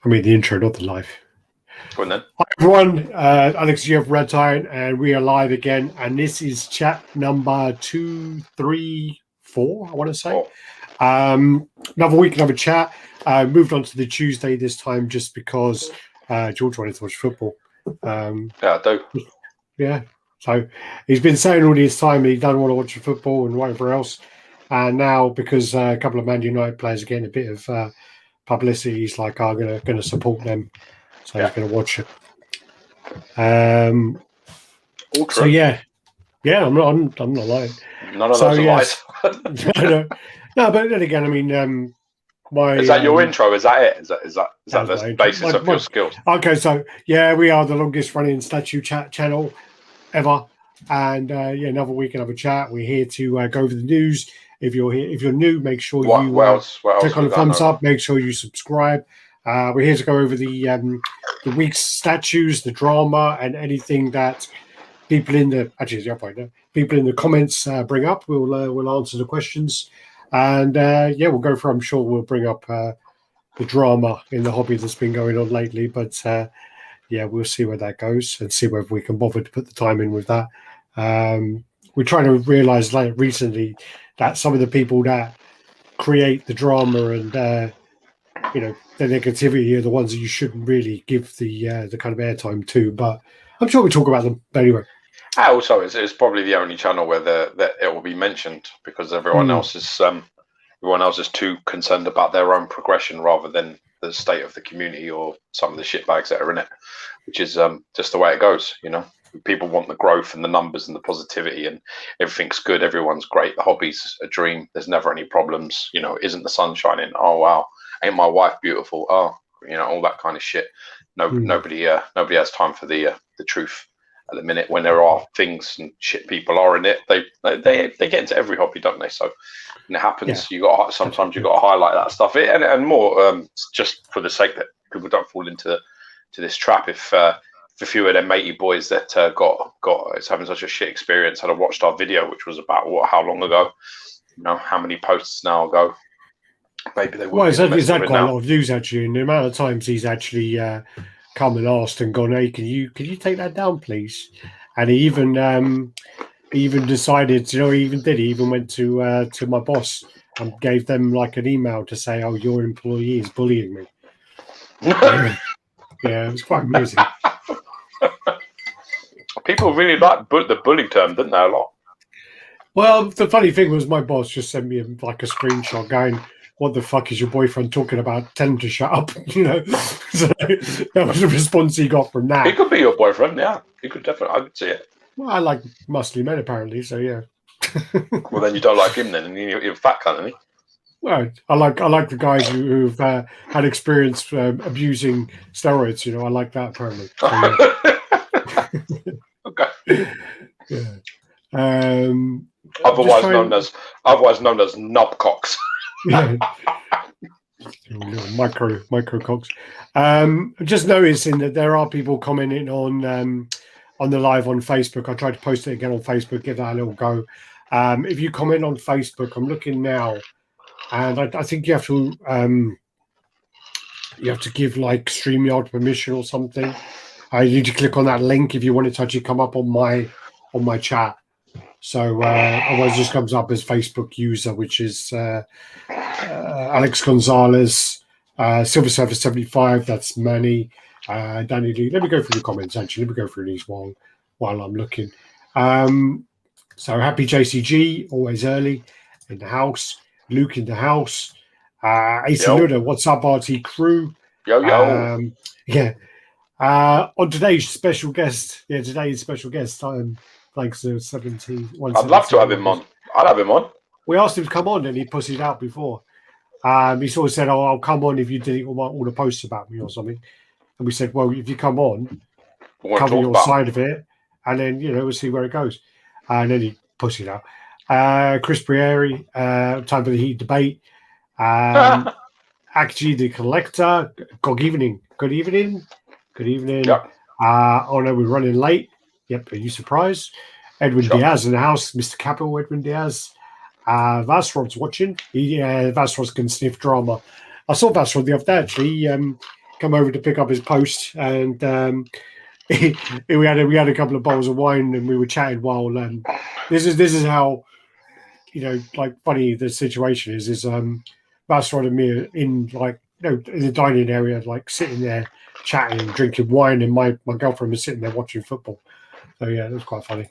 I mean, the intro, not the live. Go on then. Hi, everyone. Alex, you have RaddTitan, and we are live again. And this is chat number 234, I want to say. Another week, another chat. Moved on to the Tuesday this time just because George wanted to watch football. Yeah, I do. Yeah. So he's been saying all this time he doesn't want to watch football and whatever else. And now, because a couple of Man United players are getting a bit of publicity, he's like, I'm going to support them. So he's going to watch it. So yeah, I'm not lying. None of those are lies. no, but then again, I mean, is that your intro? Is that it? Is that the basis of your skills? Okay, so yeah, we are the longest running statue chat channel ever, and another week, another chat. We're here to go over the news. If you're here, if you're new, make sure you click on the thumbs up. Make sure you subscribe. We're here to go over the week's statues, the drama, and anything that people in the people in the comments bring up. We'll answer the questions, and we'll go for. I'm sure we'll bring up the drama in the hobby that's been going on lately. But we'll see where that goes and see whether we can bother to put the time in with that. We're trying to realise recently that some of the people that create the drama and the negativity are the ones that you shouldn't really give the kind of airtime to. But I'm sure we talk about them. But anyway. Also, it's probably the only channel where that it will be mentioned because everyone else is too concerned about their own progression rather than the state of the community or some of the shitbags that are in it, which is just the way it goes. People want the growth and the numbers and the positivity and everything's good. Everyone's great. The hobby's a dream. There's never any problems. Isn't the sun shining? Oh wow, ain't my wife beautiful? Oh, all that kind of shit. Nobody has time for the truth at the minute. When there are things and shit people are in it, they get into every hobby, don't they? So when it happens, sometimes you got to highlight that stuff and more just for the sake that people don't fall into this trap. If a few of them matey boys that got is having such a shit experience had watched our video, which was about how long ago? How many posts now ago? Maybe they would. Well, he's had quite a lot of views actually, and the amount of times he's actually come and asked and gone, "Hey, can you take that down, please?" And he even decided, he even went to my boss and gave them like an email to say, "Oh, your employee is bullying me." Yeah, it was quite amusing. People really like the bully term, didn't they, a lot? Well, the funny thing was my boss just sent me like a screenshot going, "What the fuck is your boyfriend talking about? Tell him to shut up." So that was the response he got from that. He could be your boyfriend, yeah. He could definitely. I could see it. Well, I like muscly men apparently, so yeah. Well, then you don't like him then, and you're a fat cunt, isn't he? Well, I like the guys who've had experience abusing steroids. I like that apparently. So, yeah. Okay. Yeah. Otherwise known as knobcocks. Yeah. Little micro cocks. Just noticing that there are people commenting on the live on Facebook. I tried to post it again on Facebook. Give that a little go. If you comment on Facebook, I'm looking now, and I think you have to give like StreamYard permission or something. You need to click on that link if you want it to actually come up on my chat. So otherwise, it just comes up as Facebook user, which is Alex Gonzalez, Silver Surfer 75. That's Manny, Danny Lee. Let me go through the comments. Actually, let me go through these while I'm looking. So happy JCG, always early in the house. Luke in the house. Ace Luda, what's up, RT crew? Yo. Yeah. On today's special guest, thanks to 17. I'd love to have him on. I'd have him on. We asked him to come on, and he pussied out before. He sort of said, "Oh, I'll come on if you delete all the posts about me or something." And we said, "Well, if you come on, cover your side of it, and then we'll see where it goes." And then he pussied out. Chris Brieri, time for the heat debate. Actually, the collector. Good evening. Good evening. Yep. Oh no, we're running late. Yep. Are you surprised? Edwin Diaz in the house. Mr. Capital, Edwin Diaz. Vasrod's watching. Vasrod can sniff drama. I saw Vasrod the other day, actually. come over to pick up his post, and we had a couple of bottles of wine, and we were chatting while this is how, you know, like, funny the situation is Bastard and me in, like, you know, in the dining area, like sitting there chatting and drinking wine, and my girlfriend was sitting there watching football. So yeah, it was quite funny.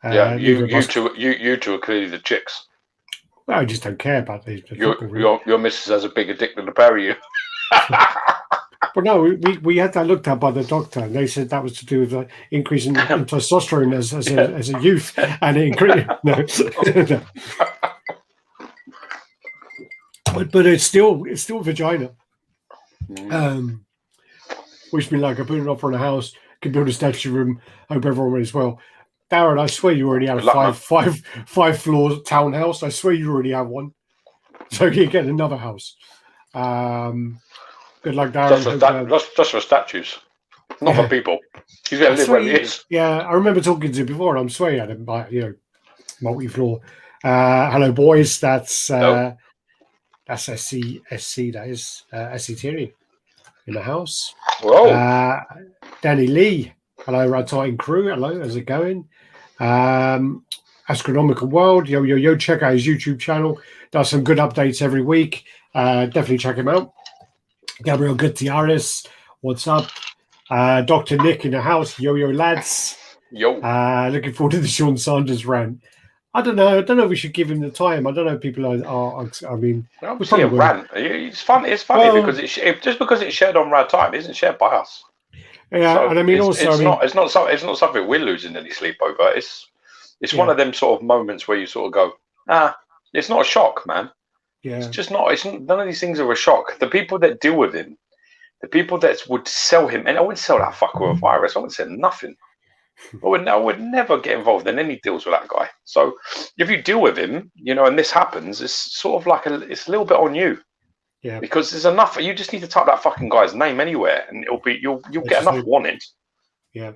Yeah, you two are clearly the chicks. Well, I just don't care about the football. Really. Your missus has a bigger dick than the pair of you. But no, we had that looked at by the doctor, and they said that was to do with increase in testosterone as a youth, and it increased. No. But it's still vagina. Wish me luck. I put it up on a house. Can build a statue room. Hope everyone went as well. Darren, I swear you already have a five floor townhouse. I swear you already have one. So you get another house. Good luck, Darren. Just for statues, not for people. He's going to live where he is. Yeah, I remember talking to him before, and I'm swear he had a, you know, multi-floor. Hello, boys. That's SC. That is SC Tierney in the house. Whoa. Danny Lee. Hello, RaddTitan crew. Hello, how's it going? Astronomical World. Yo, check out his YouTube channel. Does some good updates every week. Definitely check him out. Gabriel Gutierrez, what's up? Dr. Nick in the house. Yo, lads. Yo. Looking forward to the Sean Sanders rant. I don't know if we should give him the time. I don't know if people are I mean, we see a rant. It's funny because just because it's shared on RaddTitan, it isn't shared by us. Yeah, so and I mean, it's not something we're losing any sleep over. It's one of them sort of moments where you sort of go, it's not a shock, man. Yeah. It's just not. None of these things are a shock. The people that deal with him, the people that would sell him, and I wouldn't sell that fucker a virus. I wouldn't sell nothing. I would never get involved in any deals with that guy. So if you deal with him, you know, and this happens, it's sort of like it's a little bit on you. Yeah. Because there's enough. You just need to type that fucking guy's name anywhere, and you'll get enough wanted. Yeah.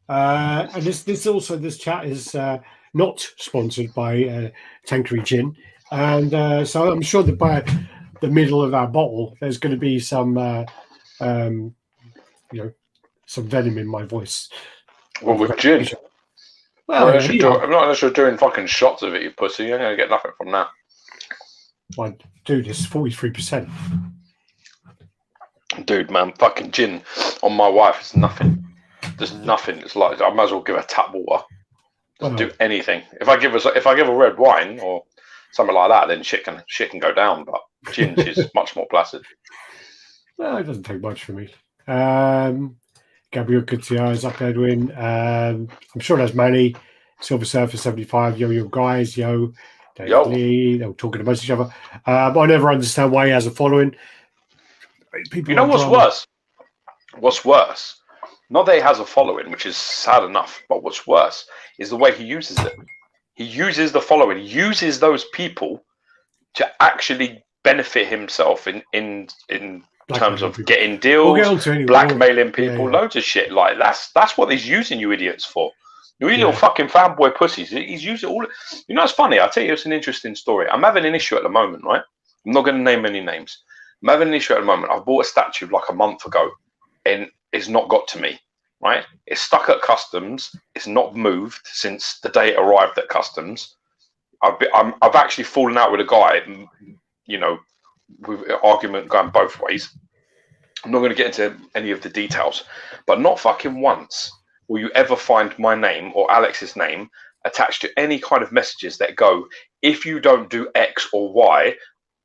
And this chat is not sponsored by Tankery Gin. And so I'm sure that by the middle of our bottle, there's going to be some, you know, some venom in my voice. Well, with gin. Well, not unless you're doing fucking shots of it, you pussy. You're going to get nothing from that. Well, dude, it's 43%. Dude, man, fucking gin on my wife is nothing. There's nothing. It's like I might as well give her tap water. Doesn't do anything. If I give a red wine or something like that, then shit can go down. But gin is much more placid. Well, it doesn't take much for me. Gabriel Gutierrez up, Edwin. I'm sure that's Manny. Silver Surfer 75. Yo, guys. Yo. David Lee. They were talking amongst each other. But I never understand why he has a following. People, you know what's worse? What's worse? Not that he has a following, which is sad enough, but what's worse is the way he uses it. He uses the following, he uses those people to actually benefit himself in terms of getting deals, blackmailing people, loads of shit. Like that's what he's using you idiots for. You little fucking fanboy pussies. He's using all. You know, it's funny. I'll tell you, it's an interesting story. I'm having an issue at the moment, right? I'm not going to name any names. I'm having an issue at the moment. I bought a statue like a month ago, and it's not got to me. Right? It's stuck at customs. It's not moved since the day it arrived at customs. I've actually fallen out with a guy. You know, with an argument going both ways. I'm not going to get into any of the details, but not fucking once will you ever find my name or Alex's name attached to any kind of messages that go, if you don't do X or Y,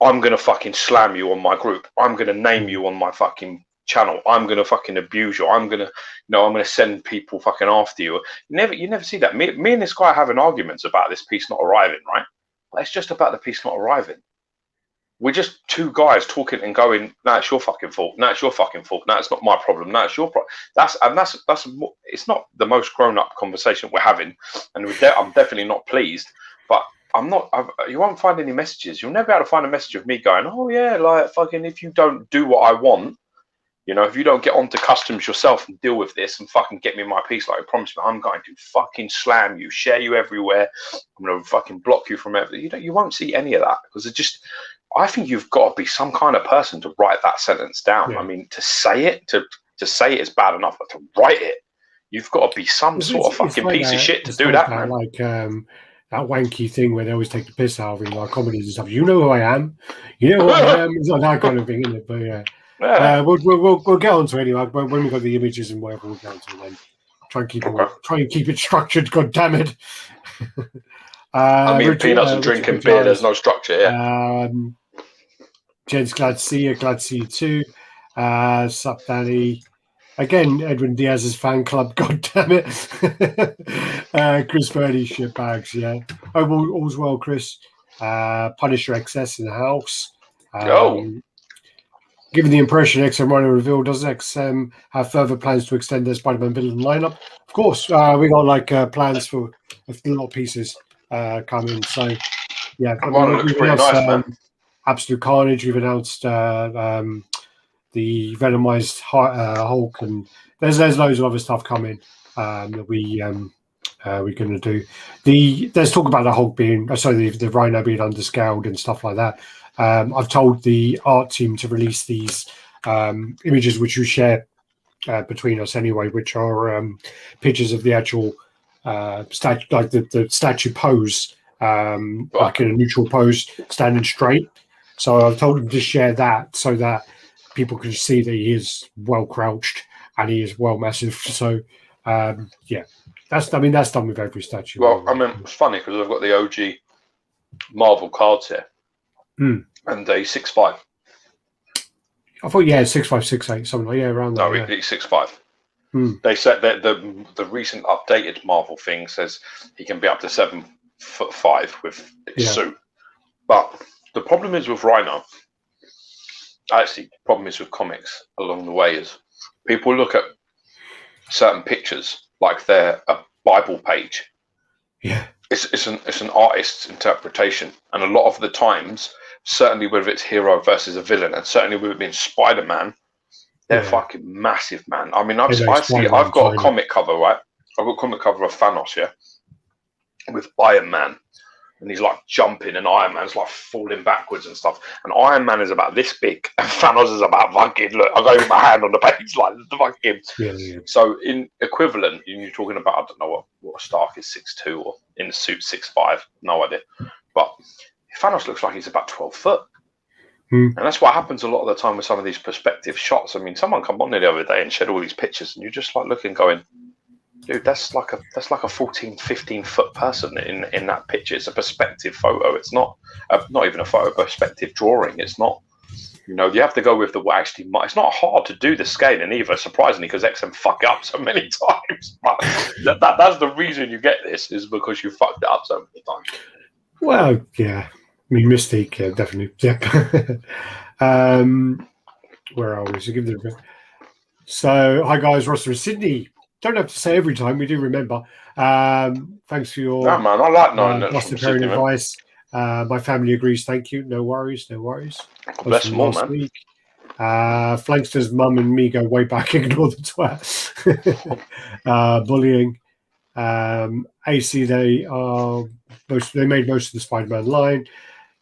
I'm going to fucking slam you on my group. I'm going to name you on my fucking channel. I'm going to fucking abuse you. I'm going to send people fucking after you. You never see that. Me and this guy are having arguments about this piece not arriving, right? But it's just about the piece not arriving. We're just two guys talking and going, no, it's your fucking fault. No, it's your fucking fault. No, it's not my problem. No, it's your problem. That's it's not the most grown-up conversation we're having, and I'm definitely not pleased. But you won't find any messages. You'll never be able to find a message of me going, oh yeah, like fucking, if you don't do what I want, you know, if you don't get onto customs yourself and deal with this and fucking get me my piece, like I promise me, I'm going to fucking slam you, share you everywhere. I'm going to fucking block you from everything. You won't see any of that because I think you've got to be some kind of person to write that sentence down. I mean, to say it is bad enough, but to write it, you've got to be some sort of fucking like piece of shit to do like that, man. Like that wanky thing where they always take the piss out of him, like comedies and stuff. You know who I am. You know who I am. It's like that kind of thing, isn't it? But yeah. We'll get on to it anyway. When we got the images and whatever, we'll get on to it then. Try and keep it structured. God damn it! I mean, peanuts and drinking beer. There's no structure here. Jen's glad to see you. Glad to see you too. Sup, Danny. Again, Edwin Diaz's fan club. God damn it. Chris Purdy shitbags. Yeah. Oh, all's well, Chris. Punisher XS in the house. Given the impression XM Rhino reveal, does XM have further plans to extend their Spider-Man villain lineup? Of course, we got like plans for a lot of pieces coming. So yeah, looks pretty nice, man. Absolute Carnage. We've announced the Venomized Hulk, and there's loads of other stuff coming that we're going to do. There's talk about the Hulk being, the Rhino being underscaled and stuff like that. I've told the art team to release these images, which we share between us anyway, which are pictures of the actual statue, like the statue pose, like in a neutral pose, standing straight. So I've told them to share that so that people can see that he is well crouched and he is well massive. So yeah, that's done with every statue. Well, I mean, it's funny because I've got the OG Marvel cards here. And they 6'5". I thought 6'5", 6'8", something like around that. No, he's 6'5". They said that the recent updated Marvel thing says he can be up to 7'5" with his suit. But the problem is with Rhino. Actually, the problem is with comics along the way is people look at certain pictures like they're a Bible page. Yeah, it's an artist's interpretation, and a lot of the times, certainly with its hero versus a villain, and certainly with it being Spider-Man, they're fucking massive, man. I mean, I've got a comic cover, right? I've got a comic cover of Thanos, with Iron Man, and he's like jumping, and Iron Man's like falling backwards and stuff. And Iron Man is about this big, and Thanos is about fucking, look, I got my hand on the page like the fucking. Yeah. So in equivalent, you're talking about, I don't know what Stark is 6'2", or in the suit 6'5", no idea. But Thanos looks like he's about 12 foot. And that's what happens a lot of the time with some of these perspective shots. I mean, someone come on the other day and shared all these pictures, and you're just like looking, going, dude, that's like a 14, 15 foot person in that picture. It's a perspective photo. It's not even a photo, perspective drawing. It's not, you have to go with the what actually. It's not hard to do the scaling either, surprisingly, because XM fuck up so many times. But that's the reason you get this, is because you fucked it up so many times. Well, yeah. I mean, Mystique, definitely. Yeah. Where are we? So, hi guys, Ross from Sydney. Don't have to say every time, we do remember. Thanks for your man, I like knowing that from Sydney, advice. My family agrees, thank you. No worries. Bless them all, man. Week. Flankster's mum and me go way back, ignore the twat. Bullying. AC, they made most of the Spider-Man line.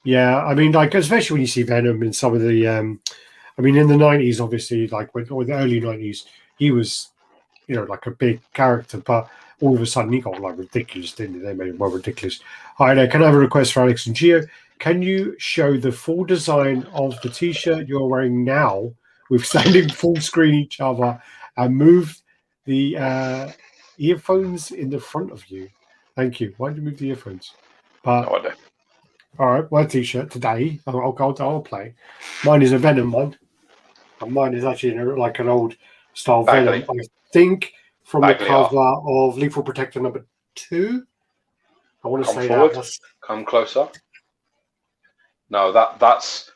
Yeah, I mean, like, especially when you see Venom in some of the, I mean, in the 90s, obviously, like, or the early 90s, he was, like a big character, but all of a sudden he got, like, ridiculous, didn't he? They made him well ridiculous. Hi there, can I have a request for Alex and Gio? Can you show the full design of the T-shirt you're wearing now with standing full screen each other and move the earphones in the front of you? Thank you. Why did you move the earphones? But, no idea. All right, my T-shirt today. I'll play. Mine is a Venom one, and mine is actually like an old style Venom. I think from the cover of Lethal Protector #2. I want to say forward. That. Come closer. No, that's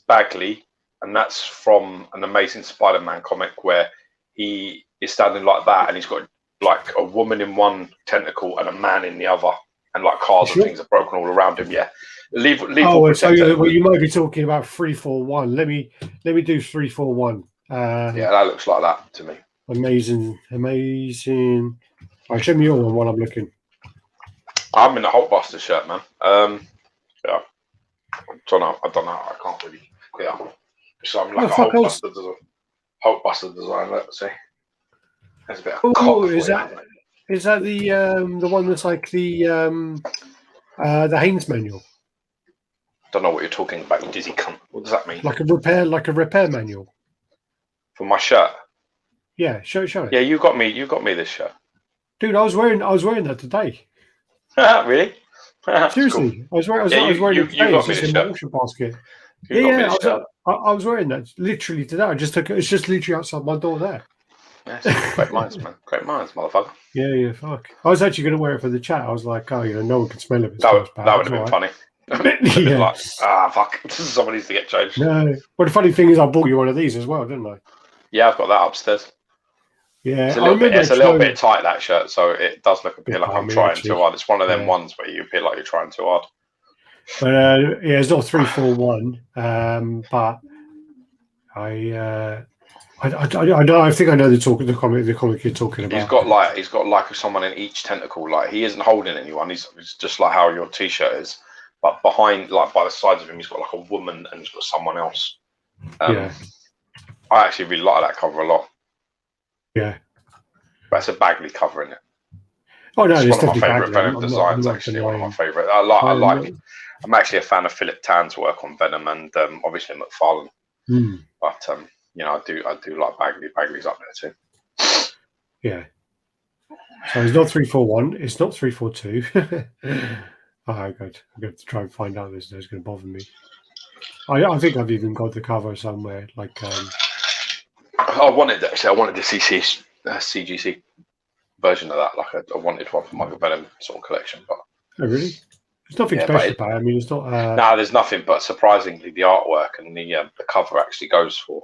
Bagley, and that's from an Amazing Spider-Man comic where he is standing like that, and he's got like a woman in one tentacle and a man in the other. And like cars and things are broken all around him. Yeah, so you might be talking about 341. Let me do 341. Yeah, that looks like that to me. Amazing. All right, show me your one while I'm looking. I'm in the Hulkbuster shirt, man. Yeah. don't know. I can't really clear. So I'm like a Hulkbuster design. Let's see. There's a bit of cock is that the one that's like the Haynes manual? Don't know what you're talking about, you dizzy cunt. What does that mean? Like a repair manual For my shirt. Yeah, show it. Yeah, you got me this shirt. Dude, I was wearing that today. Really? Seriously, cool. I was wearing it today. It's just in my washing basket. I was wearing that literally today. I just took it. It's just literally outside my door there. Yes, great minds, man. Great minds, motherfucker. Yeah, fuck. I was actually going to wear it for the chat. I was like, oh, no one can smell it. That would have been funny. Yeah. Like, fuck. Someone needs to get changed. No. Well, the funny thing is, I bought you one of these as well, didn't I? Yeah, I've got that upstause. Yeah, it's a little bit tight, that shirt, so it does look a bit like I'm trying too hard. It's one of them ones where you feel like you're trying too hard. But it's not 341. But I think I know the comic you're talking about. He's got like someone in each tentacle. Like he isn't holding anyone. He's just like how your t-shirt is, but behind, like by the sides of him, he's got like a woman and he's got someone else. I actually really like that cover a lot. Yeah, but it's a Bagley cover, isn't it? Oh no, it's one of my favourite Venom designs. Actually, one of my favourite. I like. I'm actually a fan of Philip Tan's work on Venom and obviously McFarlane. But I do like Bagley. Bagley's up there too. Yeah. So it's not 341. It's not 342. Oh, good. I'm going to try and find out this. It's going to bother me. I think I've even got the cover somewhere. Like, I wanted the CGC version of that. Like, I wanted one for my Venom sort of collection. But oh, really? There's nothing special about it. I mean, it's not. No, there's nothing. But surprisingly, the artwork and the cover actually goes for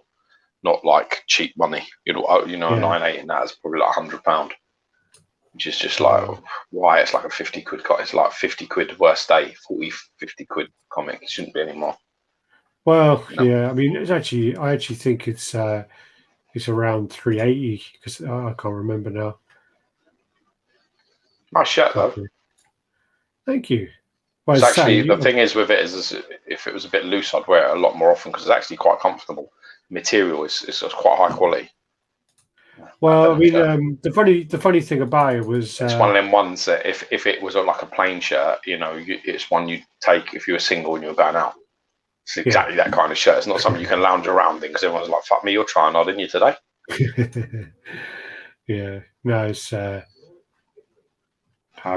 not like cheap money. A 9.8 in that is probably like £100, which is just like why it's like a 50 quid. It's like 50 quid worst day, 50 quid comic. It shouldn't be anymore. Well, yeah. I mean, I actually think it's around 380 because I can't remember now. Nice shirt though. Thank you. Well, it's actually the thing is with it is if it was a bit loose, I'd wear it a lot more often because it's actually quite comfortable. Material is quite high quality. Well, I mean, the funny thing about it was it's one of them ones that if it was like a plain shirt, it's one you'd take if you were single and you were going out. It's exactly that kind of shirt. It's not something you can lounge around in because everyone's like, "Fuck me, you're trying hard, didn't you today?" Yeah, no, it's. I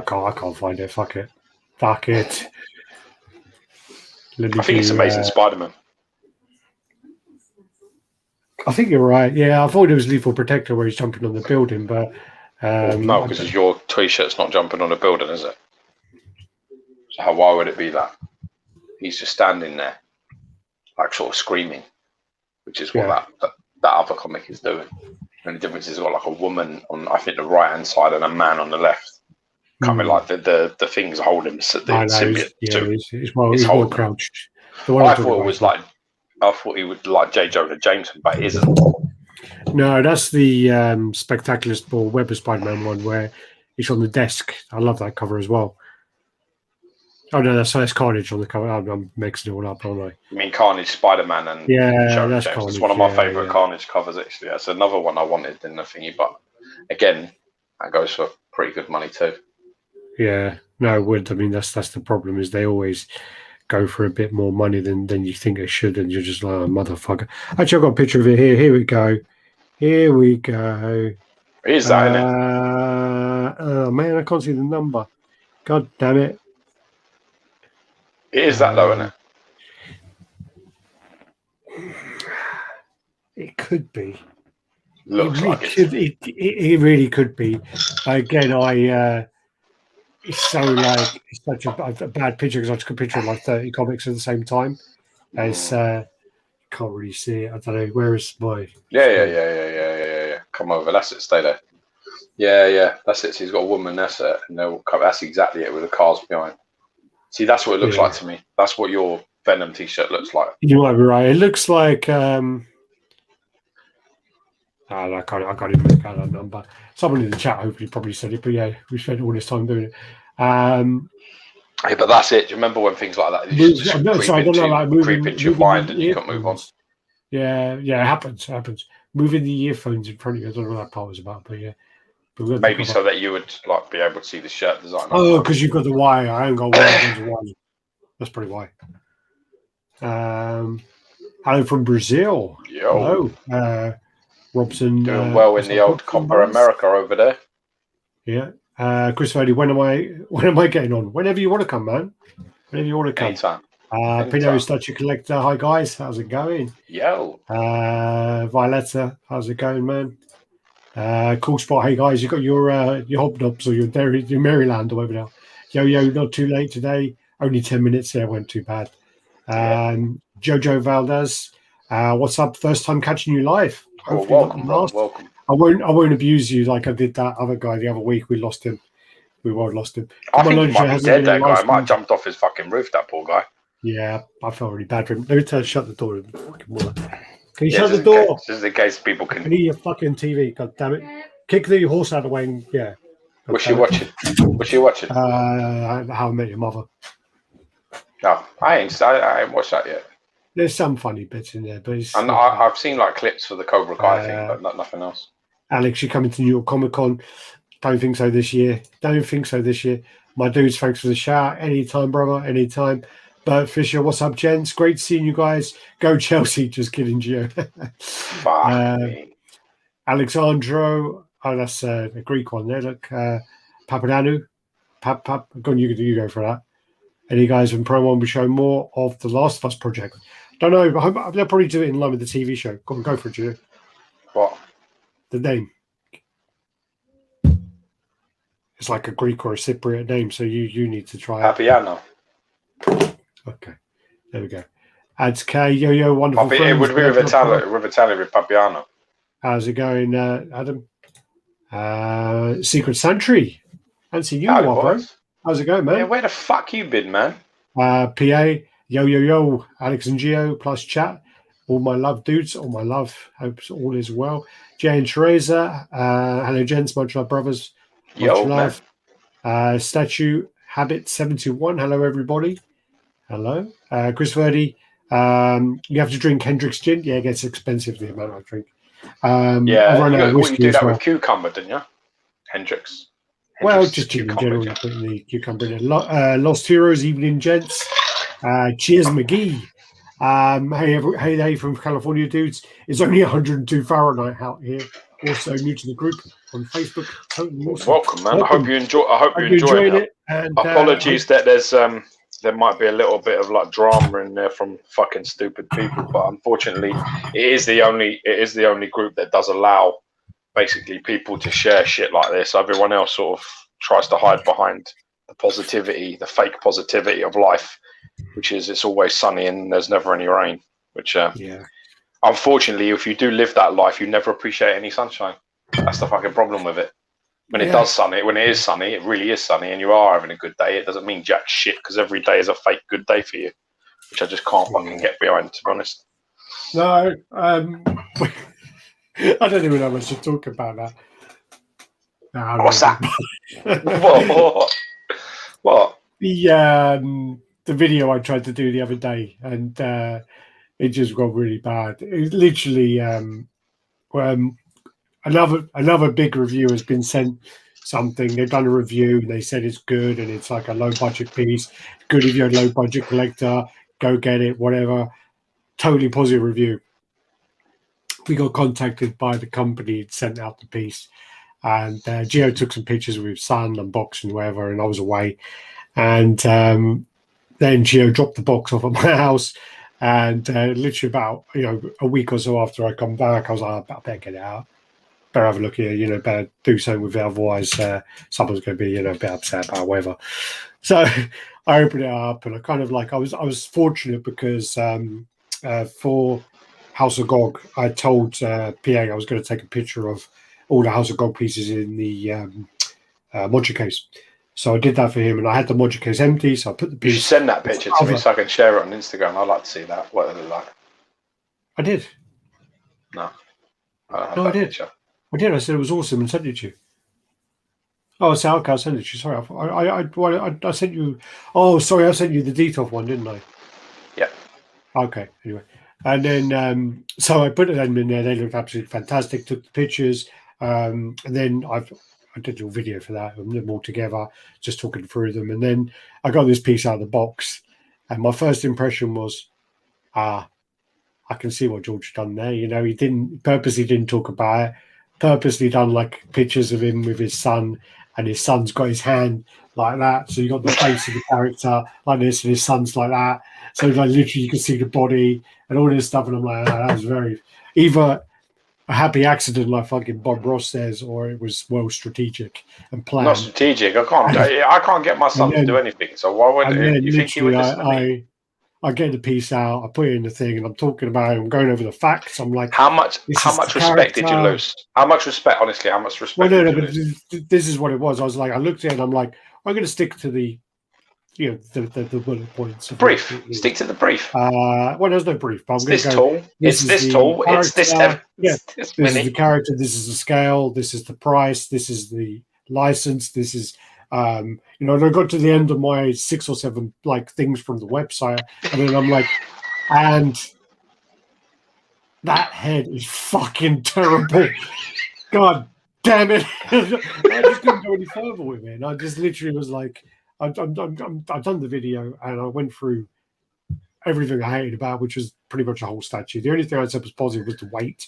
can't find it. Fuck it. I think it's Amazing Spider-Man. I think you're right. Yeah, I thought it was Lethal Protector where he's jumping on the building, but no, because your t-shirt's not jumping on a building, is it? So why would it be that? He's just standing there, like sort of screaming, which is what that other comic is doing. And the difference is got like a woman on, I think, the right hand side and a man on the left. Coming like the things holding the symbiote. He's well crouched. I thought he would like J. Jonah Jameson, but it isn't. No, that's the Spectacularist or Web of Spider-Man one where he's on the desk. I love that cover as well. Oh no, that's Carnage on the cover. I'm mixing it all up, aren't I? You mean Carnage, Spider-Man, and that's James. Carnage. It's one of my favourite Carnage covers, actually. That's another one I wanted in the thingy, but again, that goes for pretty good money too. Yeah, no, it would. I mean, that's the problem is they always go for a bit more money than you think they should, and you're just like, oh, motherfucker. Actually, I've got a picture of it here. Here we go. Is that, isn't it? Oh, man, I can't see the number. God damn it. It is that low, isn't it? It could be. Looks like it. It really could be. Again, it's so like it's such a bad picture because I took a picture of like 30 comics at the same time. It's can't really see it. I don't know. Where is my? Yeah. Come over. That's it. Stay there. Yeah. That's it. So he's got a woman. That's it. And that's exactly it with the cars behind. See, that's what it looks like to me. That's what your Venom t-shirt looks like. You might be right. It looks like I can't even make out that number. Someone in the chat hopefully probably said it, but yeah, we spent all this time doing it. Yeah, but that's it. Do you remember when things like that creep into your mind and you can't move on? Yeah, it happens. Moving the earphones in front of you. I don't know what that part was about, but yeah. But maybe so that you would like be able to see the shirt design. Oh, because you've got the wire. I haven't got wire. That's probably why. Hello from Brazil. Yo. Hello. Robson. Doing well in the old copper America over there. Yeah. Chris Fody, when am I getting on? Whenever you want to come, man. Whenever you want to come. Anytime. Pino Statue Collector. Hi guys, how's it going? Yo. Violetta, how's it going, man? Cool spot. Hey guys, you got your hobnobs or your Maryland or whatever now. Yo, not too late today. Only 10 minutes there, went too bad. Jojo Valdez, what's up? First time catching you live. Welcome. I won't abuse you like I did that other guy the other week. We lost him. We lost him. I think he might be dead, that guy. Might have jumped off his fucking roof, that poor guy. Yeah, I felt really bad for him. Let me shut the door. Can you shut the door? Just in case people can... I need your fucking TV, god damn it. Kick the horse out of the way and, yeah. What's she watching? How I Met Your Mother. No, I ain't watched that yet. There's some funny bits in there, but I've seen like clips for the Cobra Kai thing, but nothing else. Alex, you coming to New York Comic Con? Don't think so this year. My dudes, thanks for the shout. Anytime, brother. Anytime. Bert Fisher, what's up, gents? Great seeing you guys. Go Chelsea. Just kidding, Gio. Alexandro. Oh, that's a Greek one there. Look, Papadanu. You go for that. And you guys in promo will be showing more of the Last of Us project. Don't know. I hope they'll probably do it in line with the TV show. Go for it, Gio. What? The name. It's like a Greek or a Cypriot name, so you need to try Papiano. Okay, there we go. Ads K, yo, wonderful. It would be with Italian with Papiano. How's it going, Adam? Secret Santry. Haven't seen you in a while, bro. How's it going, man? Yeah, where the fuck you been, man? PA, yo, Alex and Gio plus chat. All my love, dudes. All my love. Hope all is well. Jay and Teresa. Hello, gents. Much love, brothers. Much love. Statue Habit 721. Hello, everybody. Hello. Chris Verdi. You have to drink Hendrick's gin. Yeah, it gets expensive, the amount I drink. You do that with cucumber, didn't you? Hendrick's. Well, just in general, you put the cucumber in it. Lost Heroes, evening, gents. Cheers, McGee. Hey, from California, dudes. It's only 102 Fahrenheit out here. Also new to the group on Facebook. Totally awesome. Welcome, man. I hope you enjoyed it. And, apologies that there might be a little bit of like drama in there from fucking stupid people, but unfortunately, it is the only group that does allow basically people to share shit like this. Everyone else sort of tries to hide behind the positivity, the fake positivity of life, which is it's always sunny and there's never any rain. Which unfortunately, if you do live that life, you never appreciate any sunshine. That's the fucking problem with it. When it is sunny, it really is sunny, and you are having a good day. It doesn't mean jack shit because every day is a fake good day for you, which I just can't fucking get behind, to be honest. No, I don't even know much to talk about that. No, what's that? What? The video I tried to do the other day, and it just got really bad. It literally, another big review has been sent something. They've done a review and they said it's good and it's like a low budget piece. Good if you're a low budget collector, go get it, whatever. Totally positive review. We got contacted by the company that sent out the piece, and Gio took some pictures with his son, unboxing, whatever, and I was away. And then Gio dropped the box off at my house, and literally about a week or so after I come back, I was like, I better get it out. Better have a look here, better do something with it, otherwise someone's going to be, a bit upset about whatever. So I opened it up, and I kind of I was fortunate because for House of GOG, I told PA I was going to take a picture of all the House of GOG pieces in the module case. So I did that for him, and I had the module case empty, so I put the piece. You should send that picture to me so I can share it on Instagram. I'd like to see that, what it looked like. I did. No. I did. Picture. I did. I said it was awesome and sent it to you. Oh, so okay, I'll send it to you. Sorry, I sent you. Oh, sorry, I sent you the detailed one, didn't I? Yeah. Okay. Anyway, and then so I put them in there. They looked absolutely fantastic. Took the pictures, and then I did a little video for that. And them all together, just talking through them. And then I got this piece out of the box, and my first impression was, I can see what George done there. You know, he didn't talk about it. Purposely done like pictures of him with his son, and his son's got his hand like that. So you got the face of the character like this, and his son's like that. So like literally you can see the body and all this stuff. And I'm like, that was very either a happy accident like fucking Bob Ross says, or it was well strategic and planned. Not strategic. I can't get my son to do anything. So why would you think he would listen to me? I get the piece out, I put it in the thing, and I'm talking about it. I'm going over the facts. I'm like, how much respect did you lose? How much respect, honestly? How much respect? Well, no, but this is what it was. I was like, I looked at it, and I'm like, I'm going to stick to the, the bullet points. Brief. Stick to the brief. Well, there's no brief. But I'm going to go. It's this tall. It's this heavy. Yeah. This is the character. This is the scale. This is the price. This is the license. This is. And I got to the end of my 6 or 7 like things from the website, and then I'm like, and that head is fucking terrible. God damn it! I just couldn't go any further with it. And I just literally was like, I've done the video, and I went through everything I hated about, which was pretty much the whole statue. The only thing I said was positive was the weight,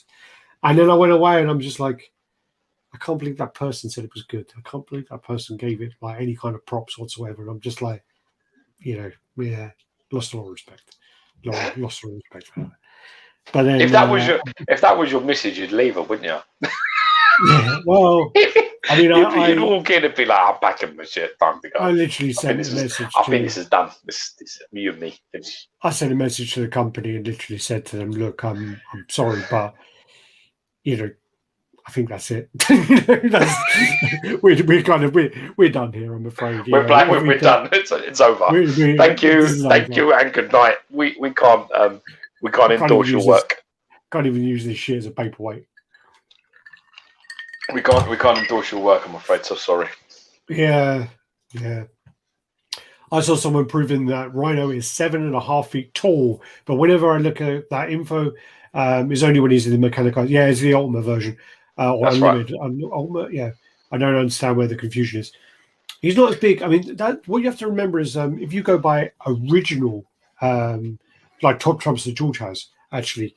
and then I went away, and I'm just like, I can't believe that person said it was good. I can't believe that person gave it like any kind of props whatsoever. And I'm just like, lost a lot of respect. Lost a lot of respect for that. But then, if that was your message, you'd leave her, wouldn't you? Yeah. Well, I mean, you'd walk in and be like, "I'm back in my shit. Time to go." I literally sent a message. I think this is done. This you and me. I sent a message to the company and literally said to them, "Look, I'm sorry, but I think that's it. We're done here. I'm afraid. We're done. It's over. Thank you, and good night. We can't endorse your work. Can't even use this shit as a paperweight. We can't endorse your work. I'm afraid. So sorry. Yeah. I saw someone proving that Rhino is 7.5 feet tall, but whenever I look at that info, it's only when he's in the mechanical. Yeah, it's the Ultimate version. Or That's Unlimited. Right. Ultimate, yeah. I don't understand where the confusion is. He's not as big. I mean, what you have to remember is if you go by original, like top trumps that George has, actually,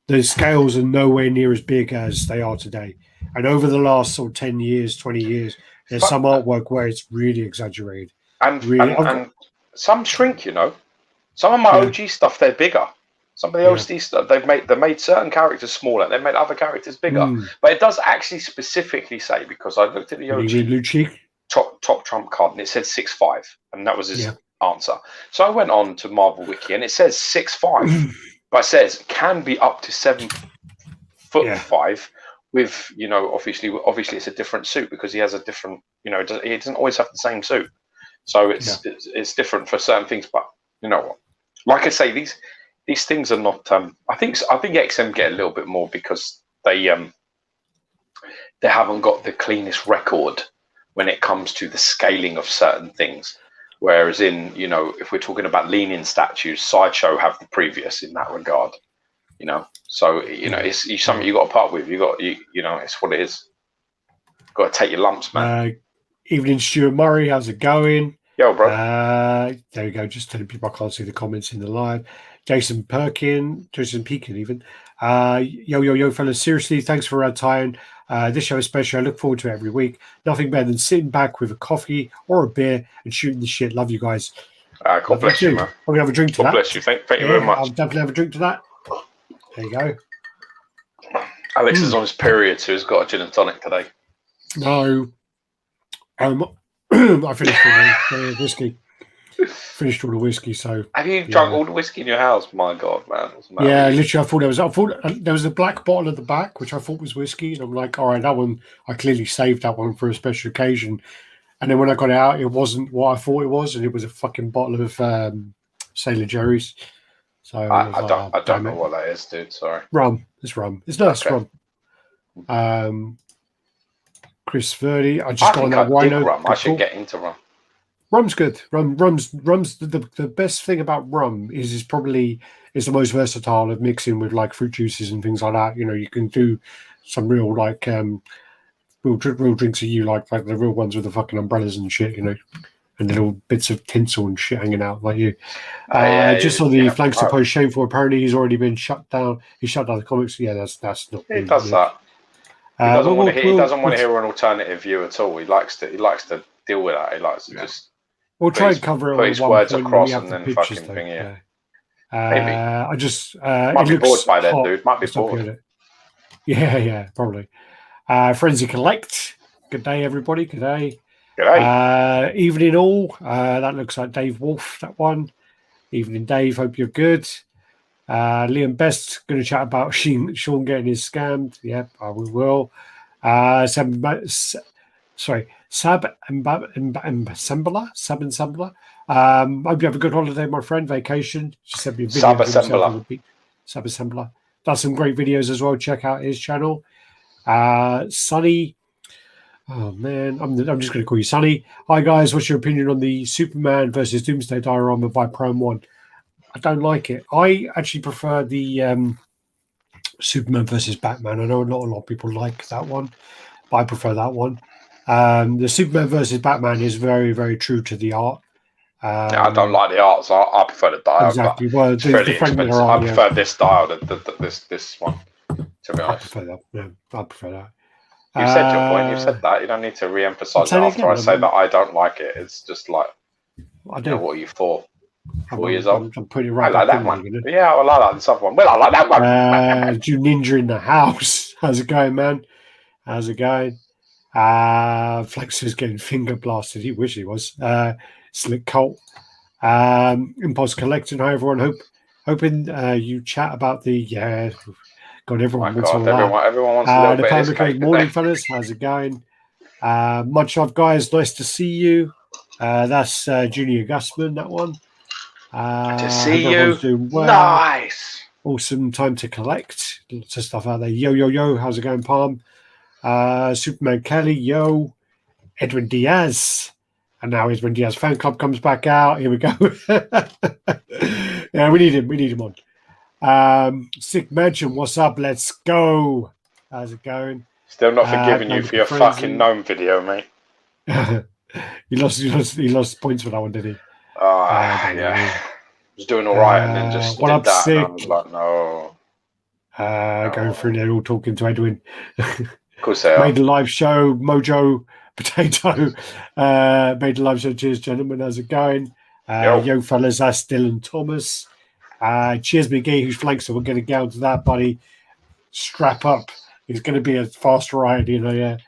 the scales are nowhere near as big as they are today. And over the last sort of 10 years, 20 years, there's some artwork where it's really exaggerated. And some shrink, Some of my OG stuff, they're bigger. Some of the OC stuff, they made certain characters smaller. They made other characters bigger. But it does actually specifically say, because I looked at the OG top trump card and it said 6'5", and that was his answer. So I went on to Marvel Wiki and it says 6'5", but it says can be up to 7'5" with, obviously it's a different suit because he has a different, he doesn't always have the same suit. So it's different for certain things. But you know what? Like I say, these things are not. I think XM get a little bit more because they haven't got the cleanest record when it comes to the scaling of certain things. Whereas if we're talking about leaning statues, Sideshow have the previous in that regard. So it's something you got to part with. It's what it is. Got to take your lumps, man. Evening, Stuart Murray. How's it going? Yo, bro. There we go. Just telling people I can't see the comments in the live. Jason Pekin even. Yo, fellas. Seriously, thanks for RaddTitan. This show is special. I look forward to it every week. Nothing better than sitting back with a coffee or a beer and shooting the shit. Love you guys. God bless you, man. I'm going to have a drink to that. God bless you. Thank you very much. I'll definitely have a drink to that. There you go. Alex is on his period, so he's got a gin and tonic today. No. I finished all the whiskey. Finished all the whiskey. So have you drunk all the whiskey in your house? My God, man! Yeah, literally. I thought there was a black bottle at the back, which I thought was whiskey, and I'm like, all right, that one. I clearly saved that one for a special occasion. And then when I got it out, it wasn't what I thought it was, and it was a fucking bottle of Sailor Jerry's. So I don't know what that is, dude. Sorry. Rum. It's rum. It's nice rum. Chris Verdi. I just got on that dig wino. rum. I should get into rum. Rum's good. Rum's the best thing about rum is probably the most versatile of mixing with like fruit juices and things like that. You know, you can do some real like real drinks that you like the real ones with the fucking umbrellas and shit. You know, and little bits of tinsel and shit hanging out like you. Just on the Flankster post, shameful. Apparently, he's already been shut down. He shut down the comics. Yeah, that's not. He does that. He doesn't want to hear an alternative view at all. He likes to deal with that. He likes to just. We'll try and cover it. Put his words across and then fucking thing. Yeah. Maybe. I just might be bored by then, dude. Might be bored. Yeah, probably. Frenzy Collect. Good day, everybody. Good day. G'day. Evening all. That looks like Dave Wolf, that one. Evening, Dave. Hope you're good. Liam Best going to chat about Sean getting his scammed. Yep, we will. Sab Ensembler. Hope you have a good holiday, my friend. Vacation. She sent me a video. Sab Assembler. Does some great videos as well. Check out his channel. Sunny. Oh man, I'm just going to call you Sunny. Hi guys, what's your opinion on the Superman versus Doomsday diorama by Prime One? I don't like it. I actually prefer the Superman versus Batman. I know not a lot of people like that one, but I prefer that one. The Superman versus Batman is very, very true to the art. I don't like the art, so I prefer the dial. Exactly. Well, it's fairly expensive. I prefer this dial this one. To be honest, I prefer that. Yeah, I prefer that. You said your point. You said that. You don't need to re-emphasize it after I say that I don't like it. It's just like, I do. You know, what are you for? 4 years old? I'm pretty right. I like that one. Yeah, I like that. This other one. Well, I like that one. Jew Ninja in the house. How's it going, man? How's it going? Flex is getting finger blasted. He wish he was. Slick Colt. Impulse Collecting. Hi, everyone. Hoping you chat about the God, everyone wants all that. Everyone wants a little bit of this morning, fellas. How's it going? Much love, guys. Nice to see you. That's Junior Gusman, that one. To see you. Doing well. Nice. Awesome time to collect. Lots of stuff out there. Yo. How's it going, Palm? Superman Kelly. Yo. Edwin Diaz. And now Edwin Diaz fan club comes back out. Here we go. Yeah, we need him on. Sick Mansion, what's up? Let's go. How's it going? Still not forgiving you for your fucking gnome video, mate. He lost points for that one, did he? Yeah. Was doing all right, and then just what did up, that. Sick? And I was like, no. Going through there, all talking to Edwin. Of course they are. Made a live show, Mojo Potato. Made a live show. Cheers, gentlemen. How's it going? Yo, fellas, that's Dylan Thomas. Cheers, McGee, who's flanked, so we're going to get onto that, buddy. Strap up. It's going to be a fast ride, you know. Yeah.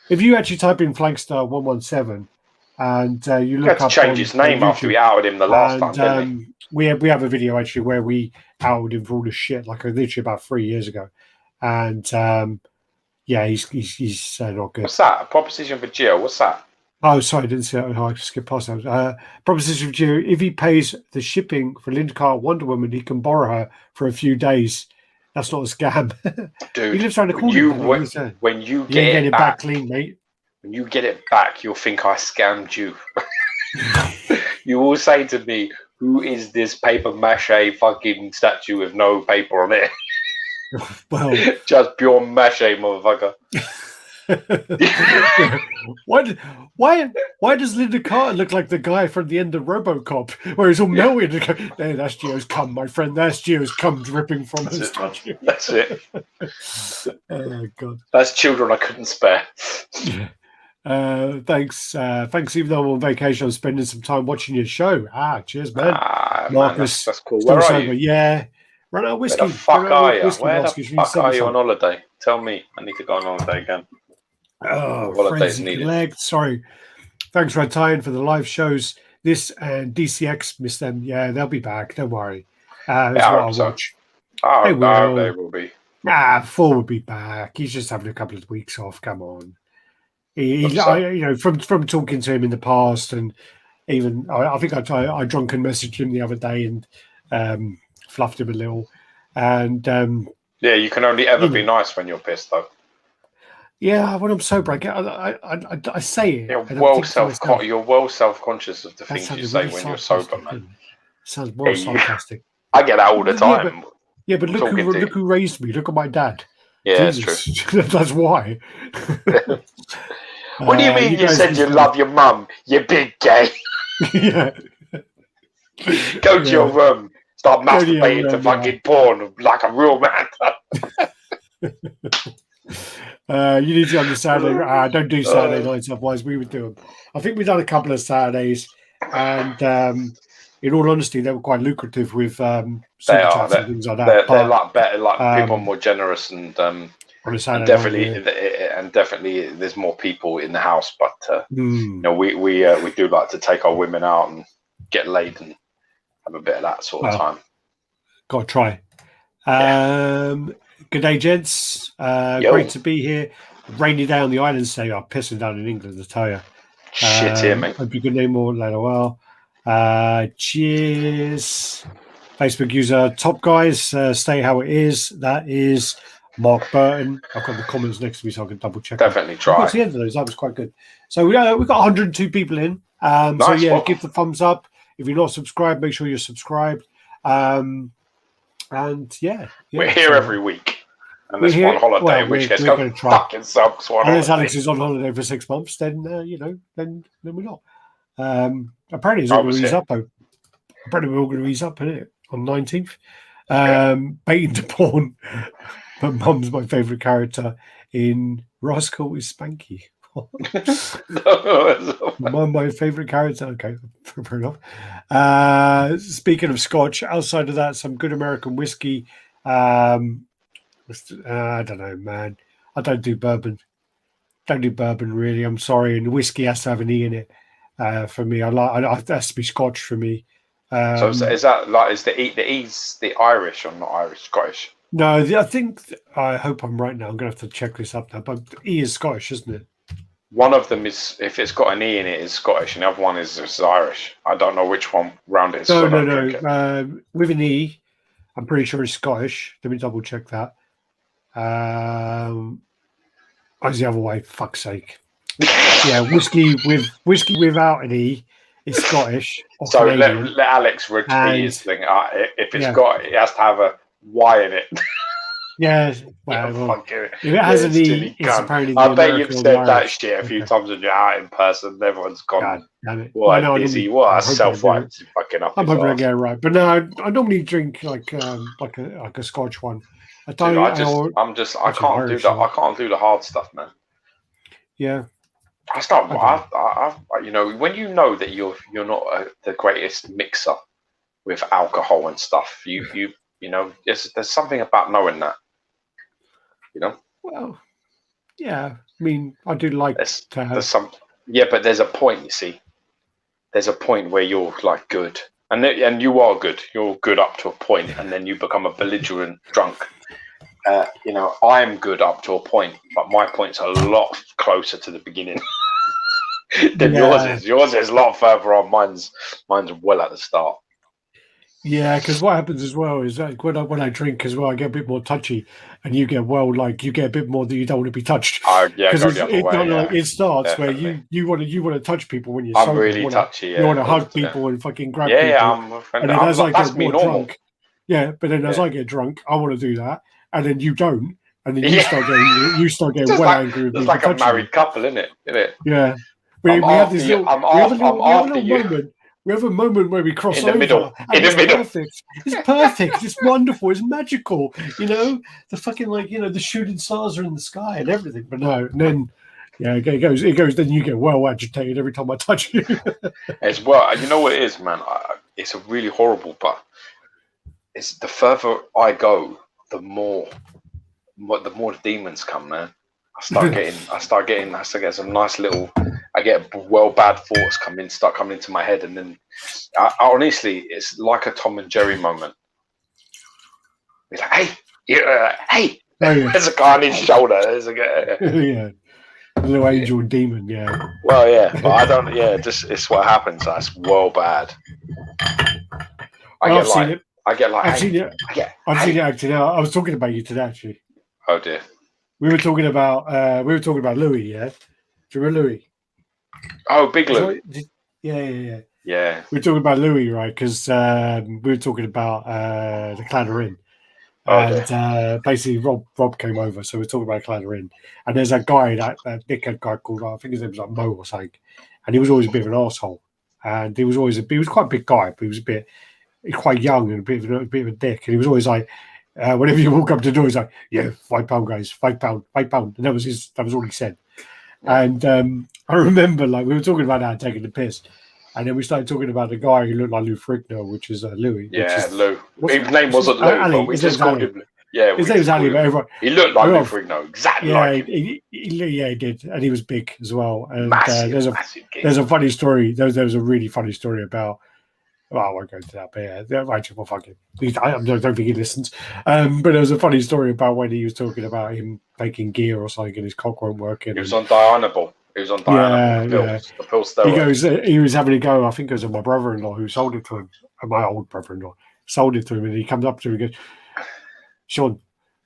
If you actually type in Flankster 117 and you look up, to change his name after we outed him the last time, didn't we have a video actually where we outed him for all the shit, like literally about 3 years ago, and yeah, he's not good. What's that? A proposition for Gio? What's that? Oh, sorry, I didn't see that. I skipped past that. Proposition for Gio: if he pays the shipping for Linda Carter Wonder Woman, he can borrow her for a few days. That's not a scam. Dude, he lives around the corner. When you get it back clean, mate. When you get it back, you'll think I scammed you. You will say to me, who is this paper mache fucking statue with no paper on it? Well, just pure mache, motherfucker. Why does Linda Carter look like the guy from the end of RoboCop, where he's all melted? Hey, that's Gio's cum, my friend. That's Gio's cum dripping from her statue. That's it. Oh God, that's children I couldn't spare. Thanks. Even though I'm on vacation, I'm spending some time watching your show. Cheers, man. Marcus, that's cool. Where are you? Yeah, run out of whiskey. Where the fuck are you? Where the fuck are you on holiday? Tell me. I need to go on holiday again. Oh, sorry. Thanks, RaddTitan, for the live shows. This and DCX missed them. Yeah, they'll be back. Don't worry. That's what I'll watch. They will be. 4 will be back. He's just having a couple of weeks off. Come on. From talking to him in the past, and even I think I drunken messaged him the other day and fluffed him a little. And yeah, you can only ever be nice when you're pissed, though. Yeah, when I'm sober, I say it. You're And I'm well thinking to myself, you're well self-conscious of the that things you sounded say really when you're sober, sarcastic. man. Sounds more sarcastic. I get that all the Yeah, time. but look who raised me. Look at my dad. Yeah, Jesus, it's true. that's why. What do you mean you said you love your mum, you big gay? Yeah. Go to your room, start masturbating to room, fucking porn like a real man. You need to understand. Don't do Saturday nights, otherwise we would do them. I think we've done a couple of Saturdays, and in all honesty, they were quite lucrative with super chats and things like that. They're like better, like people are more generous, and on a Saturday definitely there's more people in the house. But you know, we do like to take our women out and get laid and have a bit of that sort of time. Got to try. Good day, gents. Great to be here. Rainy day on the islands today. I'm pissing down in England, I tell you. Shit here, mate. Hope you can name more later. Well, cheers. Facebook user top guys, stay how it is. That is Mark Burton. I've got the comments next to me so I can double check. Definitely try. That's the end of those. That was quite good. So we've got 102 people in. Nice, so yeah, give the thumbs up. If you're not subscribed, make sure you're subscribed. And yeah, we're here every week. And there's one holiday, which gets go fucking subs. Unless Alex is on holiday for 6 months, then then we're not. Apparently, it's all going to ease up though. Apparently, we're all going to ease up, isn't it? On 19th. Baiting to porn. But Mum's my favourite character in Rascal is Spanky. Mum, my favourite character. Okay, fair enough. Speaking of Scotch, outside of that, some good American whiskey. I don't know, man. I don't do bourbon. Don't do bourbon, really. I'm sorry. And whiskey has to have an E in it. For me, it has to be Scotch for me. So is that like is the E's the Irish or not Irish, Scottish? No, I hope I'm right now. I'm gonna have to check this up now. But E is Scottish, isn't it? One of them is, if it's got an E in it, is Scottish, and the other one is Irish. I don't know which one round it is. No. With an E, I'm pretty sure it's Scottish. Let me double check that. What's the other way? Fuck's sake. Yeah, whiskey without an E is Scottish. So let Alex repeat his thing. If it's got, it has to have a Y in it. Yeah, well, if it has an E, it's apparently the I bet American you've said that shit a few times when you're out in person. Everyone's gone. God damn it! What is he? What a self-wipe fucking up. I'm hoping I get it right, but no, I normally drink like a Scotch one. I don't. Dude, I can't do that. I can't do the hard stuff, man. Yeah. I you know, when you know that you're not the greatest mixer with alcohol and stuff, you know, there's something about knowing that. You know. Well, yeah. I mean, I do like to have. But there's a point. You see, there's a point where you're like good, and you are good. You're good up to a point, and then you become a belligerent drunk. You know, I'm good up to a point, but my point's a lot closer to the beginning than yours is. Yours is a lot further on. Mine's well at the start. Yeah, because what happens as well is like when I drink as well, I get a bit more touchy, and you get a bit more that you don't want to be touched. Because it starts definitely. Where you want to touch people when you're sober. I'm really touchy. You want to hug people and fucking grab people. Yeah, and then as I get more drunk, but then as I get drunk, I want to do that, and then you don't, and then you start getting well angry with me. It's like a married couple, isn't it? Yeah, we have this little moment. We have a moment where we cross over. In the middle. Perfect. It's perfect. It's wonderful. It's magical. You know, the fucking the shooting stars are in the sky and everything. But no, and then it goes. Then you get well agitated every time I touch you. As well, you know what it is, man. It's a really horrible, but it's the further I go, the more the demons come, man. I start getting some nice little. I get bad thoughts start coming into my head, and then I honestly, it's like a Tom and Jerry moment. It's like, hey, there's a guy on his shoulder. There's a guy. Yeah, a little angel and demon. Yeah. Well, yeah, but I don't. Yeah, it's what happens. That's well bad. I've seen it actually. I was talking about you today, actually. Oh dear. we were talking about Louis, yeah. Do you remember Louis? Oh, Big Louis. Yeah. We were talking about Louis, right? Because we were talking about the Clanner and basically Rob came over, so we were talking about Clanner, and there's that guy, that dickhead guy called, I think his name was like Mo or something, and he was always a bit of an asshole, and he was quite a big guy, but he was quite young and a bit of a dick, and he was always like, whenever you walk up to the door, he's like, yeah, £5 guys, £5, and that was all he said. And I remember, like, we were talking about that, taking the piss, and then we started talking about the guy who looked like Lou Ferrigno, which is Louis. Yeah, Lou. His name wasn't Lou, Ali, but we just called him Lou. Yeah, his name was Ali, but everyone, he looked like Lou Ferrigno, exactly like him. He did, and he was big as well. And massive, there's a funny story. There was a really funny story about. Well, I won't go into that, but yeah, right, well, fuck him. I don't think he listens. But there was a funny story about when he was talking about him taking gear or something and his cock weren't working. He was on Dianabol. He was on Dianabol. The pill steroids. He was having a go. I think it was my brother-in-law who sold it to him. My old brother-in-law sold it to him, and he comes up to him and goes, "Sean,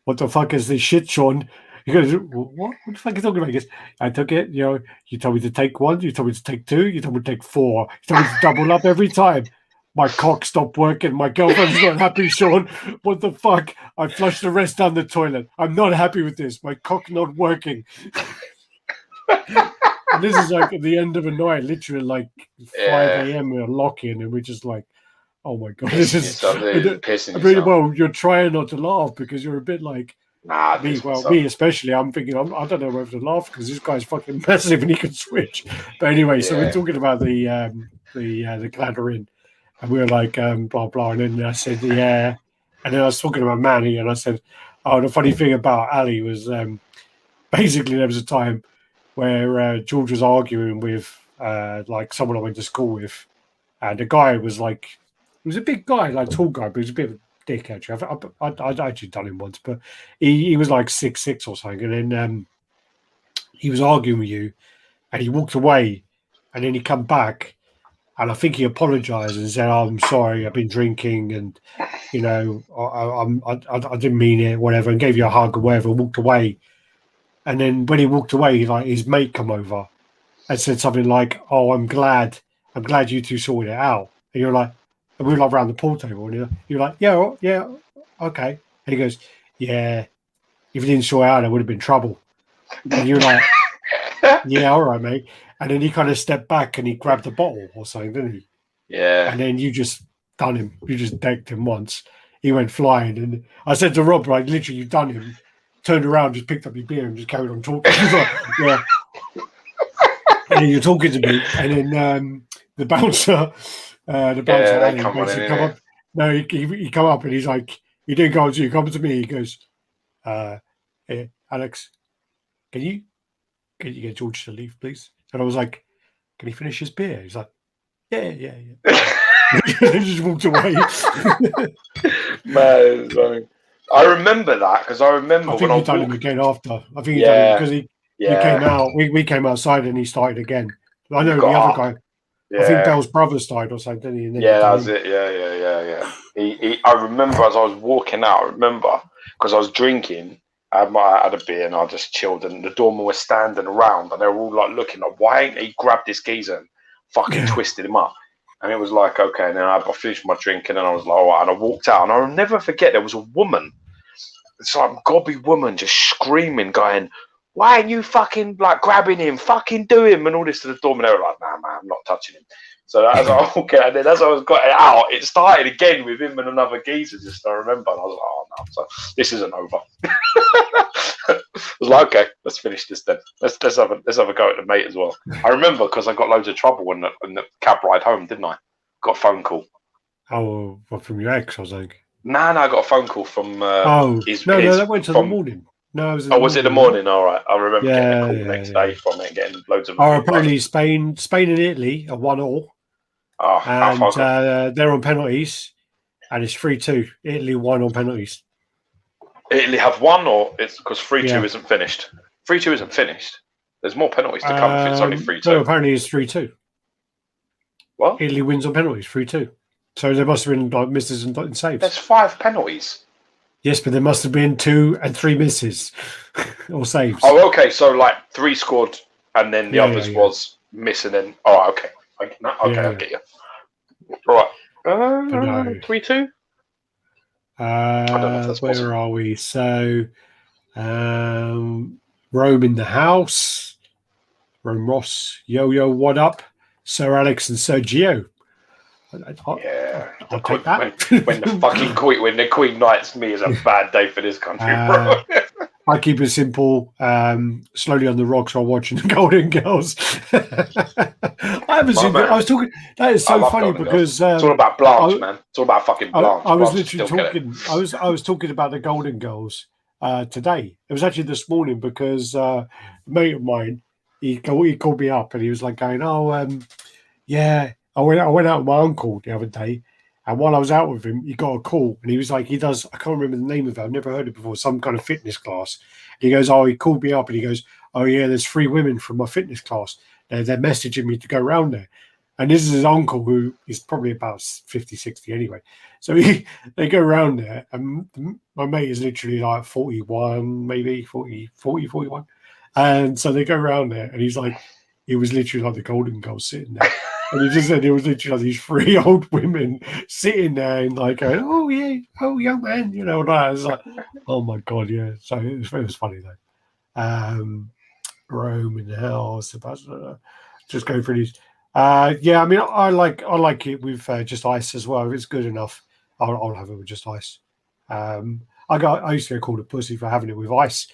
what the fuck is this shit, Sean?" He goes, what the fuck are you talking about? He goes, I took it, you told me to take 1, you told me to take 2, you told me to take 4, you told me to double up every time. My cock stopped working. My girlfriend's not happy, Sean. What the fuck? I flushed the rest down the toilet. I'm not happy with this. My cock not working. And this is like at the end of the night, literally like 5 a.m. We're locking, and we're just like, oh my god, this is pissing. Well, you're trying not to laugh because you're a bit like, me especially. I'm thinking, I don't know whether to laugh because this guy's fucking massive and he can switch. But anyway, so we're talking about the Clanner, and we were like, blah, blah. And then I said, yeah. And then I was talking about Manny, and I said, oh, the funny thing about Ali was basically there was a time where George was arguing with like someone I went to school with. And the guy was like, he was a big guy, like tall guy, but he was a bit of a dick, actually. I'd actually done him once, but he was like 6'6" or something. And then he was arguing with you, and he walked away, and then he come back. And I think he apologized and said, oh, I'm sorry, I've been drinking and, I didn't mean it, whatever, and gave you a hug or whatever, and walked away. And then when he walked away, like his mate come over and said something like, oh, I'm glad you two sorted it out. And you're like, and we were like around the pool table, and you're like, yeah, okay. And he goes, yeah, if you didn't sort it out, there would have been trouble. And you're like, yeah, all right, mate. And then he kind of stepped back and he grabbed a bottle or something, didn't he? Yeah. And then you just done him. You just decked him once. He went flying. And I said to Rob, like, literally, you've done him. Turned around, just picked up your beer and just carried on talking. Like, yeah. And then you're talking to me. And then the bouncer, they come up. No, he come up and he's like, he didn't go to you. He comes to me. He goes, hey, Alex, can you get George to leave, please? And I was like, can he finish his beer? He's like, yeah. He just walked away. Man, I remember that because I remember when I done him again after. I think he done it because he came out. We came outside and he started again. I know the other guy. I think Bell's brother started or something, didn't he? That was it. Yeah. I remember as I was walking out. I remember because I was drinking. I had a beer and I just chilled, and the doorman was standing around, and they were all like looking like, why ain't he grabbed this geezer and fucking twisted him up? And it was like, okay. And then I finished my drink, and then I was like, all right. And I walked out, and I'll never forget there was a woman, some gobby woman, just screaming, going, why ain't you fucking like grabbing him, fucking do him, and all this to the doorman. They were like, nah, man, I'm not touching him. So as I walked out, and then as I was got out, it started again with him and another geezer. Just I remember, and I was like, oh no, so this isn't over. I was like, okay, let's finish this then. Let's have a go at the mate as well. I remember because I got loads of trouble in the cab ride home, didn't I? Got a phone call. Oh, what, from your ex, I think? No, I got a phone call from. That went to the morning. No, it was it in the morning? All right, I remember getting a call the next day from it, and getting loads of. Oh, apparently Spain and Italy are 1-1. Oh, and they're on penalties, and it's 3-2. Italy won on penalties. Italy have won, or it's because 3-2 isn't finished. 3-2 isn't finished. There's more penalties to come if it's only 3-2. No, apparently it's 3-2. What? Italy wins on penalties, 3-2. So there must have been like misses and saves. There's 5 penalties. Yes, but there must have been 2 and 3 misses or saves. Oh, okay. So like 3 scored, and then the others was missing. And okay, I get you. Right, 3-2. I don't know if that's possible. Where are we? So, Rome in the house. Rome Ross, Yo-Yo, what up? Sir Alex and Sir Gio. I'll take that. When the Queen knights me is a bad day for this country, bro. I keep it simple. Slowly on the rocks while watching the Golden Girls. I haven't seen that. I was talking. That is so funny because it's all about Blanche, man. It's all about fucking Blanche. I was literally talking. I was talking about the Golden Girls today. It was actually this morning because a mate of mine he called me up and he was like going, yeah. I went out with my uncle the other day, and while I was out with him, he got a call, and he was like, he does, I can't remember the name of it, I've never heard it before, some kind of fitness class. He goes, he called me up, and he goes, oh yeah, there's 3 women from my fitness class. They're messaging me to go around there. And this is his uncle, who is probably about 50, 60 anyway. So they go around there, and my mate is literally like 41, maybe 41. And so they go around there, and he's like, it was literally like the Golden Girls sitting there. And he just said it was literally like these 3 old women sitting there and like going, oh yeah, oh young man, you know, that. It's like, oh my god, yeah. So it was funny though. Rome in the house, just going through these. Yeah, I mean, I like it with just ice as well. If it's good enough, I'll have it with just ice. I used to get called a pussy for having it with ice.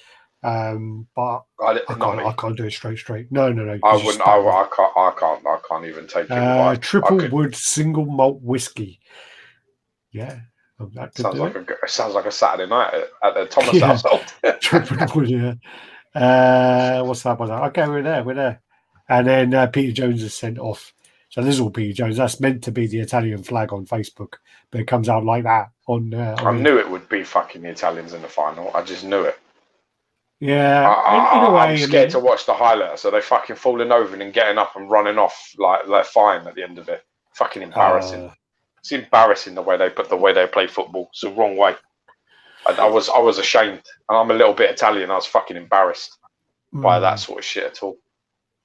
But I can't do it straight. No. I wouldn't. I can't even take it. Triple wood single malt whiskey. Yeah, sounds like a Saturday night at the Thomas household. Triple wood. Yeah. What's that one? Okay, we're there. And then Peter Jones is sent off. So this is all Peter Jones. That's meant to be the Italian flag on Facebook, but it comes out like that on. I knew it would be fucking the Italians in the final. I just knew it. Yeah, in a way, I'm scared to watch the highlights. So they fucking falling over and then getting up and running off like they're fine at the end of it. Fucking embarrassing. It's embarrassing the way they play football. It's the wrong way. I was ashamed, and I'm a little bit Italian. I was fucking embarrassed by that sort of shit at all.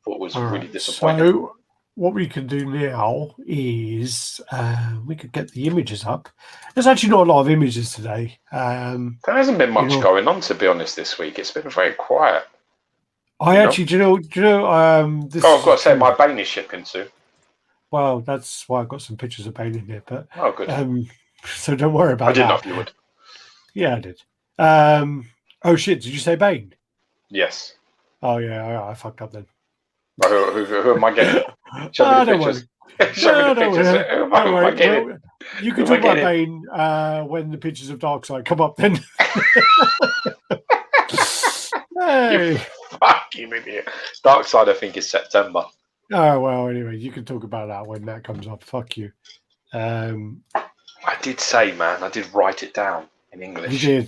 Thought it was really disappointing. So what we can do now is we could get the images up. There's actually not a lot of images today. There hasn't been much going on, to be honest, this week. It's been very quiet. Do you know? I've got to say, my Bane is shipping soon. Well, that's why I've got some pictures of Bane in there. But good. So don't worry about that. I didn't know if you would. Yeah, I did. Oh shit! Did you say Bane? Yes. Oh yeah, I fucked up then. Who am I getting? Show me the pictures. Show me the pictures. Who am I getting? Well, you can talk about Bane when the pictures of Darkseid come up then. Hey. You fucking idiot. Darkseid, I think, is September. Oh, well, anyway, you can talk about that when that comes up. Fuck you. I did say, man, I did write it down in English. You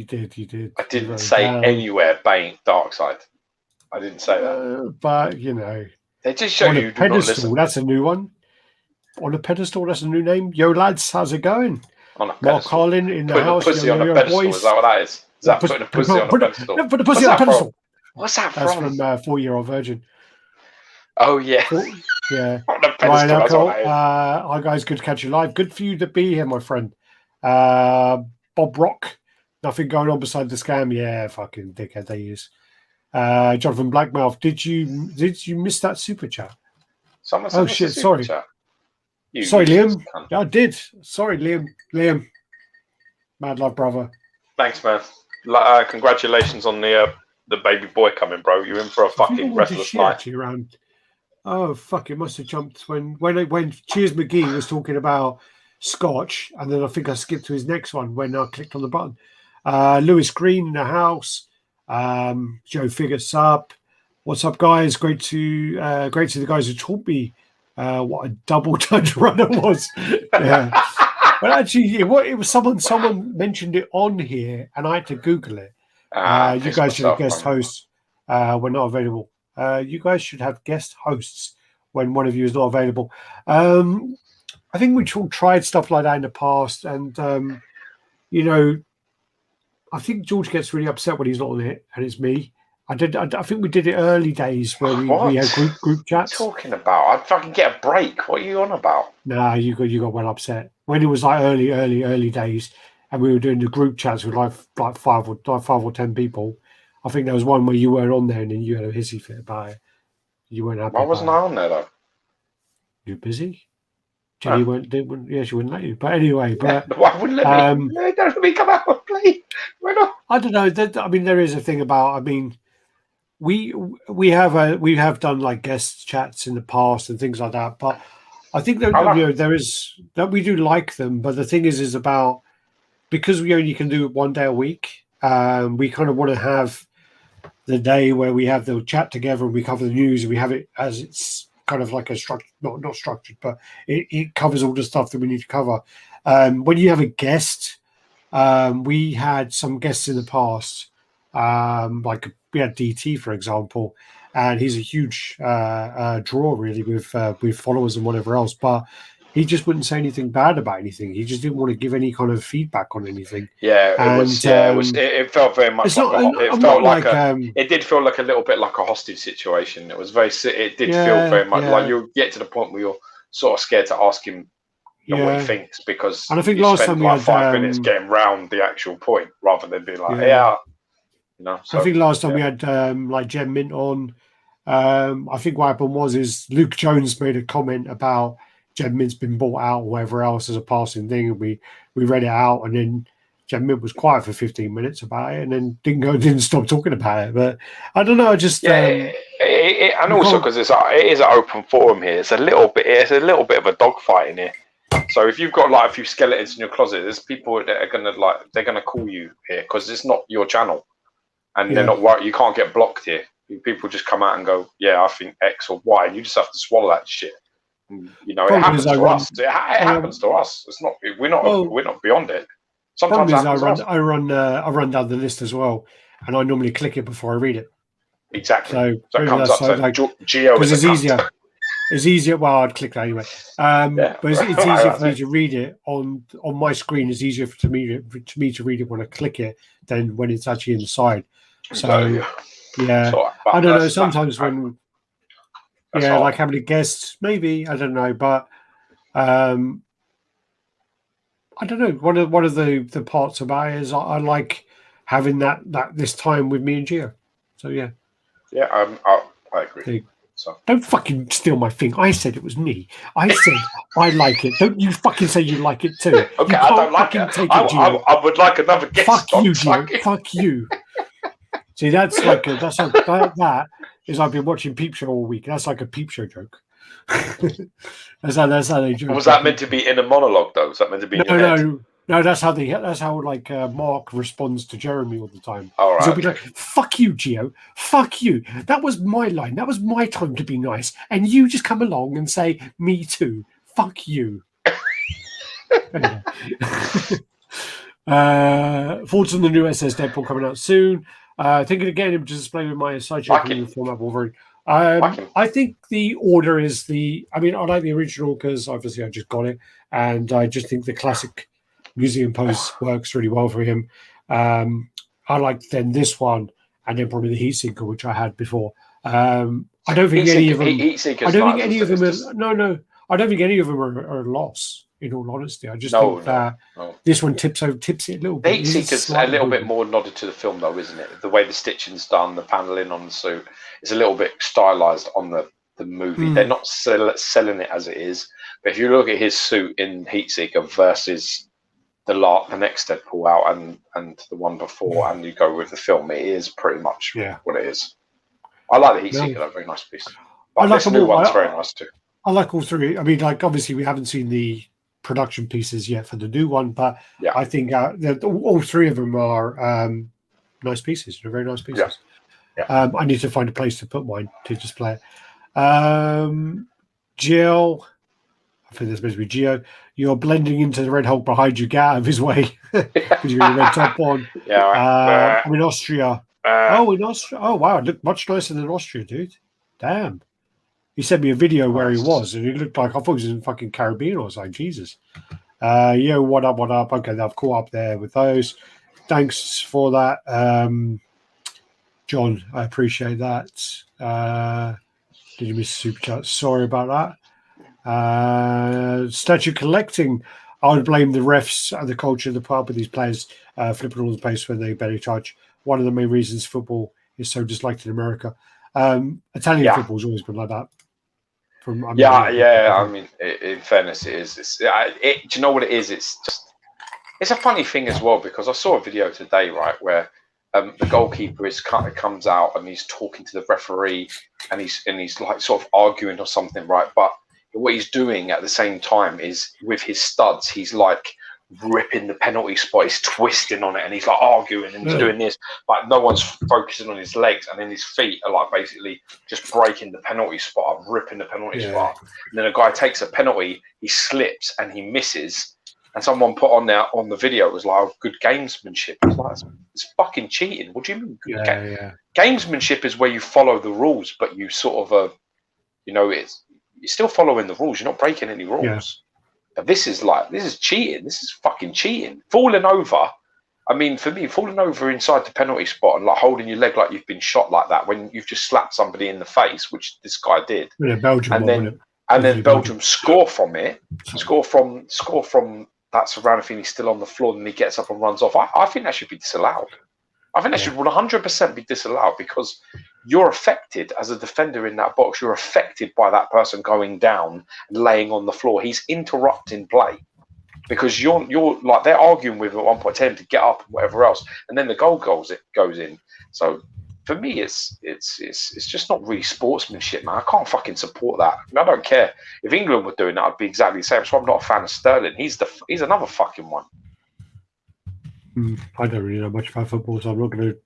did. I didn't say anywhere Bane, Darkseid. I didn't say that. But, you know. They just show you. Pedestal, that's a new one. On a pedestal, that's a new name. Yo, lads, how's it going? On a pedestal. Mark Harlan in the house. Putting a pussy on a pedestal, is that what that is? Is that putting a pussy on a pedestal? Put a pussy on a pedestal. What's that from? That's from 4-Year-Old Virgin. Oh, yeah. Yeah. On a pedestal, that's what that is. Hi, guys. Good to catch you live. Good for you to be here, my friend. Bob Rock. Nothing going on beside the scam. Yeah, fucking dickhead they use. Jonathan Blackmouth, did you miss that super chat? Someone shit, sorry. Sorry, Liam. Yeah, I did. Sorry, Liam. Mad love, brother. Thanks, man. Congratulations on the baby boy coming, bro. You're in for a fucking restless night. Around. Oh fuck! It must have jumped when Cheers McGee was talking about Scotch, and then I think I skipped to his next one when I clicked on the button. Lewis Green in the house. Joe Figure sub. What's up, guys? Great to the guys who taught me what a double touch runner was. Yeah. But actually, it was someone mentioned it on here, and I had to Google it. You guys should have guest hosts when not available. You guys should have guest hosts when one of you is not available. I think we've all tried stuff like that in the past, and you know, I think George gets really upset when he's not on it, and it's me. I think we did it early days where we had group chats. What are you talking about? I'd fucking get a break. What are you on about? Nah, you got well upset when it was like early days, and we were doing the group chats with like 5 or 10 people. I think there was one where you weren't on there, and then you had a hissy fit about it. You weren't happy. Why wasn't I on there though? You're busy. Jenny wouldn't. Yeah, she wouldn't let you. But anyway, why wouldn't let me? Don't let me come out and play. Why not? I don't know. I mean, there is a thing about. I mean, we have done like guest chats in the past and things like that. But I think that there is that we do like them. But the thing is about because we only can do it one day a week. We kind of want to have the day where we have the chat together and we cover the news and we have it as it's kind of like a structure, not structured, but it covers all the stuff that we need to cover. When you have a guest, we had some guests in the past, like we had DT, for example, and he's a huge draw really with followers and whatever else, but he just wouldn't say anything bad about anything. He just didn't want to give any kind of feedback on anything. Yeah, it felt very much it did feel like a little bit like a hostage situation. It was it did feel very much like you get to the point where you're sort of scared to ask him what he thinks because and I think last time we had 5 minutes getting round the actual point rather than being like, you know. So, I think last time we had like Jem Mint on. I think what happened is Luke Jones made a comment about Jem Mint's been bought out or whatever else as a passing thing, and we read it out, and then Jem Mint was quiet for 15 minutes about it, and then didn't stop talking about it. But I don't know, I just and also because it is an open forum here, it's a little bit of a dogfight in here. So if you've got like a few skeletons in your closet, there's people that are gonna call you here because it's not your channel, and they're not worried. You can't get blocked here. People just come out and go, I think X or Y, and you just have to swallow that shit. You know, it happens to us. It happens to us. It's not. We're not beyond it. Sometimes I run down the list as well, and I normally click it before I read it. Exactly. So it comes up saying Geo is it's easier. It's easier. Well, I'd click that anyway. But it's easier for me to read it on my screen. It's easier for me to read it when I click it than when it's actually inside. So I don't know. Sometimes when. Like how many guests, maybe, I don't know, but I don't know. One of the parts about it is I like having that this time with me and Gio. So I agree. So don't fucking steal my thing. I said it was me. I said I like it. Don't you fucking say you like it too. Okay, I don't like it. I would like another guest. Fuck you, Gio. Fuck you. See, that's like that is I've been watching Peep Show all week. That's like a Peep Show joke. that's how they joke. Was that meant to be in a monologue though? Was that meant to be? No. That's how like Mark responds to Jeremy all the time. All right. He'll be like, "Fuck you, Gio. Fuck you. That was my line. That was my time to be nice, and you just come along and say me too. Fuck you." Thoughts on the new SS Deadpool coming out soon? Thinking again of displaying my Sideshow format Wolverine. I think the order is I like the original because obviously I just got it, and I just think the classic museum pose works really well for him. I like then this one, and then probably the Heat Seeker, which I had before. I don't think any of them. I don't think any of them are. No. I don't think any of them are a loss. In all honesty, I just think that this one tips it a little bit. Heat Seeker's a little bit more nodded to the film, though, isn't it? The way the stitching's done, the paneling on the suit, is a little bit stylized on the movie. They're not selling it as it is, but if you look at his suit in Heat Seeker versus the next Deadpool out and the one before, and you go with the film, it is pretty much what it is. I like the Heat Seeker; they're a very nice piece. But this new one's very nice too. I like all three. I mean, like obviously we haven't seen the production pieces yet for the new one, but I think all three of them are nice pieces. They're very nice pieces. I need to find a place to put mine to display it. Jill, I think that's supposed to be Gio. You're blending into the Red Hulk behind you. Get out of his way because you've got a red top on. I'm in Austria. In Austria. Oh wow, it looked much nicer than Austria, dude. Damn. He sent me a video where he was, and it looked like I thought he was in fucking Caribbean or something. Jesus. What up? Okay, I've caught up there with those. thanks for that, John. I appreciate that. Did you miss super chat? Sorry about that. Statue collecting. I would blame the refs and the culture of the pub with these players flipping all the place when they barely touch. One of the main reasons football is so disliked in America. Italian football's always been like that. I mean, in fairness, it is. Do you know what it is? It's a funny thing as well, because I saw a video today, right, where the goalkeeper comes out and he's talking to the referee and he's like sort of arguing or something, right? But what he's doing at the same time is with his studs, he's like ripping the penalty spot, he's twisting on it, and he's like arguing and he's doing this, but no one's focusing on his legs, and then his feet are like basically just breaking the penalty spot, ripping the penalty spot. And then a guy takes a penalty, he slips and he misses, and someone put on there on the video, it was like, oh, good gamesmanship. It's like, it's fucking cheating. What do you mean good gamesmanship is where you follow the rules, but you sort of you're still following the rules, you're not breaking any rules. But this is cheating. This is fucking cheating. Falling over. I mean, for me, falling over inside the penalty spot and like holding your leg like you've been shot like that when you've just slapped somebody in the face, which this guy did. Yeah, Belgium. And then Belgium score from it. Score from that surrounding thing. He's still on the floor and he gets up and runs off. I think that should be disallowed. I think that should 100% be disallowed, because you're affected as a defender in that box. You're affected by that person going down and laying on the floor. He's interrupting play because you're like, they're arguing with him at one point, telling him to get up and whatever else, and then the goal goes in. So for me, it's just not really sportsmanship, man. I can't fucking support that. I mean, I don't care if England were doing that. I'd be exactly the same. So I'm not a fan of Sterling. He's another fucking one. I don't really know much about football, so I'm not going to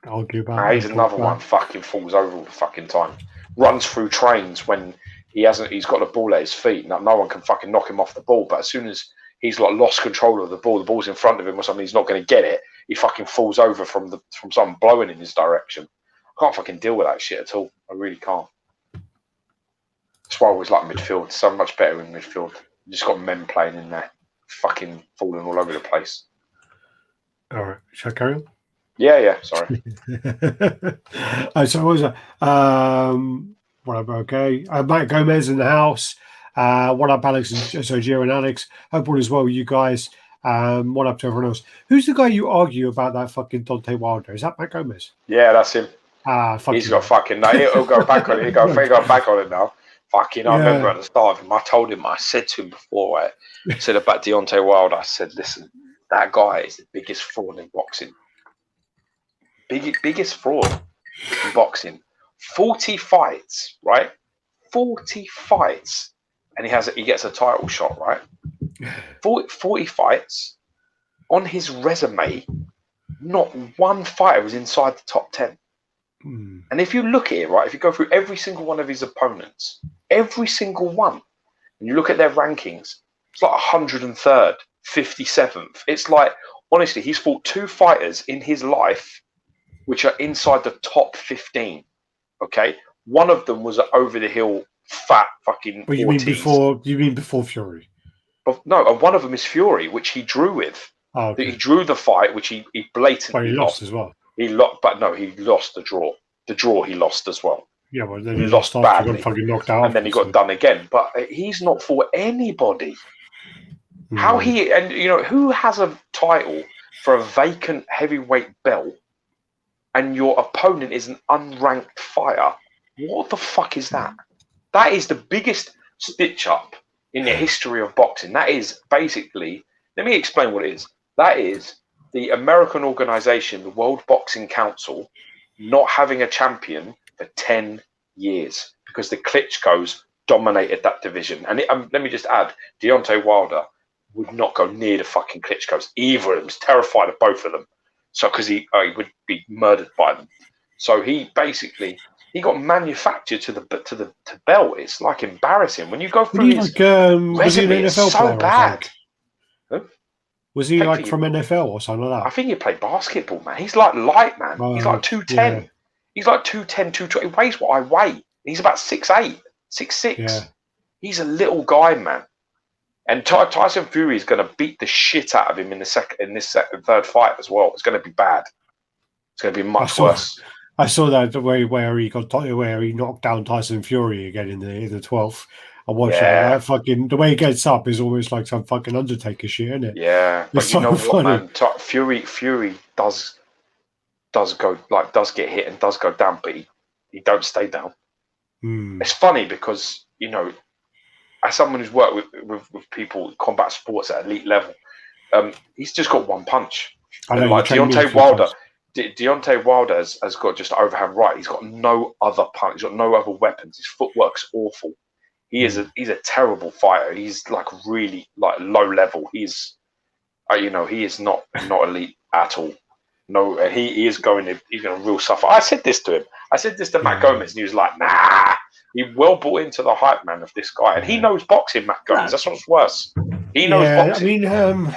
argue about it. He's another one. Fucking falls over all the fucking time. Runs through trains when he's got the ball at his feet. No one can fucking knock him off the ball. But as soon as he's like lost control of the ball's in front of him or something, he's not going to get it. He fucking falls over from someone blowing in his direction. I can't fucking deal with that shit at all. I really can't. That's why I always like midfield. It's so much better in midfield. You just got men playing in there, fucking falling all over the place. All right, shall I carry on? Yeah. Sorry. So what was that? Whatever. Okay. Matt Gomez in the house. What up, Alex and Gio and Alex? Hope all is well with you guys. What up to everyone else? Who's the guy you argue about that fucking Dante Wilder? Is that Matt Gomez? Yeah, that's him. He's got fucking. No, he'll go back on it. He'll go back on it now. Fucking. I remember at the start of him, I told him. I said to him before, right? I said about Deontay Wilder. I said, listen. That guy is the biggest fraud in boxing. Biggest fraud in boxing. 40 fights, right? 40 fights. And he gets a title shot, right? 40 fights. On his resume, not one fighter was inside the top 10. And if you look at it, right, if you go through every single one of his opponents, every single one, and you look at their rankings, it's like 103rd. 57th. It's like, honestly, he's fought 2 fighters in his life which are inside the top 15. Okay, one of them was an over the hill fat fucking. Well, you mean before Fury? No, and one of them is Fury, which he drew with. Oh, okay. He drew the fight, which he blatantly he lost as well. He lost the draw. The draw he lost as well. Yeah, well, then he lost badly. He got fucking knocked out, and then he got done again. But he's not fought anybody. How who has a title for a vacant heavyweight belt and your opponent is an unranked fighter? What the fuck is that? That is the biggest stitch up in the history of boxing. That is basically, let me explain what it is. That is the American organization, the World Boxing Council, not having a champion for 10 years because the Klitschko's dominated that division. And let me just add, Deontay Wilder would not go near the fucking Klitschko's. Either of them was terrified of both of them. So, because he would be murdered by them. So he got manufactured to the belt. It's like embarrassing when you go through his resume. It's so bad. Was he like from NFL or something like that? I think he played basketball, man. He's like light, man. He's like 210. Yeah. He's like 210, 220. He weighs what I weigh. He's about 6'8", 6'6". Yeah. He's a little guy, man. And Tyson Fury is going to beat the shit out of him in this third fight as well. It's going to be bad. It's going to be much worse. I saw that where he knocked down Tyson Fury again in the 12th. I watched that fucking the way he gets up is almost like some fucking Undertaker shit, isn't it? Yeah, but it's you know what, man? Fury does get hit and does go down, but he don't stay down. It's funny because as someone who's worked with people in combat sports at elite level, he's just got one punch. And like Deontay Wilder has got just overhand right. He's got no other punch. He's got no other weapons. His footwork's awful. He's a terrible fighter. He's like really like low level. He's he is not elite at all. No, he is going to real suffer. I said this to him. I said this to Matt Gomez, and he was like, nah. He well bought into the hype man of this guy, and he knows boxing. Matt Gomez. That's what's worse. He knows boxing. I mean,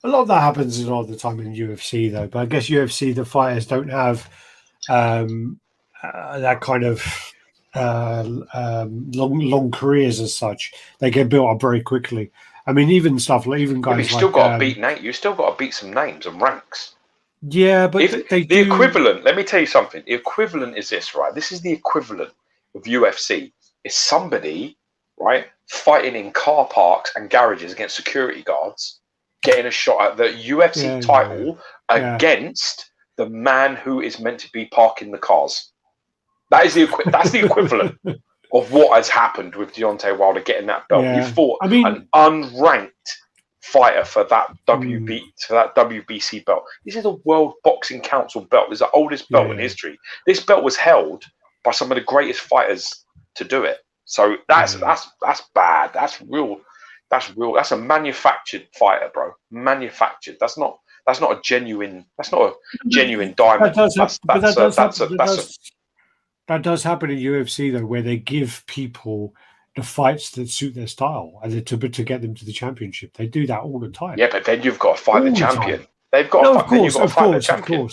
a lot of that happens a lot of the time in UFC, though. But I guess UFC, the fighters don't have that kind of long careers as such. They get built up very quickly. I mean, even guys you still got to beat Nate. You still got to beat some names and ranks. Yeah, but the equivalent. Let me tell you something. The equivalent is this, right? This is the equivalent of UFC. Is somebody, right, fighting in car parks and garages against security guards, getting a shot at the UFC title against the man who is meant to be parking the cars. That's the equivalent of what has happened with Deontay Wilder getting that belt. You fought an unranked fighter for that WBC belt. This is a World Boxing Council belt. It's the oldest belt in history. This belt was held by some of the greatest fighters to do it. So that's bad. That's real. That's a manufactured fighter, bro. Manufactured. That's not a genuine. That's not a genuine diamond. That does happen in UFC though, where they give people the fights that suit their style and to get them to the championship. They do that all the time. Yeah, but then you've got to fight the champion. They've got to fight the champion.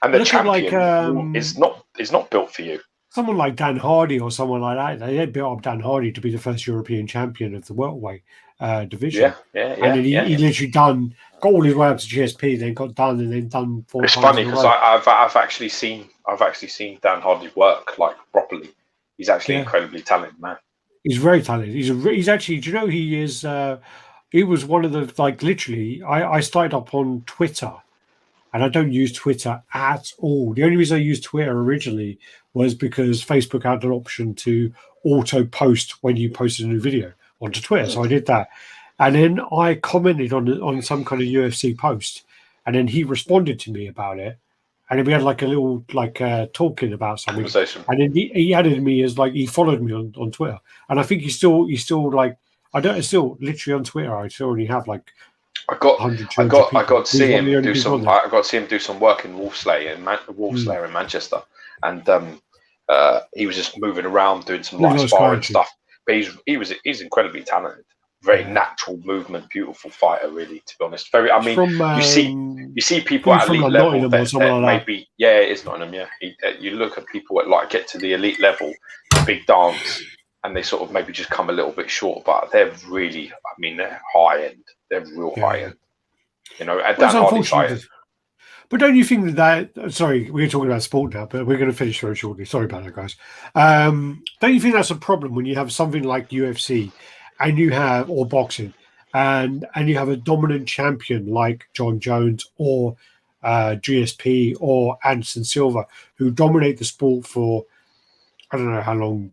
And the champion is not built for you. Someone like Dan Hardy or someone like that, they built up Dan Hardy to be the first European champion of the welterweight division. And then he literally got all his way up to GSP, then got done, and then done 4 times. It's funny because I've actually seen Dan Hardy work like properly. He's actually an incredibly talented man. He's very talented. He's actually. Do you know he is? He was one of the literally. I started up on Twitter, and I don't use Twitter at all. The only reason I used Twitter originally was because Facebook had an option to auto post when you posted a new video onto Twitter. So I did that. And then I commented on some kind of UFC post. And then he responded to me about it. And then we had like a little talking about something. Conversation. And then he added me as he followed me on Twitter. And I think he's still still literally on Twitter. I still only have I got to see him do some. I got to see him do some work in Wolfslayer in Manchester, and he was just moving around doing some light sparring stuff. But he's incredibly talented, very natural movement, beautiful fighter. Really, to be honest, very. I mean, you see people at elite level that maybe it's Nottingham. Yeah, you look at people at get to the elite level, big dance, and they sort of maybe just come a little bit short, but they're really. I mean, they're high end. They're real high end. And Dan Hardy's high end. But don't you think that sorry, we're talking about sport now, but we're going to finish very shortly. Sorry about that, guys. Don't you think that's a problem when you have something like UFC and you have, or boxing, and you have a dominant champion like John Jones or GSP or Anderson Silva, who dominate the sport for, I don't know how long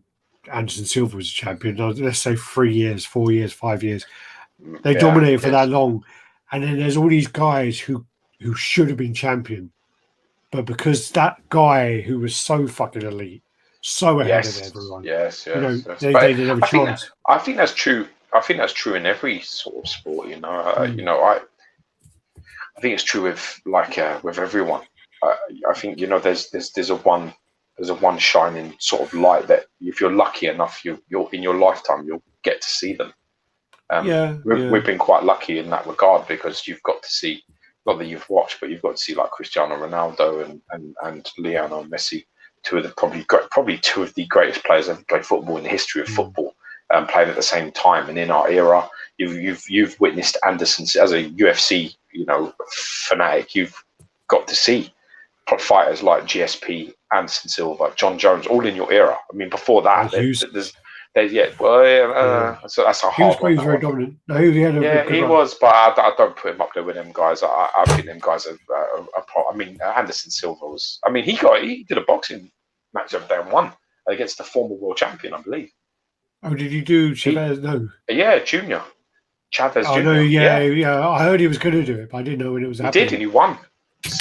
Anderson Silva was a champion, let's say 3 years, 4 years, 5 years. They dominated for that long. And then there's all these guys who should have been champion. But because that guy who was so fucking elite, so ahead of everyone. Yes. They didn't have a chance. I think that's true. I think that's true in every sort of sport, I think it's true with with everyone. I think there's a one shining sort of light that if you're lucky enough, you're in your lifetime you'll get to see them. We've been quite lucky in that regard because you've got to see, not that you've watched, but you've got to see Cristiano Ronaldo and Lionel Messi, probably two of the greatest players ever played football in the history of football. playing at the same time. And in our era, you've witnessed Anderson as a UFC, fanatic. You've got to see fighters like GSP, Anderson Silva, John Jones, all in your era. I mean, before that, so that's a hard one. He was very dominant. No, he had a good run. Was, but I don't put him up there with them guys. I think them guys are. I mean, Anderson Silva was. I mean, he did a boxing match up there and won against the former world champion, I believe. Oh, did he do Chavez? No. Yeah, Junior. Chavez Jr. No, yeah. I heard he was going to do it, but I didn't know when it was happening. He did, and he won.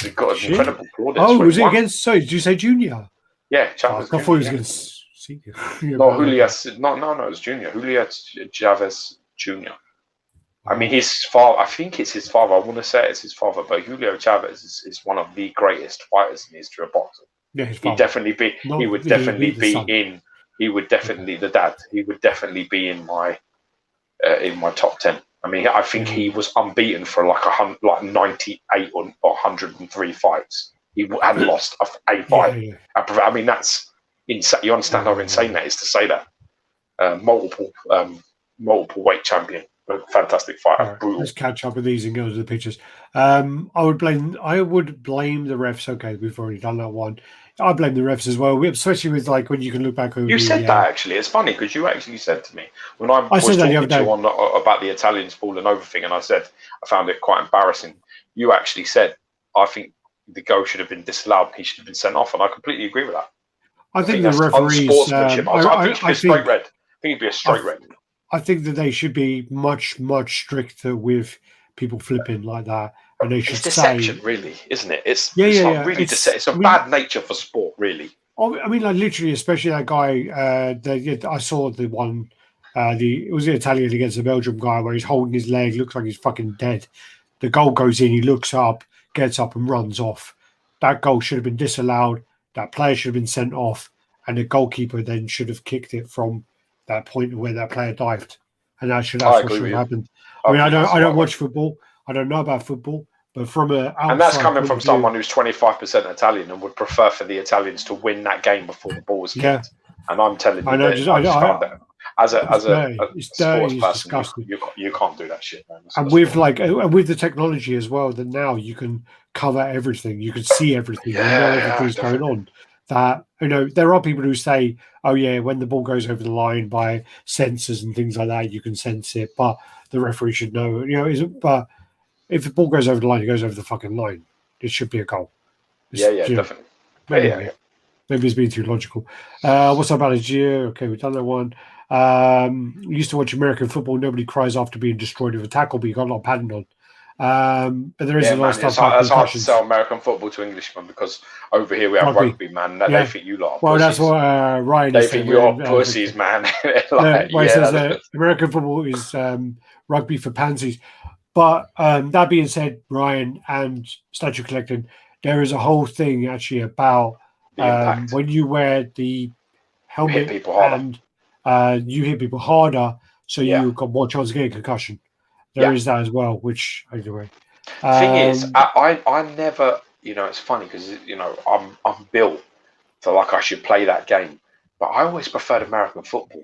He got an incredible plaudits. Oh, was it against? Sorry, did you say Junior? Yeah, Chavez. I thought he was against Senior. No, Julio. No, it was Junior. Julio Chavez Jr. I mean, his father. I think it's his father. I want to say it's his father, but Julio Chavez is one of the greatest fighters in the history of boxing. Yeah, his father. He'd definitely be. He would definitely be in. He would definitely the dad. He would definitely be in my top 10. I mean, I think he was unbeaten for like 98 or 103 fights. He hadn't lost a fight. Yeah. I mean, that's insane. You understand how insane that is to say that. Multiple weight champion, fantastic fighter. Right, brutal. Let's catch up with these and go to the pictures. I would blame the refs. Okay, we've already done that one. I blame the refs as well, especially with like when you can look back over. You said that actually. It's funny because you actually said to me when I was talking to you about the Italians falling over thing, and I said I found it quite embarrassing. You actually said I think the goal should have been disallowed. He should have been sent off, and I completely agree with that. I think the referees. Unsportsmanship. I think it'd be a straight red. I think it'd be a straight red. I think that they should be much stricter with people flipping like that. And they should it's deception, really, isn't it? It's really deception. It's a bad nature for sport, really. I mean, like literally, especially that guy. I saw the one. It was the Italian against the Belgium guy where he's holding his leg, looks like he's fucking dead. The goal goes in. He looks up, gets up, and runs off. That goal should have been disallowed. That player should have been sent off, and the goalkeeper then should have kicked it from that point where that player dived, and that's what should have happened. I mean, I don't watch football. I don't know about football. But from and that's coming from someone who's 25% Italian and would prefer for the Italians to win that game before the ball was kicked. Yeah. And I'm telling you, as a sports person, you can't do that shit, man. And with the technology as well, that now you can cover everything, you can see everything, you know everything's going on. That there are people who say, "Oh yeah, when the ball goes over the line by sensors and things like that, you can sense it," but the referee should know. But if the ball goes over the line, it goes over the fucking line. It should be a goal. Definitely. Maybe it's being too logical. What's up about Algeria? Okay, we've done that one. Used to watch American football. Nobody cries after being destroyed with a tackle, but you got a lot of padding on. But there is a lot of stuff. It's hard to sell American football to Englishmen because over here we have rugby man. They think you lot. Well, that's what Ryan. They think you're pussies, man. American football is rugby for pansies. But that being said, Ryan and statue collecting, there is a whole thing actually about when you wear the helmet and you hit people harder, so you've got more chance of getting concussion. There is that as well, which anyway. Thing is, I never, it's funny because I'm built so like I should play that game, but I always preferred American football.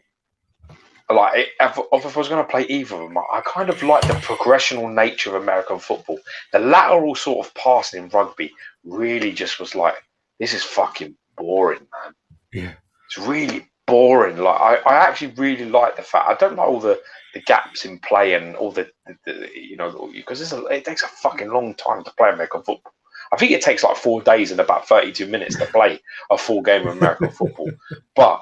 Like if I was going to play either of them, I kind of like the progressional nature of American football. The lateral sort of passing in rugby really just was like, this is fucking boring, man. Yeah, it's really boring. Like I actually really like the fact I don't like all the gaps in play and all the because it takes a fucking long time to play American football. I think it takes like 4 days and about 32 minutes to play a full game of American football. But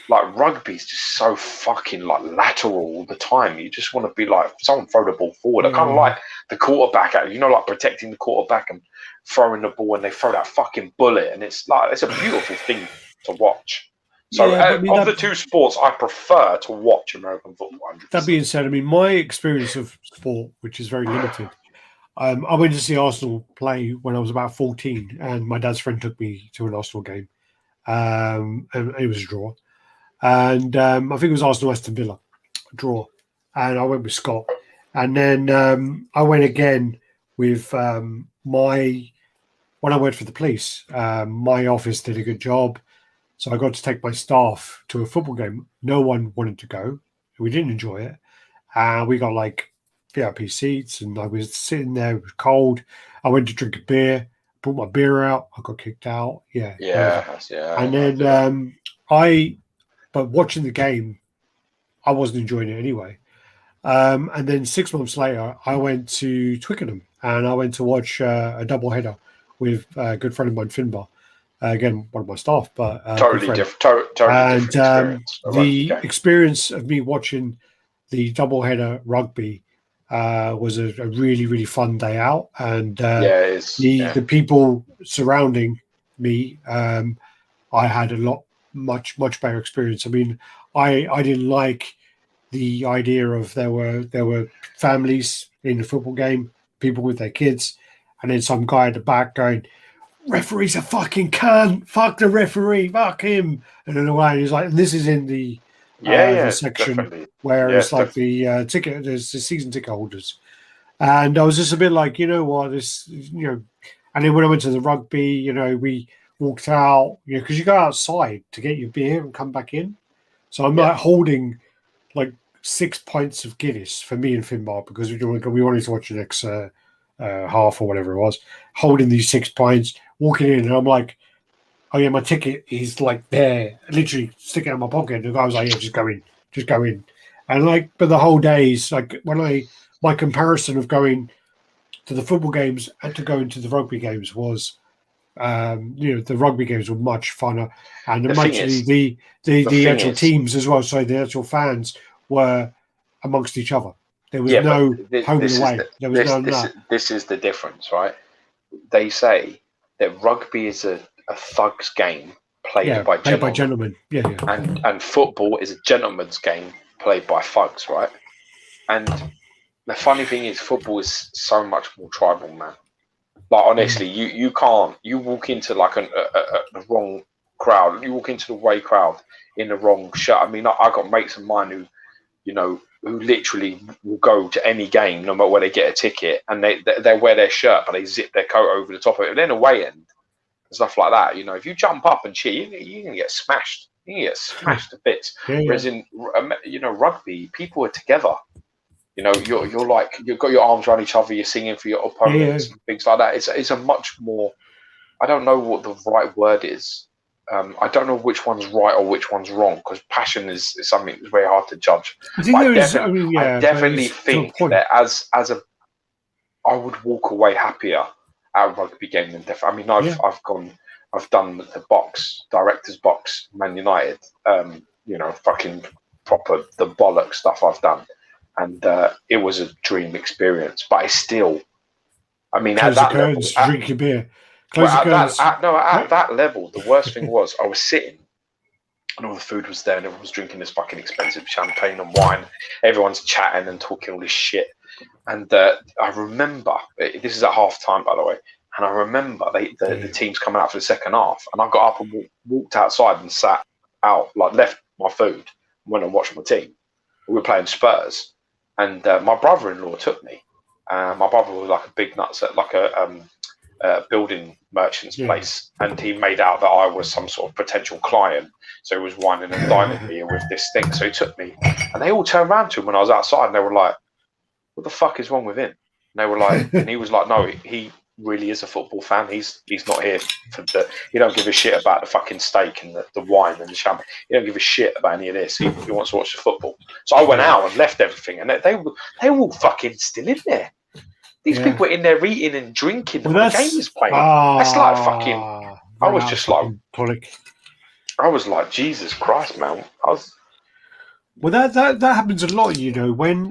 like rugby is just so fucking like lateral all the time. You just want to be like, someone throw the ball forward. I kind of like the quarterback, like protecting the quarterback and throwing the ball and they throw that fucking bullet. And it's a beautiful thing to watch. So of the two sports, I prefer to watch American football. 100%. That being said, I mean, my experience of sport, which is very limited, I went to see Arsenal play when I was about 14, and my dad's friend took me to an Arsenal game, and it was a draw. And I think it was Arsenal-Aston Villa, draw. And I went with Scott. And then I went again with when I worked for the police. My office did a good job. So I got to take my staff to a football game. No one wanted to go. We didn't enjoy it. And we got like VIP seats, and I was sitting there, it was cold. I went to drink a beer, brought my beer out, I got kicked out. Yeah. And then but watching the game, I wasn't enjoying it anyway. And then 6 months later, I went to Twickenham and I went to watch a double header with a good friend of mine, Finbar. Again, one of my staff, but totally different experience. The experience of me watching the double header rugby was a really, really fun day out, and the people surrounding me, I had a much better experience. I mean, I didn't like the idea of there were families in the football game, people with their kids, and then some guy at the back going, "Referee's a fucking cunt, fuck the referee, fuck him," and then away. He's like, and this is in the section definitely. Where it's like the ticket, there's the season ticket holders, and I was just a bit like, you know what, this, you know. And then when I went to the rugby, you know, we walked out, you know, because you go outside to get your beer and come back in. So I'm like holding like 6 pints of Guinness for me and Finbar because we wanted to watch the next half or whatever it was, holding these 6 pints, walking in, and I'm like, oh yeah, my ticket is like there, literally sticking out of my pocket. And the guy was like, yeah, just go in. And like, but the whole day is like, my comparison of going to the football games and to going to the rugby games was, you know, the rugby games were much funner, and the actual teams as well. So the actual fans were amongst each other. There was no home and away. There was no. This is the difference, right? They say that rugby is a thug's game played by gentlemen. Yeah. And football is a gentleman's game played by thugs, right? And the funny thing is, football is so much more tribal, man. Like, honestly, you can't. You walk into like a wrong crowd. You walk into the away crowd in the wrong shirt. I mean, I got mates of mine who, you know, who literally will go to any game, no matter where they get a ticket, and they wear their shirt, but they zip their coat over the top of it. And then away end, stuff like that. You know, if you jump up and cheer, you're gonna get smashed. You can get smashed to bits. Whereas in, you know, rugby, people are together. You know, you're like, you've got your arms around each other, you're singing for your opponents, and things like that. It's a much more, I don't know what the right word is. I don't know which one's right or which one's wrong, because passion is something that's very hard to judge. I definitely think that as I would walk away happier at a rugby game than I mean, I've done the director's box, Man United, you know, fucking proper the bollock stuff I've done. And it was a dream experience, but I mean, close the curtains, drink your beer. At that level, the worst thing was I was sitting and all the food was there and everyone was drinking this fucking expensive champagne and wine. Everyone's chatting and talking all this shit. And I remember, this is at half time, by the way, and I remember the team's coming out for the second half, and I got up and walked outside and sat out, like left my food, and went and watched my team. We were playing Spurs. And my brother-in-law took me. My brother was like a big nutset, like a building merchant's place, and he made out that I was some sort of potential client. So he was whining and dining me with this thing. So he took me, and they all turned around to him when I was outside, and they were like, "What the fuck is wrong with him?" And they were like, and he was like, "No, he really is a football fan. He's not here for he don't give a shit about the fucking steak and the wine and the champagne. He don't give a shit about any of this. He wants to watch the football." So I went out and left everything, and they were all fucking still in there. These people were in there eating and drinking when the game was playing. That's like fucking. I was just like, I was like, Jesus Christ, man. Well, that happens a lot, you know. When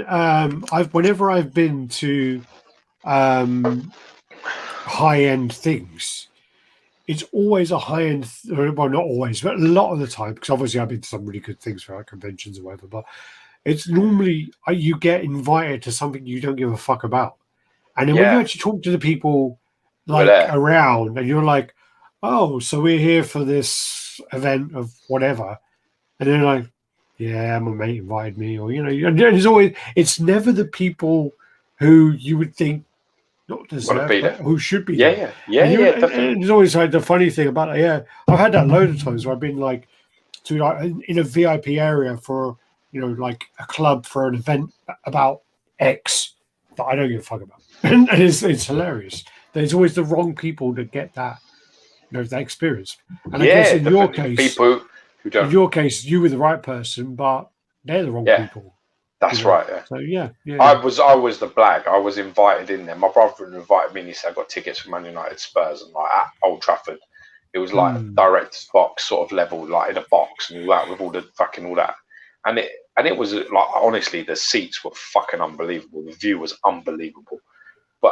whenever I've been to high-end things, it's always a high-end, well, not always, but a lot of the time, because obviously I've been to some really good things for like conventions or whatever, but it's normally you get invited to something you don't give a fuck about. And then when you actually talk to the people like around, and you're like, oh, so we're here for this event of whatever, and they're like, yeah, my mate invited me, or, you know, and it's never the people who you would think not deserve it, who should be there. Definitely. And it's always like the funny thing about it. Yeah, I've had that loads of times where I've been like in a VIP area for like a club for an event about X that I don't give a fuck about, and it's hilarious. There's always the wrong people that get that, that experience. And I guess in your case, people who don't. In your case, you were the right person, but they're the wrong people. That's right. Yeah. So yeah. I was the blag. I was invited in there. My brother invited me, and he said I got tickets for Man United, Spurs, and like at Old Trafford. It was like director's box sort of level, like in a box and all that, with all the fucking all that. And it was like, honestly, the seats were fucking unbelievable. The view was unbelievable.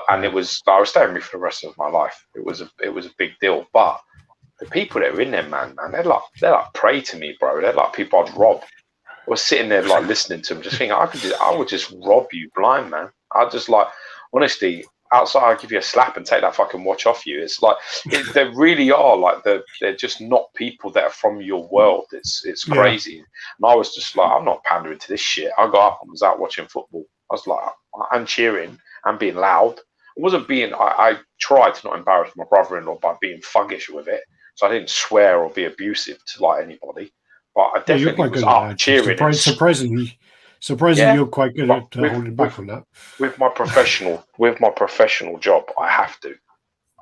I was staying with for the rest of my life. It was a big deal. But the people that were in there, man, they're like prey to me, bro. They're like people I'd rob. I was sitting there like listening to them, just thinking I would just rob you blind, man. I just like, honestly, outside I'll give you a slap and take that fucking watch off you. It's like they really are like they're just not people that are from your world. It's crazy. And I was just like, I'm not pandering to this shit. I got up and was out watching football. I was like, I'm cheering and being loud. I wasn't being. I tried to not embarrass my brother-in-law by being thuggish with it. So I didn't swear or be abusive to like anybody. But I definitely was up cheering. Surprisingly, you're quite good at holding back on that. With my professional job, I have to.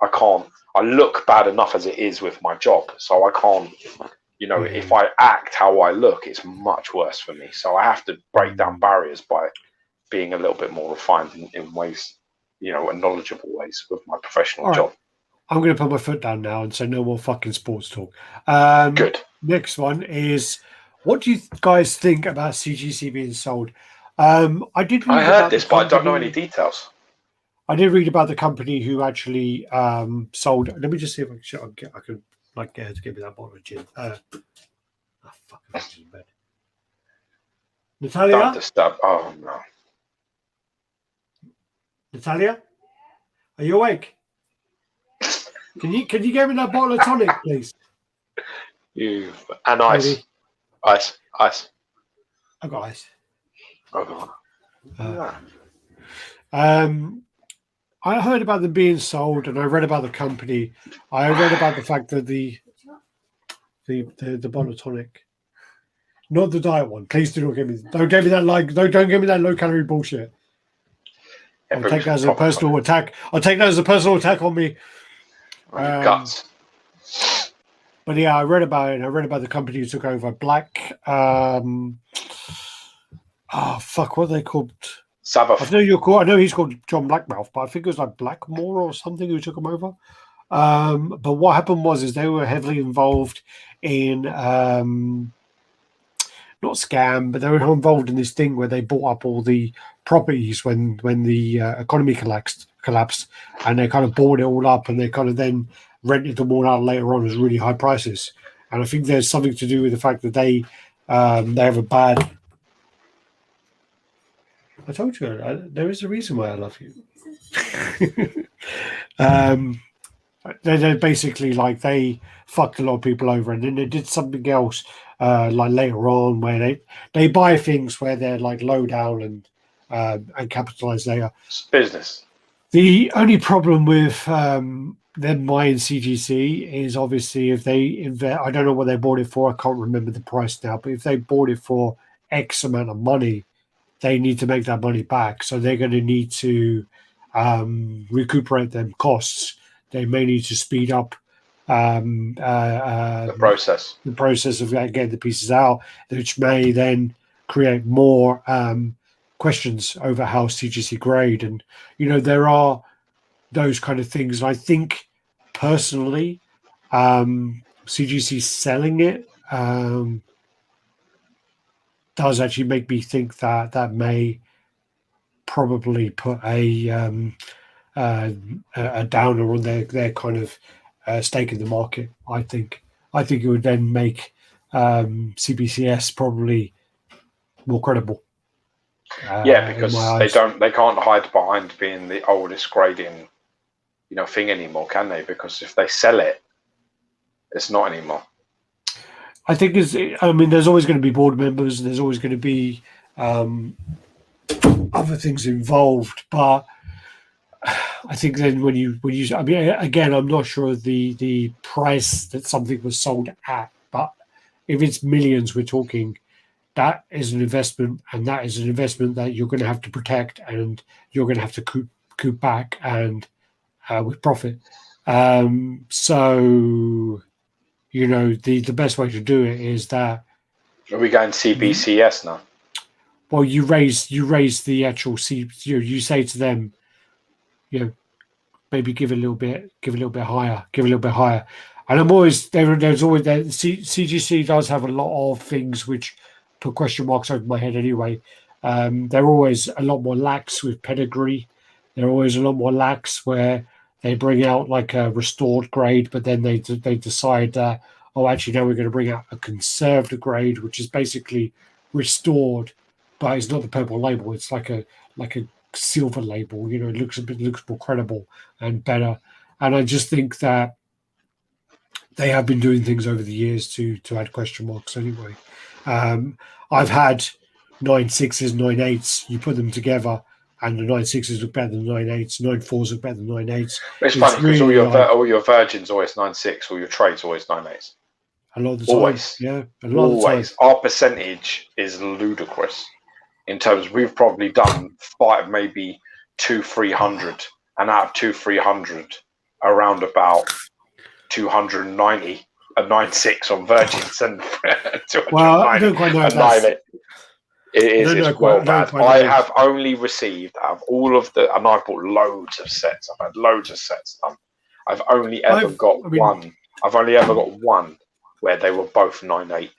I can't. I look bad enough as it is with my job, so I can't. If I act how I look, it's much worse for me. So I have to break down barriers by being a little bit more refined in ways, and knowledgeable ways with my professional job. I'm going to put my foot down now and say no more fucking sports talk. Good. Next one is, what do you guys think about CGC being sold? I heard this, but I don't know any details. I did read about the company who actually sold. Let me just see if I can get her to give me that bottle of gin. Fuck, I'm in bed. Natalia? Don't disturb. Oh no. Natalia, are you awake? Can you get me that bottle of tonic, please? And ice. Maybe. Ice. I've got ice. I heard about them being sold, and I read about the company. I read about the fact that the bottle of tonic, not the diet one. Please do not give me. Don't give me that don't give me that low calorie bullshit. I'll take that as a personal attack. I'll take that as a personal attack on me. Guts. But yeah, I read about it. I read about the company who took over. Black. What are they called? Sabbath. I know he's called John Blackmouth, but I think it was like Blackmore or something who took him over. But what happened was they were heavily involved in not scam, but they were involved in this thing where they bought up all the properties when the economy collapsed, and they kind of bought it all up, and they kind of then rented them all out later on as really high prices. And I think there's something to do with the fact that they have a bad. I told you there is a reason why I love you. They're basically like they fucked a lot of people over, and then they did something else like later on where they buy things where they're like low down and capitalize later. It's business. The only problem with them buying CGC is obviously if they invest. I don't know what they bought it for. I can't remember the price now, but if they bought it for X amount of money, they need to make that money back. So they're going to need to recuperate them costs. They may need to speed up the process. The process of getting the pieces out, which may then create more questions over how CGC grade. And there are those kind of things. I think personally, CGC selling it does actually make me think that may probably put a downer on their kind of stake in the market. I think it would then make CBCS probably more credible. Because they can't hide behind being the oldest grading thing anymore, can they? Because if they sell it, it's not anymore. I think there's always going to be board members, and there's always going to be other things involved, but I think then when you again, I'm not sure the price that something was sold at, but if it's millions we're talking, that is an investment, and that is an investment that you're going to have to protect, and you're going to have to coup back and with profit. So, you know, the best way to do it is that. Are we going CBCS now? Well, you raise the actual you say to them, you know, maybe give a little bit higher. And I'm always there's always that CGC does have a lot of things which put question marks over my head anyway. They're always a lot more lax with pedigree. They're always a lot more lax where they bring out like a restored grade, but then they decide that, oh, actually now we're going to bring out a conserved grade, which is basically restored, but it's not the purple label. It's like a silver label. You know, it looks more credible and better. And I just think that they have been doing things over the years to add question marks anyway. I've had 9.6s, 9.8s. You put them together, and the 9.6s look better than 9.8s. 9.4s look better than 9.8s. It's funny because really all your virgins always 9.6, all your trades always 9.8s. A lot of the time, always, yeah, a lot of the time. Our percentage is ludicrous. In terms, we've probably done 5, maybe 200-300, and out of 200-300, around about 290 a 9.6 on virgins and 290 well, I don't quite know a 9.8. It's well bad. I have only received out of all of the, and I've bought loads of sets. I've had loads of sets done. I've only ever got one. I've only ever got one where they were both 9.8.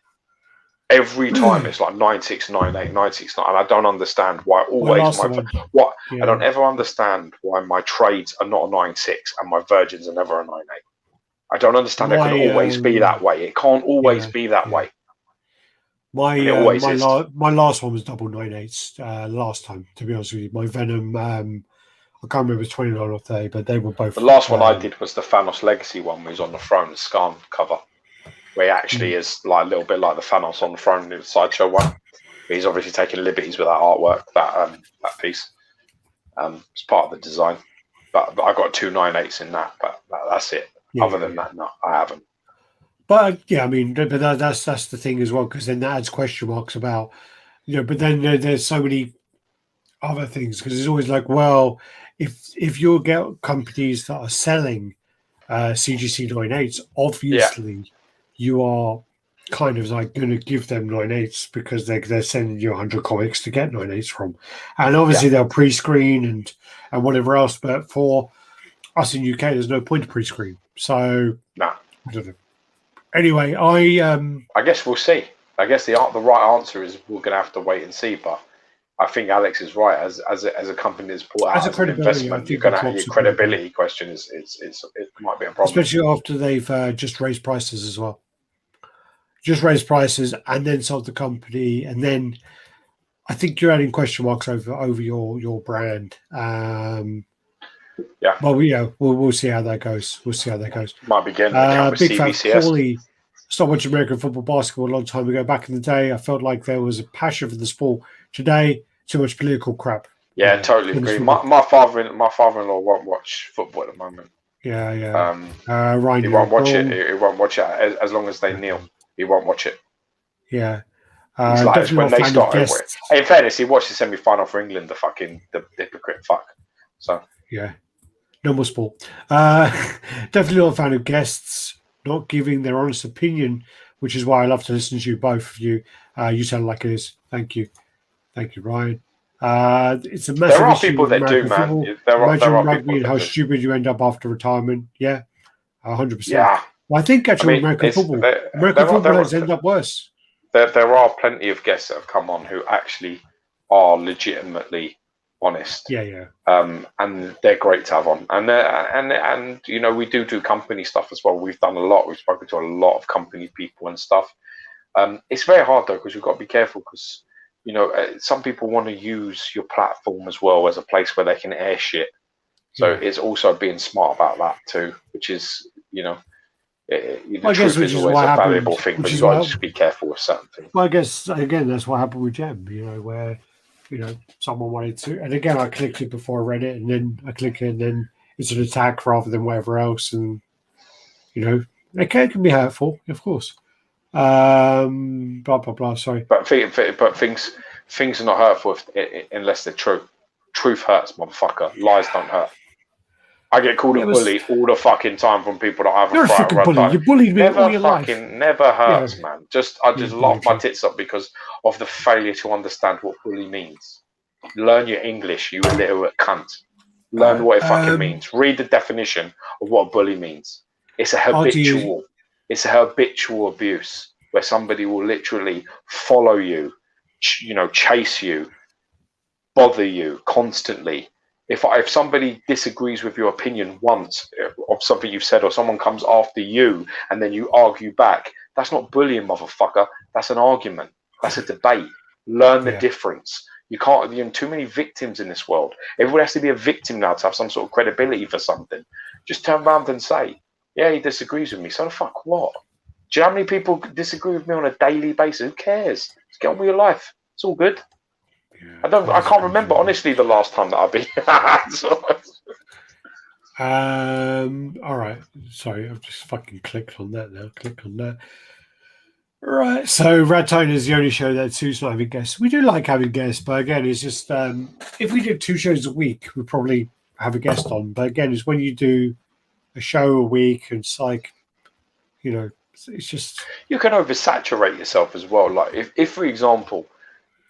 Every time it's like 9.6, 9.8, 9.6, 9, and I don't understand why always I don't ever understand why my trades are not a 9.6 and my virgins are never a 9.8. I don't understand. It can always be that way. It can't always be that way. My last one was double 9.8s last time. To be honest with you, my Venom. I can't remember, it was 29 or 30, but they were both. The last one I did was the Thanos Legacy one, where he's on the throne, the Scan cover, where he actually is like a little bit like the Thanos on the throne in the Sideshow one. He's obviously taking liberties with that artwork, that piece. It's part of the design. But I got 2 9.8s in that, but that's it. Yeah, other than that, no, I haven't. But yeah, I mean, but that's the thing as well, because then that adds question marks about, you know. But then there's so many other things, because it's always like, well, if you get companies that are selling CGC 9.8s, obviously you are kind of like going to give them 9.8s because they're sending you 100 comics to get 9.8s from, and obviously they'll pre-screen and whatever else. But for us in UK, there's no point to pre-screen. So nah. I don't know. Anyway, I guess we'll see. I guess the right answer is we're going to have to wait and see. But I think Alex is right. As a company that's bought out as an investment, you're going to have your credibility question is it might be a problem, especially after they've just raised prices as well. Just raised prices and then sold the company, and then I think you're adding question marks over your brand. Yeah. Well, we'll see how that goes. Might be getting big fan Paulie. Stopped watching American football, basketball a long time ago. Back in the day, I felt like there was a passion for the sport. Today, too much political crap. Yeah, totally agree. My father-in-law won't watch football at the moment. Yeah. Ryan, he won't watch it. He won't watch it as long as they kneel. He won't watch it. Yeah. He's like, when they start. In fairness, he watched the semi-final for England. The hypocrite fuck. So yeah. No more sport. Definitely not a fan of guests not giving their honest opinion, which is why I love to listen to you, both of you. You sound like it is. Thank you, Ryan. It's a massive issue. There are people that do, man. There are rugby and how stupid you end up after retirement. Yeah, 100%. Yeah. Well, I think actually American football has ended up worse. There are plenty of guests that have come on who actually are legitimately honest. Yeah. And they're great to have on. And you know, we do company stuff as well. We've done a lot. We've spoken to a lot of company people and stuff. It's very hard though, because you've got to be careful, because you know, some people want to use your platform as well as a place where they can air shit. So it's also being smart about that too, which is, you know, the truth is always a valuable thing, but you've got to just be careful with certain things. Well, I guess again that's what happened with Gem. You know, where someone wanted to, and again, I clicked it before I read it, and then I click it, and then it's an attack rather than whatever else, and it can be hurtful, of course. Blah blah blah. Sorry, but things are not hurtful unless they're true. Truth hurts, motherfucker. Lies don't hurt. I get called a bully all the fucking time from people that I have you're a fucking bully. You bullied me all your life. Never hurts, man. I just laugh my tits up because of the failure to understand what bully means. Learn your English, you illiterate cunt. Learn what it fucking means. Read the definition of what a bully means. It's a habitual abuse where somebody will literally follow you, chase you, bother you constantly. If somebody disagrees with your opinion once of something you've said, or someone comes after you and then you argue back, that's not bullying, motherfucker. That's an argument. That's a debate. Learn the difference. You can't. There are too many victims in this world. Everybody has to be a victim now to have some sort of credibility for something. Just turn around and say, "Yeah, he disagrees with me." So the fuck what? Do you know how many people disagree with me on a daily basis? Who cares? Just get on with your life. It's all good. Yeah, I can't remember honestly the last time that I've been. All right. Sorry, I've just fucking clicked on that now. Click on that. Right. So RaddTitan is the only show that suits not having guests. We do like having guests, but again, it's just if we did 2 shows a week, we'd probably have a guest on. But again, it's when you do a show a week, and it's like, it's just you can oversaturate yourself as well. Like if for example,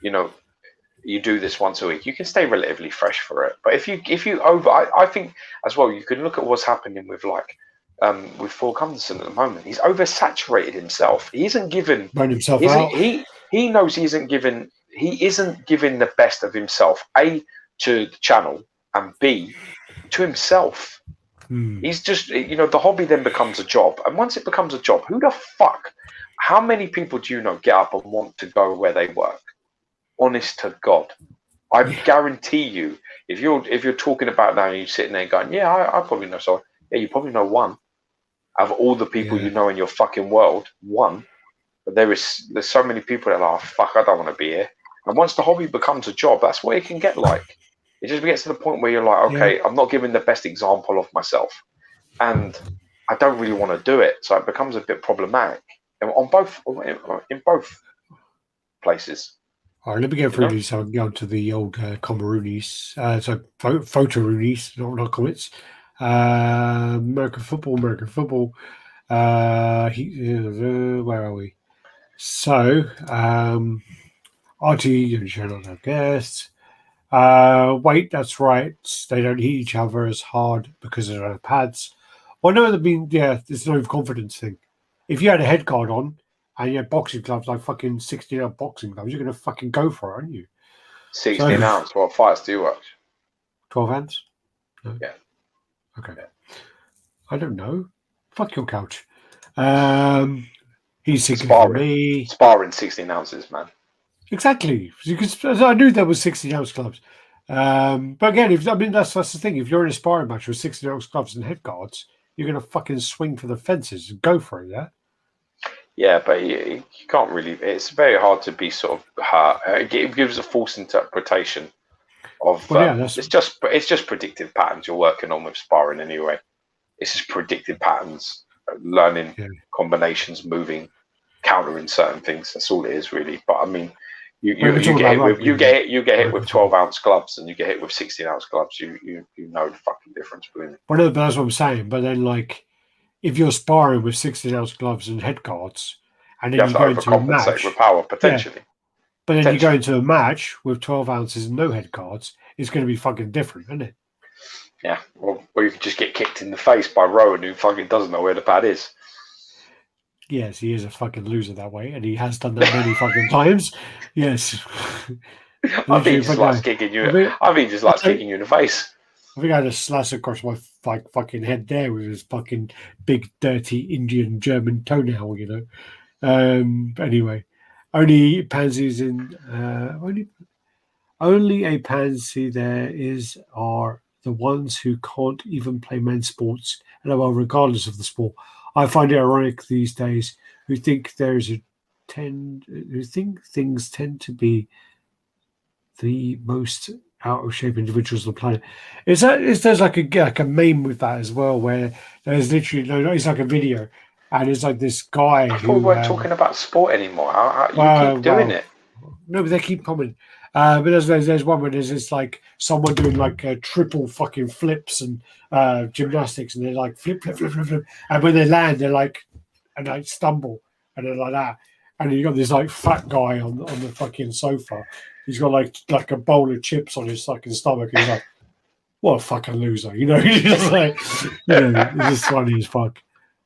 you do this once a week, you can stay relatively fresh for it. But if you I think as well, you can look at what's happening with with Phil Gunderson at the moment. He's oversaturated himself. He isn't given himself out. He knows he isn't given the best of himself, A, to the channel, and B, to himself. He's just, the hobby then becomes a job. And once it becomes a job, how many people do you know get up and want to go where they work? Honest to God, I guarantee you, if you're talking about now, and you're sitting there going, "Yeah, I probably know." So yeah, you probably know one of all the people you know in your fucking world. One, but there's so many people that are like, "Fuck, I don't want to be here." And once the hobby becomes a job, that's what it can get like. It just gets to the point where you're like, "Okay, I'm not giving the best example of myself, and I don't really want to do it." So it becomes a bit problematic in both places. All right, let me go through these so I can go to the old Comaroonies. So Photo-roonies, not comments. American football. Where are we? So, RT, you don't have guests. Wait, that's right. They don't hit each other as hard because they don't have pads. Well, no, there's no confidence thing. If you had a head guard on, and you had boxing gloves, like fucking 16-ounce boxing gloves, you're going to fucking go for it, aren't you? 16-ounce? What fights do you watch? 12 ounce? No. Yeah. Okay. Yeah. I don't know. Fuck your couch. He's thinking for me. Sparring 16 ounces, man. Exactly. Because I knew there was 16-ounce gloves. But again, that's the thing. If you're in a sparring match with 16-ounce gloves and head guards, you're going to fucking swing for the fences and go for it, yeah? Yeah, but you can't really. It's very hard to be sort of hurt. It gives a false interpretation of. It's just predictive patterns you're working on with sparring anyway. It's just predictive patterns, learning combinations, moving, countering certain things. That's all it is, really. But I mean, you get hit with 12-ounce gloves and you get hit with 16-ounce gloves. You know the fucking difference between it. Well, no, but that's what I'm saying. But then, like, if you're sparring with 16-ounce gloves and head guards, and then you go into a match with power potentially, but then you go into a match with 12 ounces and no head guards, it's going to be fucking different, isn't it? Yeah, or you could just get kicked in the face by Rowan, who fucking doesn't know where the pad is. Yes, he is a fucking loser that way, and he has done that many fucking times. Yes. I think he just likes kicking you. Kicking you in the face. I think I had a slash across my fucking head there with his fucking big, dirty Indian German toenail, Anyway, only pansies in only a pansy there are the ones who can't even play men's sports, and well, regardless of the sport. I find it ironic these days who think things tend to be the most out of shape individuals on the planet. There's like a meme with that as well, where there's literally it's like a video, and it's like this guy I who thought we weren't talking about sport anymore. You keep doing it. No, but they keep coming. But there's one where there's this like someone doing like triple fucking flips and gymnastics, and they're like flip, and when they land, they're like, and they stumble, and they're like that, and you got this like fat guy on the fucking sofa. He's got like a bowl of chips on his fucking stomach, and he's like, what a fucking loser, you know? He's just like, it's just funny as fuck.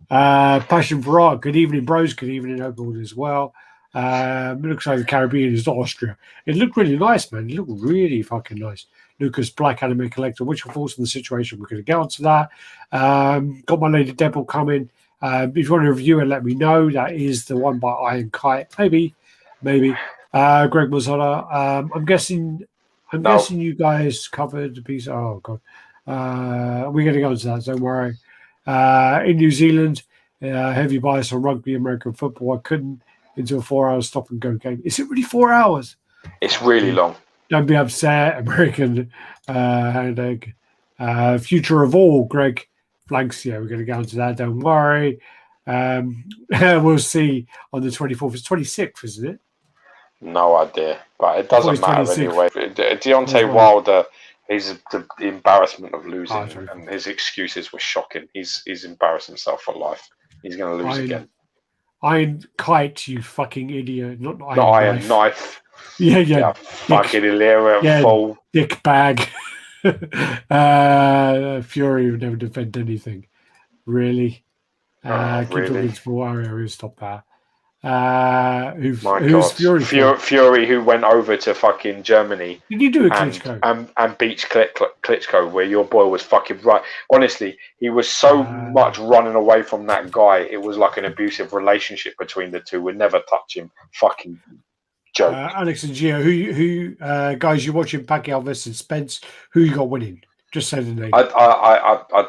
Passion for art. Good evening, bros. Good evening, everyone as well. It looks like the Caribbean is Austria. It looked really nice, man. It looked really fucking nice. Lucas, Black Anime Collector. What's your thoughts on the situation? We're going to get onto that. Got my Lady Devil coming. If you want to review it, let me know. That is the one by Iron Kite. Maybe. Greg Mazzola. I'm guessing you guys covered the piece. Oh god. We're going to go into that. Don't worry. In New Zealand, heavy bias on rugby, American football. I couldn't into a 4-hour stop and go game. Is it really 4 hours? It's really long. Don't be upset. American headache. Future of all, Greg Blanks. Yeah, we're going to go into that. Don't worry. We'll see on the 24th. It's 26th, isn't it? No idea, but it doesn't matter anyway. Deontay Wilder, he's the embarrassment of losing, and his excuses were shocking. He's embarrassed himself for life. He's going to lose again. Iron Kite, you fucking idiot! Not Iron Knife. Yeah. Fucking hilarious. Full dick bag. Fury would never defend anything. Really? Keep talking to Wario. Stop that. Who's Fury? Fury, who went over to fucking Germany. Did you do a Klitschko? And beat Klitschko, where your boy was fucking right. Honestly, he was so much running away from that guy. It was like an abusive relationship between the two. Would never touch him. Fucking joke. Alex and Gio, who guys, you're watching Pacquiao versus Spence. Who you got winning? Just say the name. I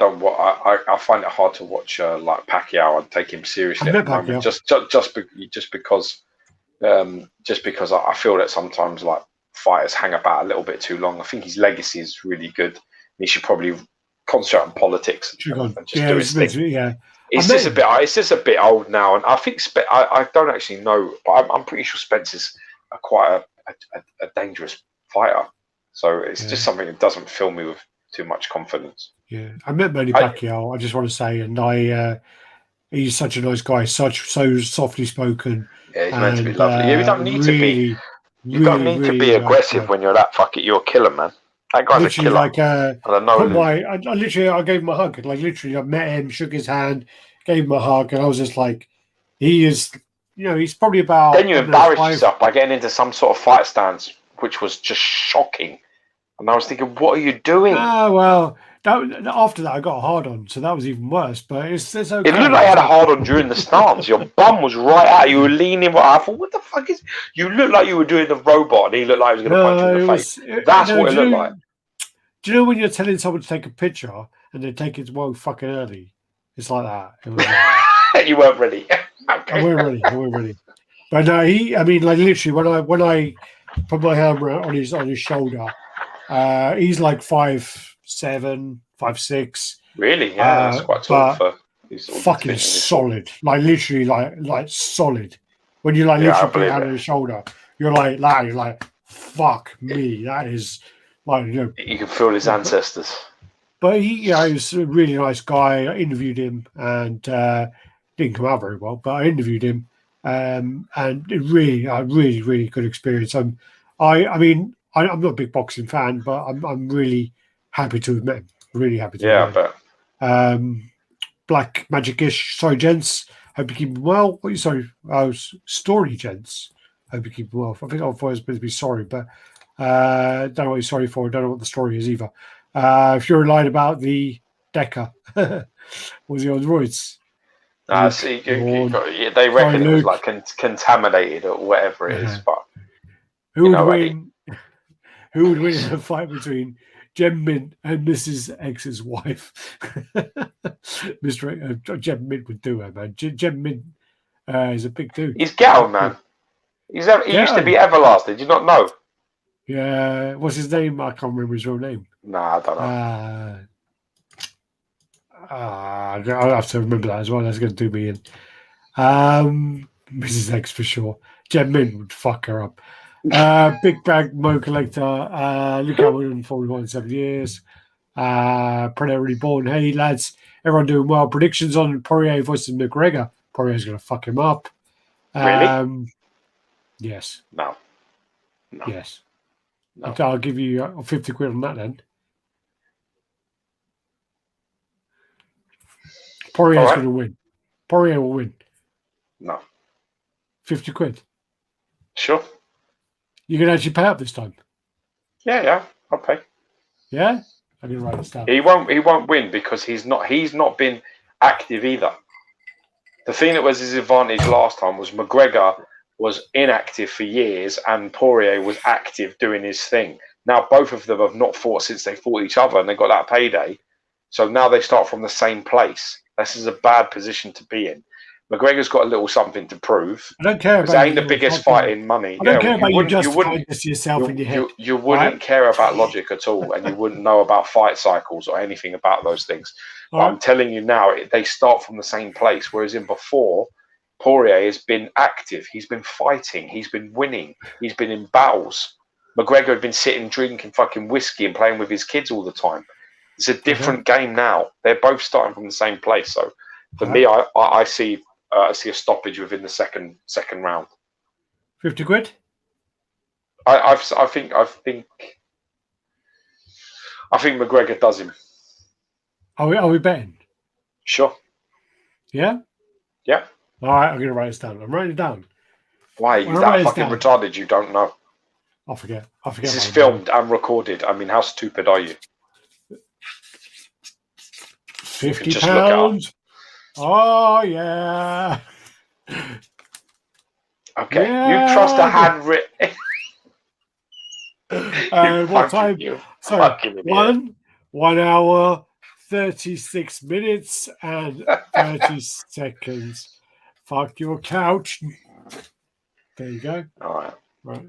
don't. I find it hard to watch like Pacquiao and take him seriously at the moment. Just because I feel that sometimes like fighters hang about a little bit too long. I think his legacy is really good. He should probably concentrate on politics and just do his thing. Yeah, it's just a bit old now, and I think I don't actually know, but I'm pretty sure Spence is quite a dangerous fighter. So it's just something that doesn't fill me with too much confidence. Yeah, I met Manny Pacquiao. I just want to say, and he's such a nice guy, so softly spoken. Yeah, he's meant to be lovely. Yeah, you don't need to be. You don't need to be aggressive when you're that fucking. You're a killer, man. That guy's literally a killer. I gave him a hug. Like literally, I met him, shook his hand, gave him a hug, and I was just like, he is. He's probably about. Then you embarrassed yourself by getting into some sort of fight stance, which was just shocking. And I was thinking, what are you doing? Well, after that, I got a hard on, so that was even worse. But it's okay. It looked like I had a hard on during the stance. Your bum was right out. You were leaning. I thought, what the fuck is? You looked like you were doing the robot, and he looked like he was going to punch you in the face. That's what it looked like. Do you know when you're telling someone to take a picture and they take it fucking early? It's like that. It was like, you weren't ready. I weren't ready. But no, like literally, when I put my hand on his shoulder. He's like 5'7", 5'6". Really? Yeah, that's quite tall for. Fucking solid, like literally, like solid. When you literally put your hand on his shoulder, you're like that. You're like, fuck me. That is like you can feel his ancestors. But he was a really nice guy. I interviewed him and didn't come out very well, but I interviewed him, and it really good experience. I'm not a big boxing fan, but I'm really happy to have met him. Really happy to have met him. I bet. Black Magic-ish. Sorry, gents. Hope you keep well. Story, gents. Hope you keep well. I think I thought I was supposed to be sorry, but don't know what you're sorry for. Don't know what the story is either. If you're lied about the Decker, was he on roids? They reckon it was like contaminated or whatever it is. But who would win? Who would win in a fight between Gem Mint and Mrs. X's wife? Gem Mint would do it, man. Gem Mint is a big dude. He's ghetto, man. He used to be everlasting. Did you not know? Yeah. What's his name? I can't remember his real name. Nah, I don't know. I'll have to remember that as well. That's going to do me in. Mrs. X for sure. Jen Mint would fuck her up. Big Bag Mo Collector. Luke Hamilton, 41 7 years. Predator Reborn. Hey, lads. Everyone doing well. Predictions on Poirier versus McGregor. Poirier's going to fuck him up. Really? Yes. No. Yes. No. I'll give you 50 quid on that then. Poirier's going to win. Poirier will win. No. 50 quid. Sure. You can actually pay up this time. Yeah, I'll pay. Yeah? I'm going to write this down. He won't win because he's not been active either. The thing that was his advantage last time was McGregor was inactive for years and Poirier was active doing his thing. Now both of them have not fought since they fought each other and they got that payday. So now they start from the same place. This is a bad position to be in. McGregor's got a little something to prove. I don't care about it. Ain't the biggest fight in money. I don't care about you justifying this yourself in your head. You wouldn't care about logic at all, and you wouldn't know about fight cycles or anything about those things. But I'm telling you now, they start from the same place. Whereas in before, Poirier has been active. He's been fighting. He's been winning. He's been in battles. McGregor had been sitting, drinking fucking whiskey and playing with his kids all the time. It's a different game now. They're both starting from the same place. So for me, I see a stoppage within the second round. 50 quid? I think McGregor does him. Are we betting? Sure. Yeah? Yeah. All right, I'm going to write this down. I'm writing it down. Why? You're that fucking retarded you don't know. I forget. This is filmed and recorded. I mean, how stupid are you? £50. Oh, yeah. Okay. Yeah. You trust a handwritten. What time? Sorry, 1 hour, 36 minutes, and 30 seconds. Fuck your couch. There you go. All right.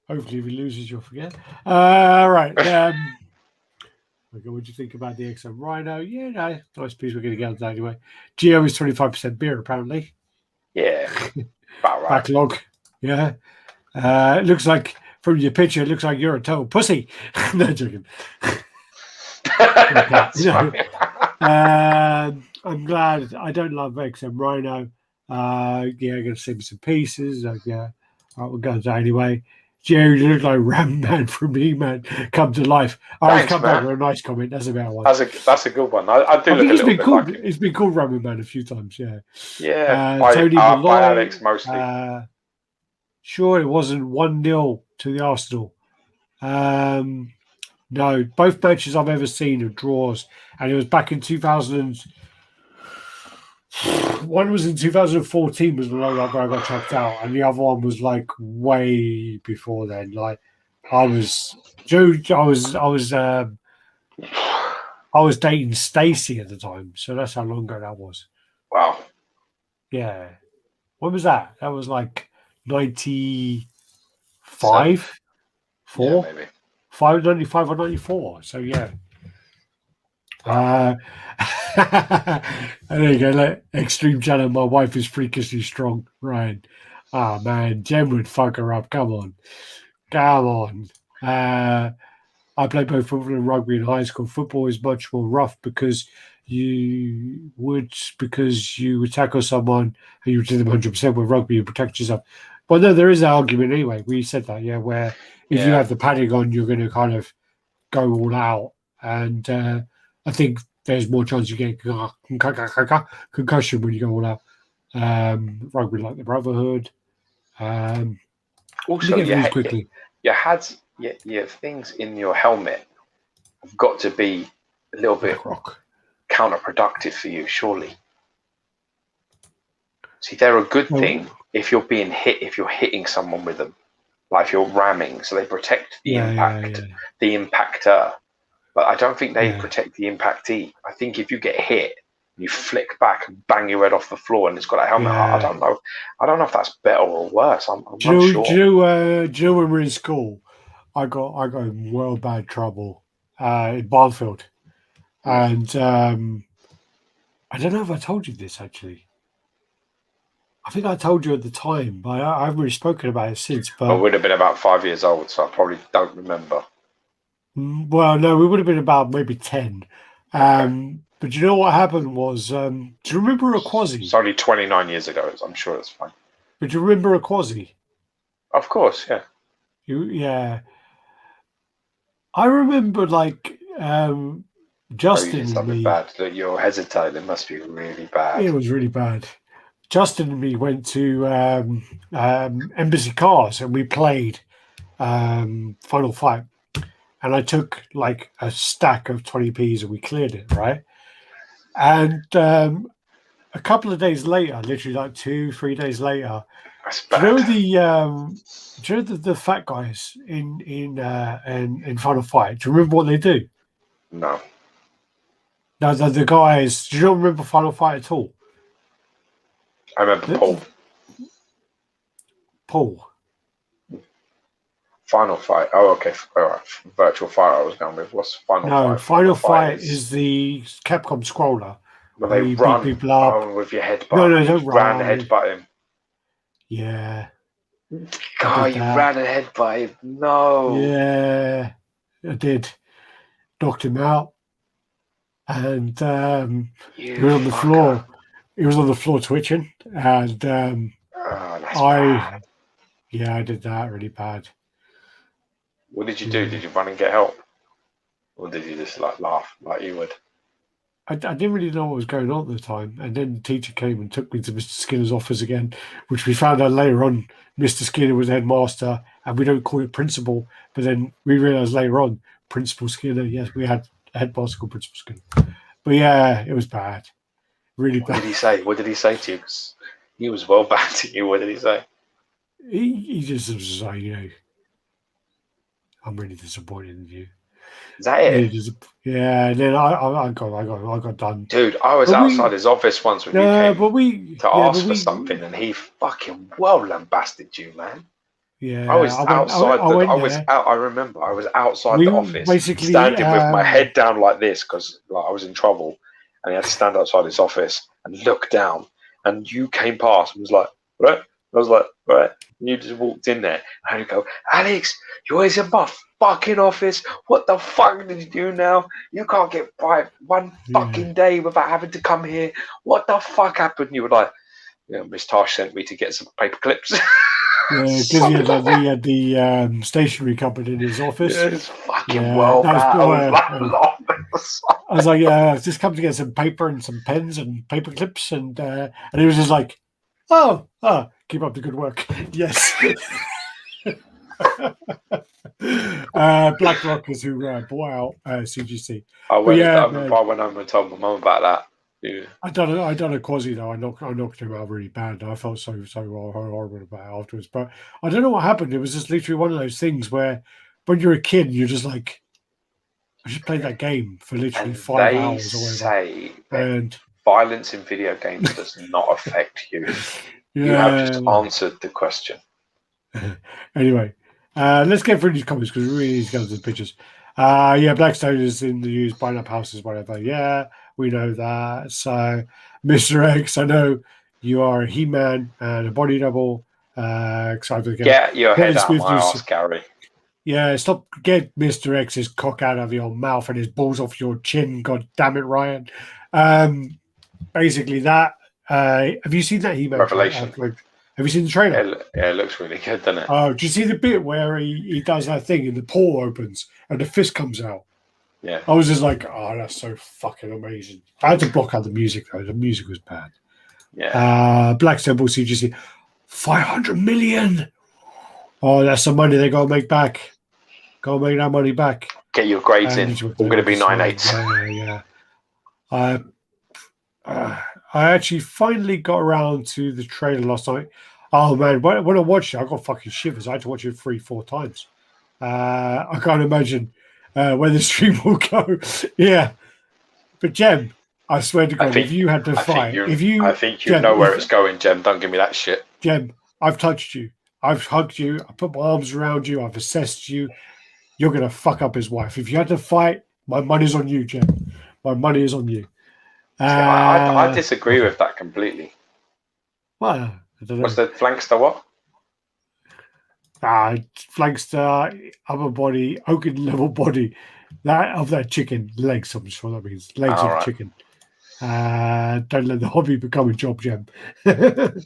Hopefully, if he loses, you'll forget. Right. Okay, what do you think about the XM Rhino? Yeah, no, nice piece. We're going to get on that anyway. Geo is 25% beer, apparently. Yeah. About right. Backlog. Yeah. It looks like, from your picture, it looks like you're a total pussy. No, joking. I'm glad. I don't love XM Rhino. I'm going to send me some pieces. Yeah. All right, we'll go to that anyway. Jerry, you look like Ram Man from He-Man come to life. Thanks, come back with a nice comment. That's a better one. That's a good one. I do look a little bit like it. It's been called Ram Man a few times, yeah. Yeah, Tony Malloy, by Alex mostly. Sure, it wasn't 1-0 to the Arsenal. No, both matches I've ever seen are draws. And it was back in 2000. One was in 2014 was where I got chucked out, and the other one was like way before then. Like I was dating Stacy at the time, so that's how long ago that was. Wow. Yeah. When was that? That was like 95, 4, yeah, maybe 95 or 94. So yeah. And there you go, like, Extreme Channel. My wife is freakishly strong, Ryan. Oh man, Jen would fuck her up. Come on. I played both football and rugby in high school. Football is much more rough because you would tackle someone and you would do them 100%. With rugby, you protect yourself. Well, no, there is an argument anyway. We said that, yeah, where if you have the padding on, you're going to kind of go all out, and I think there's more chance you get concussion when you go all out. Rugby, like the Brotherhood. Also, your things in your helmet have got to be a little bit counterproductive for you, surely. See, they're a good thing if you're being hit, if you're hitting someone with them, like if you're ramming, so they protect the impact, the impactor. But I don't think they protect the impactee. I think if you get hit, you flick back and bang your head off the floor, and it's got a helmet. I don't know. I don't know if that's better or worse. I'm unsure. Do you know when we were in school, I got in well bad trouble in Barnfield. And I don't know if I told you this actually. I think I told you at the time, but I haven't really spoken about it since. But I would have been about 5 years old, so I probably don't remember. Well, no, we would have been about maybe 10. But you know what happened was, do you remember Aquazi? It's only 29 years ago, so I'm sure it's fine. But do you remember Aquazi? Of course, yeah. Yeah. I remember, like, Justin you did and me. Bad. That you're hesitating. It must be really bad. It was really bad. Justin and me went to Embassy Cars and we played Final Fight. And I took like a stack of 20p's and we cleared it, right? And a couple of days later, literally like 2-3 days later, do you know the fat guys in Final Fight? Do you remember what they do? No. No, the guys. Do you not remember Final Fight at all? I remember Paul. Paul. Final Fight. Oh, okay. All right. Virtual Fight I was going with. What's Final Fight? No, Final Fight is the Capcom scroller. Where they run people up. with your headbutt. No, don't run. Ran headbutt him. Yeah. God, you ran and headbutt him. No. Yeah, I did. Knocked him out. And he was on the floor. He was on the floor twitching. And bad. I did that really bad. What did you do? Did you run and get help? Or did you just like laugh like you would? I didn't really know what was going on at the time. And then the teacher came and took me to Mr. Skinner's office again, which we found out later on Mr. Skinner was headmaster, and we don't call it principal. But then we realised later on, Principal Skinner, yes, we had a headmaster called Principal Skinner. But yeah, it was bad. Really bad. What did he say? What did he say to you? 'Cause he was well bad to you. What did he say? He just was like, I'm really disappointed in you. Is that it? Yeah, and then I got done. Dude, I was outside his office once when you came to ask for something, and he fucking well lambasted you, man. Yeah, I was outside. I remember I was outside the office, basically standing with my head down like this because like I was in trouble, and he had to stand outside his office and look down. And you came past and was like, "Right." I was like, "Right." And you just walked in there, and you go, "Alex, you're always in my fucking office. What the fuck did you do now? You can't get by one fucking day without having to come here. What the fuck happened?" You were like, Miss Tash sent me to get some paper clips. Yeah, because he had the stationery cupboard in his office. Yeah, it's fucking well bad. I was like, I've just come to get some paper and some pens and paper clips, and he was just like, oh, keep up the good work. Yes. Black Rockers who bought out CGC. I went home and told my mum about that. Yeah. I done a quasi though. I knocked him out really bad. I felt so horrible about it afterwards. But I don't know what happened. It was just literally one of those things where when you're a kid, you're just like, I just played that game for literally 5 hours or whatever. And violence in video games does not affect you. You have just answered the question. Anyway, let's get through these comments because we really need to go to the pictures. Blackstone is in the news, buying up houses, whatever. Yeah, we know that. So, Mr. X, I know you are a He-Man and a body double. Excited to get your head out my ass, Gary. Yeah, get Mr. X's cock out of your mouth and his balls off your chin. God damn it, Ryan. Basically that. Have you seen that He-Man? Revelation. Have you seen the trailer? Yeah, it looks really good, doesn't it? Oh, do you see the bit where he does that thing and the paw opens and the fist comes out? Yeah. I was just like, oh, that's so fucking amazing. I had to block out the music, though. The music was bad. Yeah. Black Temple CGC. 500 million! Oh, that's some money they got to make back. Got to make that money back. Get your grades in. We're going to be 9/8. Yeah. I actually finally got around to the trailer last night. Oh man, when I watched it, I got fucking shivers. I had to watch it 3-4 times. I can't imagine where the stream will go. Yeah, but Jem, I swear to God, if you had to fight, I think you know where it's going, Jem. Don't give me that shit. Jem, I've touched you, I've hugged you, I put my arms around you, I've assessed you. You're gonna fuck up his wife. If you had to fight, my money's on you, Jem. My money is on you. I disagree with that completely. Well, I don't know. What's the Flankster what? Flankster, upper body, oaken level body. That of that chicken. Legs, I'm sure that means. Legs of the chicken. Don't let the hobby become a job, Gem. Gem,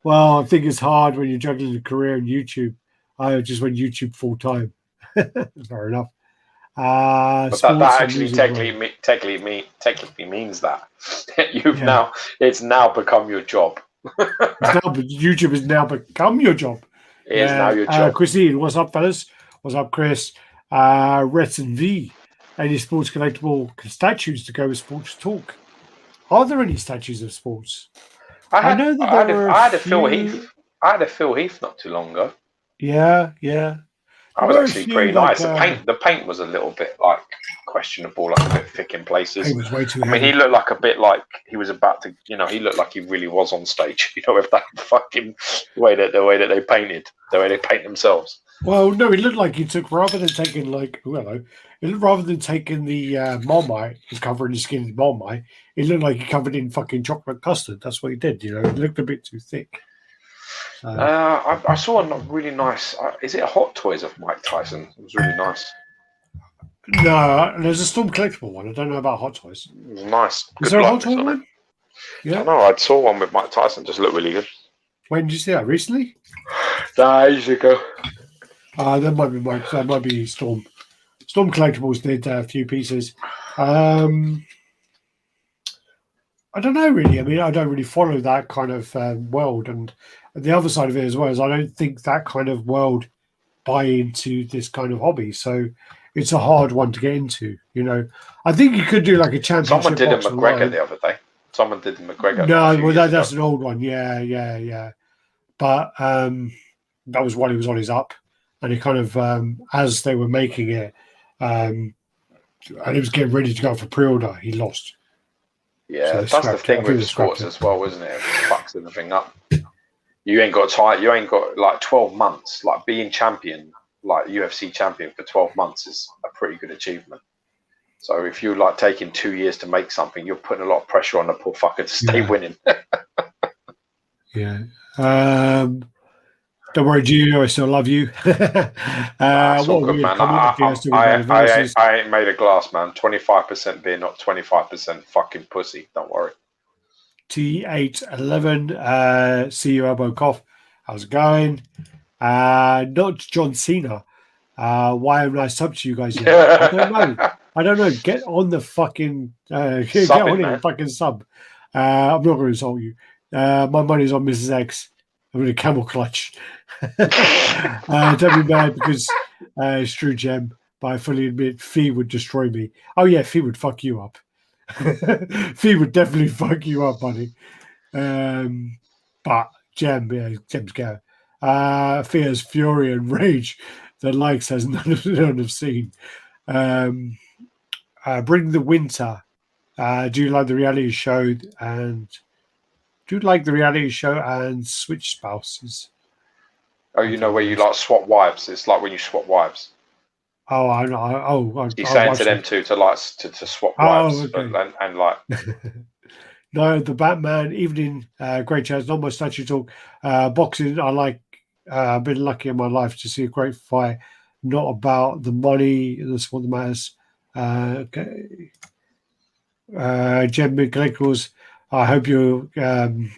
well, I think it's hard when you're juggling a career in YouTube. I just went YouTube full time. Fair enough. But that actually technically means that it's now become your job. YouTube has now become your job. It is now your job. Christine, what's up, fellas? What's up, Chris? Reds and V. Any sports collectible statues to go with sports talk? Are there any statues of sports? I had a Phil Heath. I had a Phil Heath not too long ago. Yeah. That was actually pretty nice. The paint was a little bit like questionable, like a bit thick in places. It was way too heavy. He looked like a bit like he was about to, he looked like he really was on stage. With that fucking way that they painted, the way they paint themselves. Well, no, it looked like he took rather than taking the Marmite, he's covering his skin in Marmite. It looked like he covered in fucking chocolate custard. That's what he did. It looked a bit too thick. I saw a really nice. Is it a Hot Toys of Mike Tyson? It was really nice. No, there's a Storm Collectible one. I don't know about Hot Toys. It was nice. Is there a Hot Toys one? Yeah. I know. I saw one with Mike Tyson. Just looked really good. When did you see that? Recently? Ages ago. That might be Mike. That might be Storm. Storm Collectibles did a few pieces. I don't know really. I mean, I don't really follow that kind of world, and the other side of it as well is I don't think that kind of world buy into this kind of hobby. So it's a hard one to get into. I think you could do like a championship. Someone did a McGregor the other day. Someone did the McGregor. No, well that's an old one. Yeah. But that was while he was on his up, and he kind of as they were making it, and he was getting ready to go for pre-order, he lost. Yeah, so that's the thing with sports as well, isn't it? It fucks everything up. You ain't got time. You ain't got like 12 months. Like being champion, like UFC champion for 12 months is a pretty good achievement. So if you're like taking 2 years to make something, you're putting a lot of pressure on the poor fucker to stay winning. Yeah. Don't worry, Gio. I still love you. That's all good, man. I ain't made a glass, man. 25% beer, not 25% fucking pussy. Don't worry. T811. See you, elbow cough. How's it going? Not John Cena. Why am I sub to you guys yet? I don't know. Get on the fucking get on it, fucking sub. I'm not going to insult you. My money's on Mrs. X. I'm in a camel clutch. Don't be mad because it's true, Gem. But I fully admit Fee would destroy me. Oh yeah, Fee would fuck you up. Fee would definitely fuck you up, buddy. But Gem's go. Fear's fury and rage that likes has none have seen. Bring the winter. Do you like the reality show and switch spouses? Oh, where you like swap wives? It's like when you swap wives. Oh, I know. He's saying to them to swap wives, okay. and like. No, the Batman evening. Great chance. Not much statue talk. Boxing. I like. I've been lucky in my life to see a great fight. Not about the money. That's what matters. Okay. Gem Collectibles. I hope you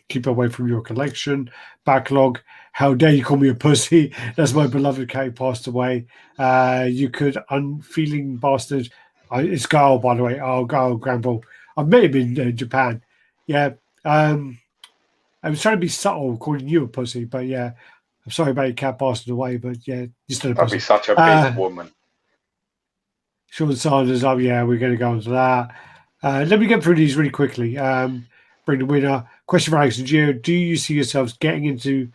keep away from your collection backlog. How dare you call me a pussy? That's my beloved cat who passed away. You could unfeeling bastard. It's Gail, by the way. Oh, Gail Granville. I've met him in Japan. Yeah. I was trying to be subtle calling you a pussy, but yeah. I'm sorry about your cat passing away, but yeah, you're still a pussy. That'd be such a big woman. Sean Sanders, yeah, we're going to go on to that. Let me get through these really quickly. Bring the winner. Question for Alex and Gio. Do you see yourselves getting into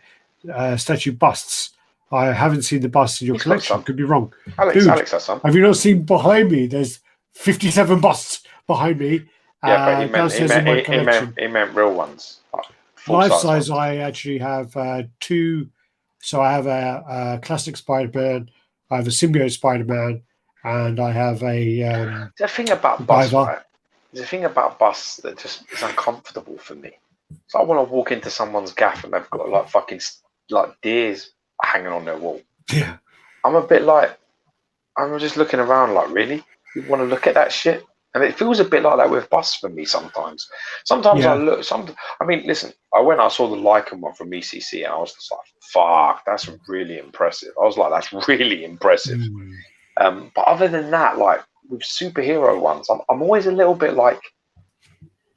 statue busts? I haven't seen the busts in your collection. Could be wrong. Alex has some. Have you not seen behind me? There's 57 busts behind me. Yeah, but he meant real ones. Life size, I actually have two. So I have a classic Spider-Man. I have a symbiote Spider-Man. and I have a the thing about bus, right? There's a thing about bus that just is uncomfortable for me. So I want to walk into someone's gaff and they've got like fucking like deers hanging on their wall. Yeah. I'm a bit like, I'm just looking around like, really? You want to look at that shit? And it feels a bit like that with bus for me sometimes. Sometimes I look, I mean, listen, I saw the Lycan one from ECC and I was just like, fuck, that's really impressive. I was like, that's really impressive. But other than that, like with superhero ones, I'm always a little bit like,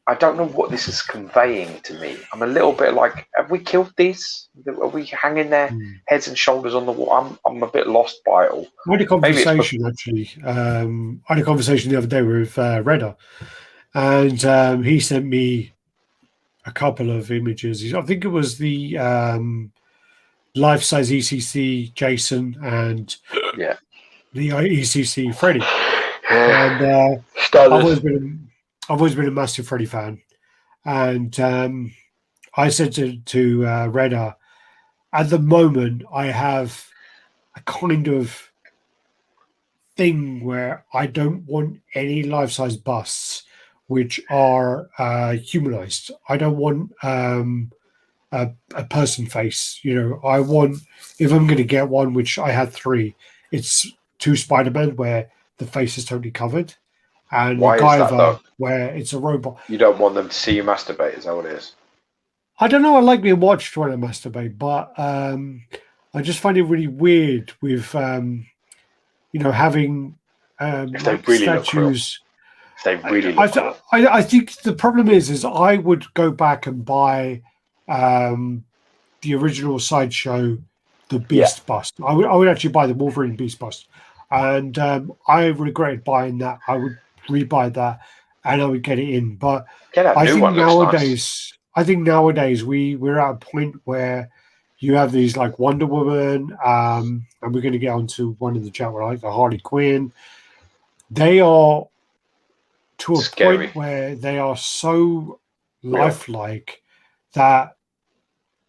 I don't know what this is conveying to me. I'm a little bit like, have we killed these? Are we hanging their heads and shoulders on the wall? I'm a bit lost by it all. I had a conversation actually. I had a conversation the other day with Radd, and he sent me a couple of images. I think it was the life-size ECC Jason and the ECC Freddy. And I've always been a massive Freddy fan, and I said to Radd, at the moment I have a kind of thing where I don't want any life-size busts which are humanized. I don't want a person face. You know, I want, if I'm going to get one, which I had 3, it's 2 Spider-Man where the face is totally covered. And why Guyver, is that, though? where it's a robot. You don't want them to see you masturbate, is that what it is? I don't know. I like being watched when I masturbate, but I just find it really weird with, you know, having if they like really statues. If they really look cool. I think the problem is I would go back and buy the original Sideshow, the Beast bust. I would actually buy the Wolverine Beast bust, and I regretted buying that. I would rebuy that, and I would get it in. But I think nowadays we're at a point where you have these like Wonder Woman, and we're going to get onto one in the chat where like the Harley Quinn. They are to a point where they are so lifelike that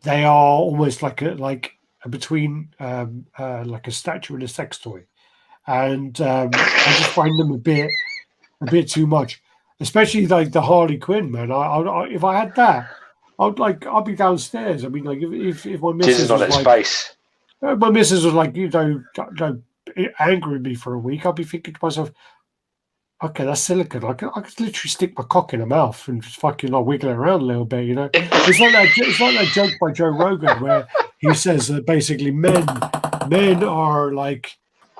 they are almost like between like a statue and a sex toy, and I just find them a bit too much, especially like the Harley Quinn, man. I if I had that, I'd be downstairs. I mean, like if my missus was like, face. My missus was like, you know, angry with me for a week, I'd be thinking to myself, okay, that's silicone. I could literally stick my cock in her mouth and just fucking like wiggle it around a little bit, you know. It's like that joke by Joe Rogan where he says that basically men are like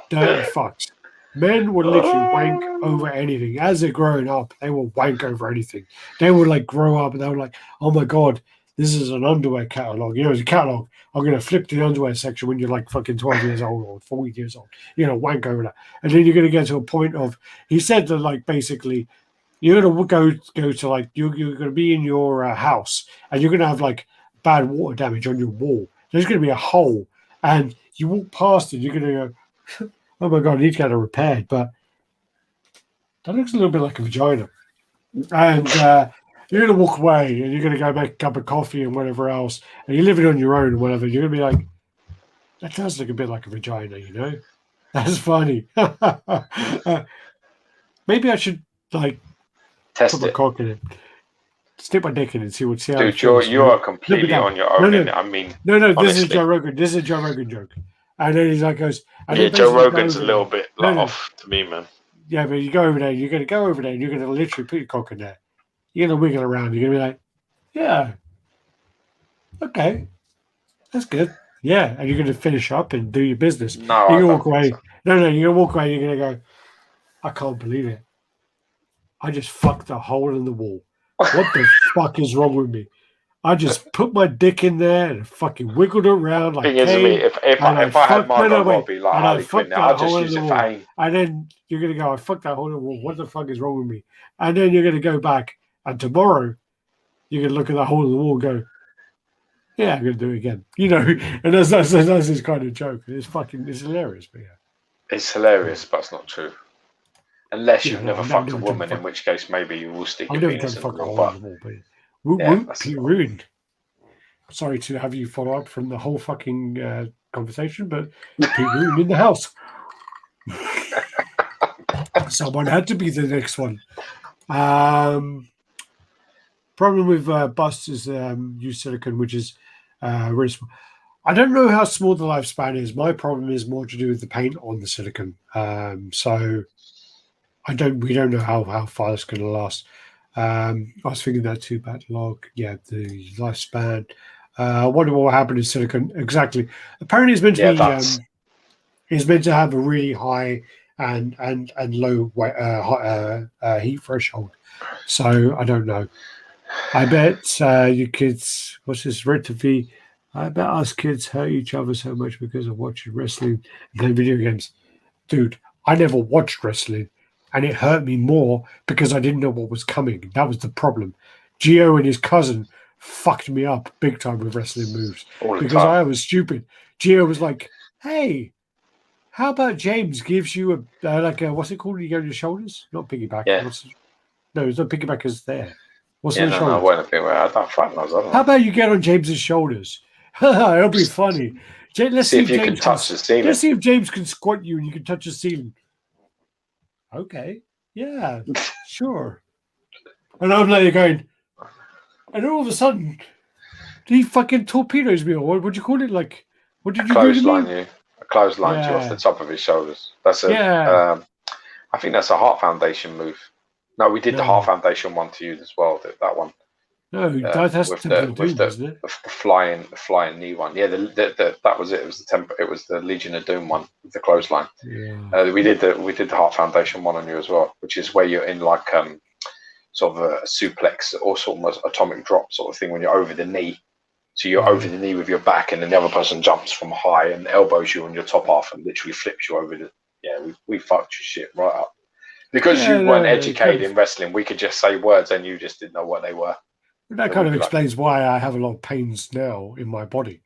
dirty fucks. Men will literally wank over anything. As they're growing up, they will wank over anything. They will like grow up and they were like, oh my God, this is an underwear catalog. You know, it's a catalog. I'm going to flip to the underwear section when you're like fucking 12 years old or 40 years old. You know, wank over that. And then you're going to get to a point of, he said that like basically you're going to go to like, you're going to be in your house and you're going to have like bad water damage on your wall. There's going to be a hole and you walk past it, you're going to go, oh my God, I need to get it repaired. But that looks a little bit like a vagina. And you're going to walk away and you're going to go make a cup of coffee and whatever else. And you're living on your own or whatever. You're going to be like, that does look a bit like a vagina, you know? That's funny. Maybe I should like test put my cock in it. Stick my dick in it and see how it feels. You are completely on your own. No. I mean, no, this is Joe Rogan. This is a Joe Rogan joke. And then he's like goes, yeah, Joe Rogan's a little bit off to me, man. Yeah, but you go over there, you're going to go over there and you're going to literally put your cock in there. You're going to wiggle around. You're going to be like, yeah, okay, that's good. Yeah, and you're going to finish up and do your business. No, you're going to walk away. So. No, you're going to walk away. You're going to go, I can't believe it. I just fucked a hole in the wall. What the fuck is wrong with me? I just put my dick in there and fucking wiggled it around like thing is, if I had my dog, I'd be like, Harley Quinn, I'll just use it for aim. And then you're going to go, I fucked that hole in the wall. What the fuck is wrong with me? And then you're going to go back and tomorrow you're going to look at that hole in the wall and go, yeah, I'm going to do it again. You know, and that's this kind of joke. It's hilarious. But yeah. It's hilarious, but it's not true. Unless you've never fucked a woman, in which case maybe you will stick your penis in the wall. Pete ruined. Sorry to have you follow up from the whole fucking conversation, but Pete ruined in the house. Someone had to be the next one. Problem with busts is use silicone, which is really small. I don't know how small the lifespan is. My problem is more to do with the paint on the silicone. So we don't know how far it's going to last. I was thinking that too. Backlog, yeah, the lifespan. I wonder what will happen in silicone exactly. Apparently, it's meant to be. It's meant to have a really high and low heat threshold. So I don't know. I bet you kids. What's this? Red TV. I bet us kids hurt each other so much because of watching wrestling and playing video games. Dude, I never watched wrestling, and it hurt me more because I didn't know what was coming. That was the problem. Gio and his cousin fucked me up big time with wrestling moves because I was stupid. Gio was like, "Hey, how about James gives you a what's it called? You go to your shoulders, not piggyback. Yeah. No, it's not piggyback. It's there. What's on the shoulders? No, I don't fucking know. How about you get on James's shoulders? It'll be funny. Let's see if you James can touch the ceiling. Let's see if James can squat you and you can touch the ceiling. Okay, yeah, sure. And I'm like going, and all of a sudden, he fucking torpedoes me, or what would you call it? Like, what did you do to me? A clothesline you off the top of his shoulders. That's I think that's a Heart Foundation move. No, we did the Heart Foundation one to you as well. That one. No, that has to do, isn't it? The flying knee one. Yeah, that was it. It was the Legion of Doom one with the clothesline. Yeah. We did the Heart Foundation one on you as well, which is where you're in like sort of a suplex or sort of atomic drop sort of thing when you're over the knee. So you're over the knee with your back, and then the other person jumps from high and elbows you on your top half and literally flips you over the. Yeah, we fucked your shit right up because you weren't educated in wrestling. We could just say words and you just didn't know what they were. That kind of explains why I have a lot of pains now in my body.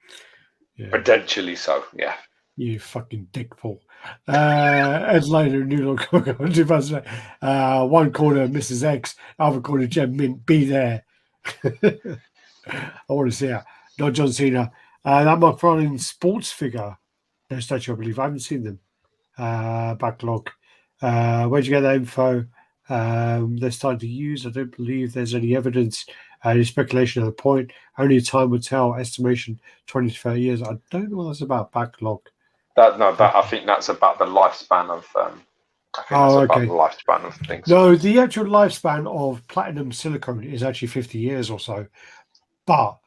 Yeah. Potentially so, yeah. You fucking dick Paul. Ed Later, New York, 2009. One corner, Mrs. X. Other corner, Jem Mint. Be there. I want to see her. Not John Cena. That McFarlane sports figure. No statue, I believe. I haven't seen them. Backlog. Where'd you get that info? They're starting to use. I don't believe there's any evidence. Any speculation at the point. Only time will tell. Estimation 20 to 30 years. I don't know what that's about. Backlog. I think that's about the lifespan of. About the lifespan of things. No, the actual lifespan of platinum silicone is actually 50 years or so. But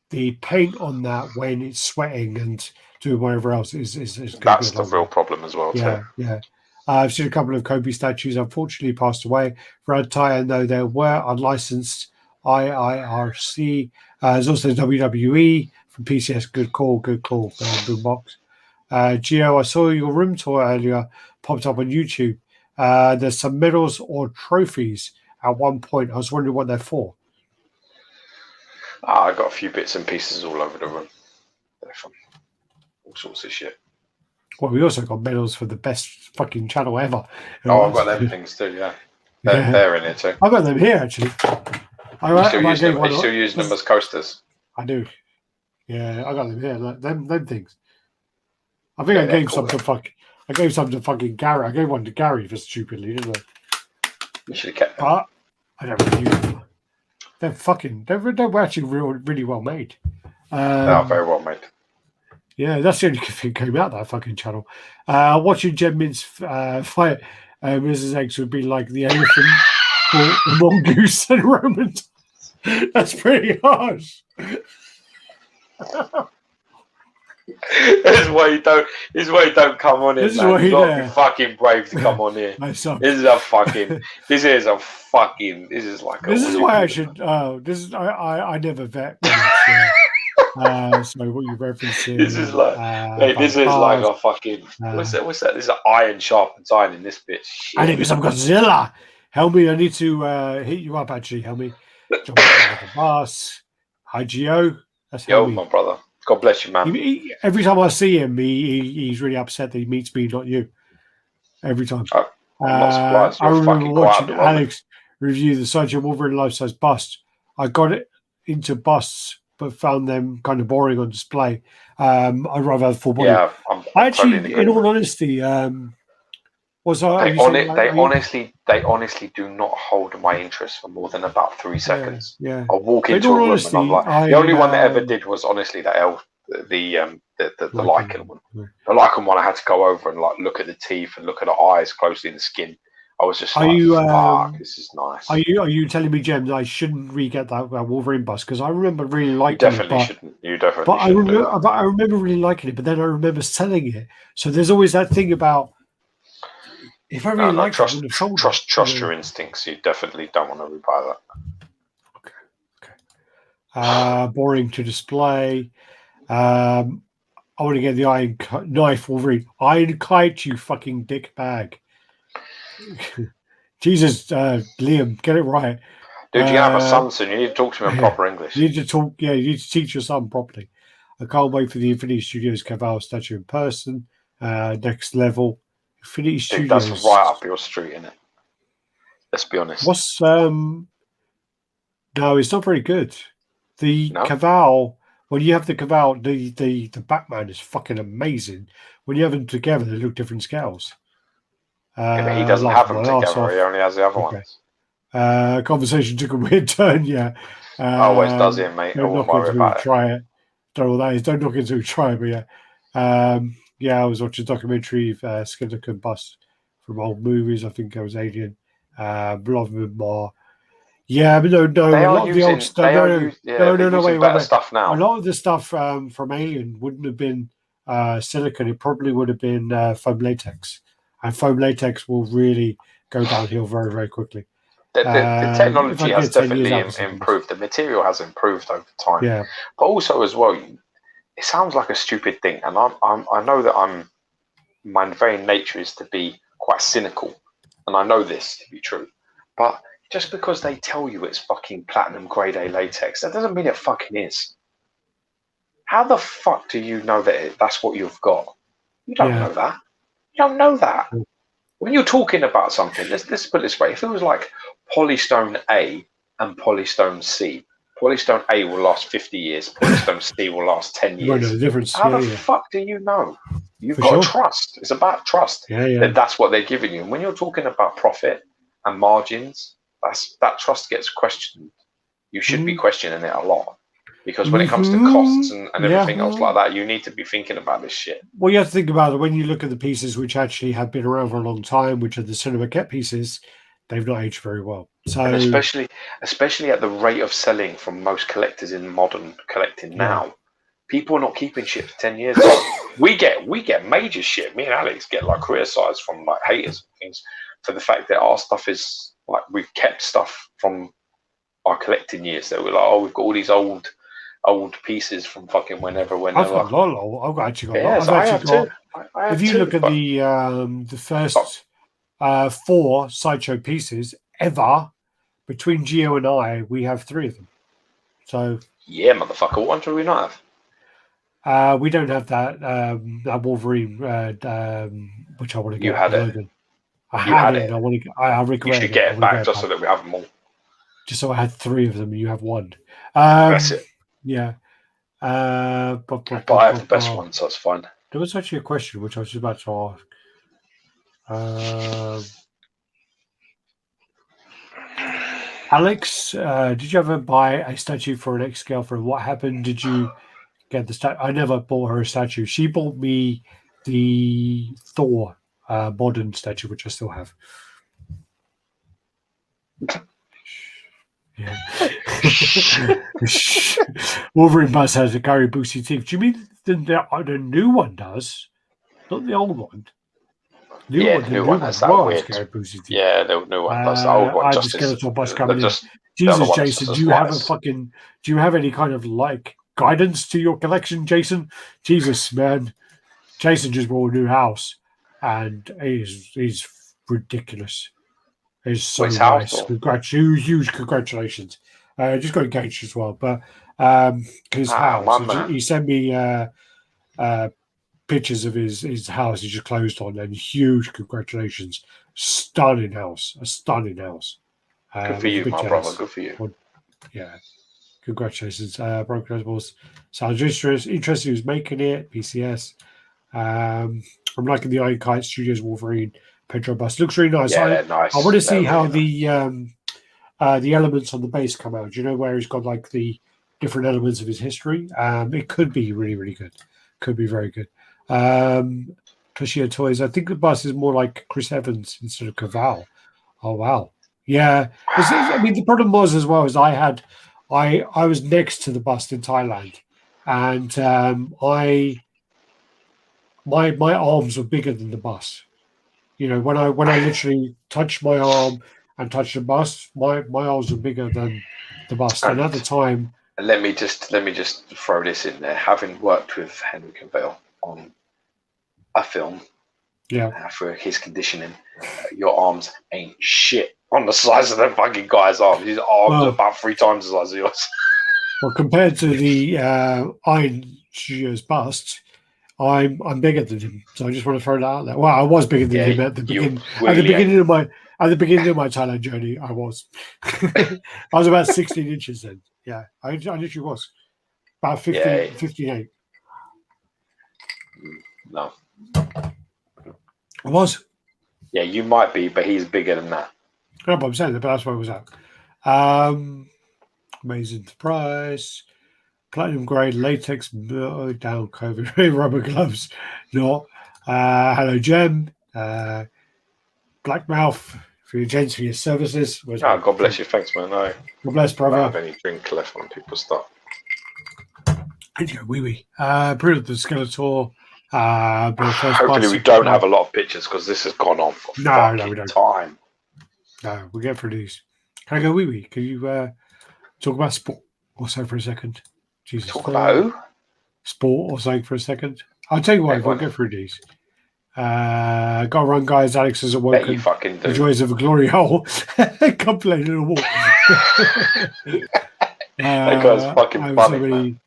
the paint on that when it's sweating and doing whatever else is that's the real problem as well. Yeah, too. Yeah. I've seen a couple of Kobe statues. Unfortunately, passed away. RaddTitan, though, there were unlicensed IIRC. There's also WWE from PCS. Good call. Boombox. Gio, I saw your room tour earlier. Popped up on YouTube. There's some medals or trophies at one point. I was wondering what they're for. I got a few bits and pieces all over the room. They're from all sorts of shit. Well, we also got medals for the best fucking channel ever. Oh, I've got them things too, yeah. They're in it too. I've got them here, actually. You still use them as coasters? I do. Yeah, I got them here. Like, them things. I think I gave some to fucking Gary. I gave one to Gary for stupidly, didn't I? You should have kept them. But I don't really use them. They're actually really well made. They are very well made. Yeah, that's the only good thing came out of that fucking channel. Watching Jem Mint's fight Mrs. X would be like the elephant or mongoose and Roman. That's pretty harsh. This is why you don't come on here. This is why you gotta be fucking brave to come on here. I suck. This is why I should. I never vet. So what you referencing? This is like a fucking. What's that? There's an iron sharpens iron in this bitch. Shit. I need me some Godzilla. Helmy, I need to hit you up actually. Helmy, jump on the bus. Hi Gio. That's Helmy. My brother. God bless you, man. Every time I see him, he's really upset that he meets me, not you. Every time. I'm not surprised. I remember watching Alex review the Sideshow Wolverine life-size bust. I got it into busts, but found them kind of boring on display. I'd rather have full body. Yeah, I actually, in all honesty, Also, they honestly do not hold my interest for more than about 3 seconds. Yeah. I'll walk into a room and I'm like, the only one that ever did was honestly the lichen one. The lichen one, I had to go over and like look at the teeth and look at the eyes closely in the skin. I was just fuck, this is nice. Are you telling me, Jem, that I shouldn't re-get that Wolverine bust? Because I remember really liking it. You definitely shouldn't. I remember really liking it, but then I remember selling it. So there's always that thing about if I really like trust your instincts. You definitely don't want to rebuy that. Okay. Boring to display. I want to get the iron knife Wolverine. Iron kite, you fucking dick bag. Jesus, Liam, get it right. Dude, you have a son soon. You need to talk to him in proper English. You need to talk. Yeah, you need to teach your son properly. I can't wait for the Infinity Studios Caval statue in person. Next level. Infinity Studios. That's right up your street, isn't it? Let's be honest. What's No, it's not very good. The Caval. When you have the Caval, the Batman is fucking amazing. When you have them together, they look different scales. But he doesn't have them together. He only has the other ones. Conversation took a weird turn. Yeah, always does it, mate. I won't worry about it. Try it. Don't know what that is. Don't knock into try it, but yeah. I was watching a documentary of Silicone bust from old movies. I think it was Alien. A lot of them are. Yeah, but no. A lot of the old stuff. Wait. Stuff now. A lot of the stuff from Alien wouldn't have been silicone. It probably would have been foam latex. And foam latex will really go downhill very, very quickly. The technology has definitely improved. The material has improved over time. Yeah. But also as well, it sounds like a stupid thing, and I know that my very nature is to be quite cynical, and I know this to be true. But just because they tell you it's fucking platinum grade A latex, that doesn't mean it fucking is. How the fuck do you know that that's what you've got? You don't know that. You don't know that. When you're talking about something, let's put it this way. If it was like polystone A and polystone C, polystone A will last 50 years, polystone C will last 10 years. The difference. How the fuck do you know? You've got trust. It's about trust. That's what they're giving you. And when you're talking about profit and margins, that trust gets questioned. You should be questioning it a lot. Because when it comes to costs and everything else like that, you need to be thinking about this shit. Well, you have to think about it. When you look at the pieces which actually have been around for a long time, which are the cinema cat pieces, they've not aged very well. So, and especially at the rate of selling from most collectors in modern collecting now, people are not keeping shit for 10 years. we get major shit. Me and Alex get like criticized from like haters and things for the fact that our stuff is like we've kept stuff from our collecting years. That we're like, oh, we've got all these old pieces from fucking whenever. I've got a lot. I've actually got. If you look at the first 4 Sideshow pieces ever, between Gio and I, we have 3 of them. So yeah, motherfucker. What ones do we not have? We don't have that Wolverine, which I want to get. You had it. I had it. I want to. I regret. You should get it back just so that we have them all. Just so I had 3 of them, and you have 1. That's it. Yeah. But I have the best one, so it's fine. There was actually a question which I was about to ask. Alex, did you ever buy a statue for an ex-girlfriend? What happened? Did you get the statue? I never bought her a statue. She bought me the Thor modern statue, which I still have. Yeah. Wolverine Buzz has a Gary Busey teeth. Do you mean the new one does? Not the old one. The new one has that weird. Yeah, the new one does. The old one just skeletal bus coming in. Jesus, Jason, do you have any kind of like guidance to your collection, Jason? Jesus, man. Jason just bought a new house and he's ridiculous. It's so nice. Huge congratulations. Just got engaged as well. But his house, he sent me pictures of his house he just closed on, and huge congratulations. Stunning house. A stunning house. Good for you, my brother. Good for you. Yeah. Congratulations. Broken Collectibles. Sounds interesting who's making it. PCS. I'm liking the Iron Kite Studios Wolverine Pedro bust. Looks really nice. Yeah, they're nice. I want to see really how nice. The elements on the base come out. Do you know where he's got like the different elements of his history? It could be really, really good. Could be very good. Toshio Toys. I think the bust is more like Chris Evans instead of Caval. Oh wow. Yeah. I mean, the problem was as well is I was next to the bust in Thailand, and my arms were bigger than the bust. You know, when I literally touched my arm and touched the bust, my arms were bigger than the bust. And at the time, let me just throw this in there. Having worked with Henry Cavill on a film, for his conditioning, your arms ain't shit on the size of that fucking guy's arms. His arms are about 3 times the size of yours. Well, compared to the Iron Studio's bust, I'm bigger than him. So I just want to throw that out there. Well, I was bigger than him at the beginning. At the beginning of my Thailand journey, I was. I was about 16 inches then. Yeah, I literally was about 58. No. I was. Yeah, you might be, but he's bigger than that. No, but I'm saying that, but that's where I was at. Amazing price. Platinum grade latex down COVID rubber gloves. Not. Hello, Jem. Black Mouth for your gents for your services. God bless you. Thanks, man. No. God bless, brother. I don't have any drink left on people's stuff. And yeah, wee. Brilliant, the Skeletor. Hopefully we don't have a lot of pictures because this has gone on for no, we don't. Time. No, we get through these. Can I go wee? Can you talk about sport also for a second? Jesus. Talk about sport or something for a second? I'll tell you what, we'll go through these. Got to run, guys. Alex has awoken. The joys of a glory hole. Can't play in a wall. That guy's fucking funny,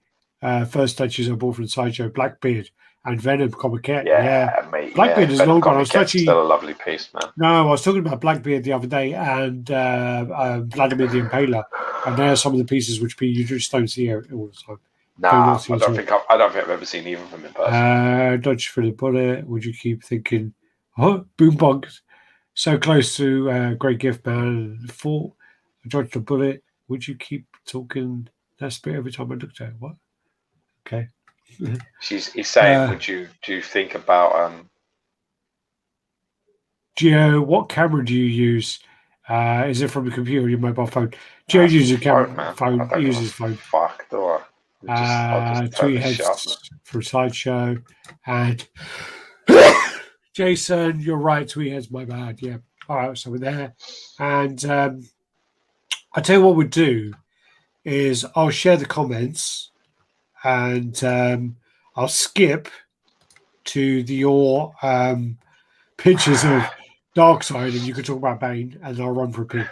first touches I bought from Sideshow. Blackbeard and Venom comic cat. Yeah, mate. Blackbeard is long gone. I was actually still a lovely piece, man. No, I was talking about Blackbeard the other day and Vladimir the Impaler, and there are some of the pieces which you just don't see all the time. I don't think I've ever seen either of them in person. Dodge for the bullet. Would you keep thinking, boombox, so close to great gift man? Thought, dodge the bullet. Would you keep talking that spit every time I looked at it? What? Okay. He's saying, do you think about Gio, what camera do you use? Is it from the computer or your mobile phone? Gio uses a camera phone. He uses phone. Fuck, do I? Tweet heads for Sideshow. And Jason, you're right, tweet heads, my bad. Yeah. All right, so we're there. And I tell you what we'll do is I'll share the comments and I'll skip to your pictures of Darkseid, and you can talk about Bane, and I'll run for a pee.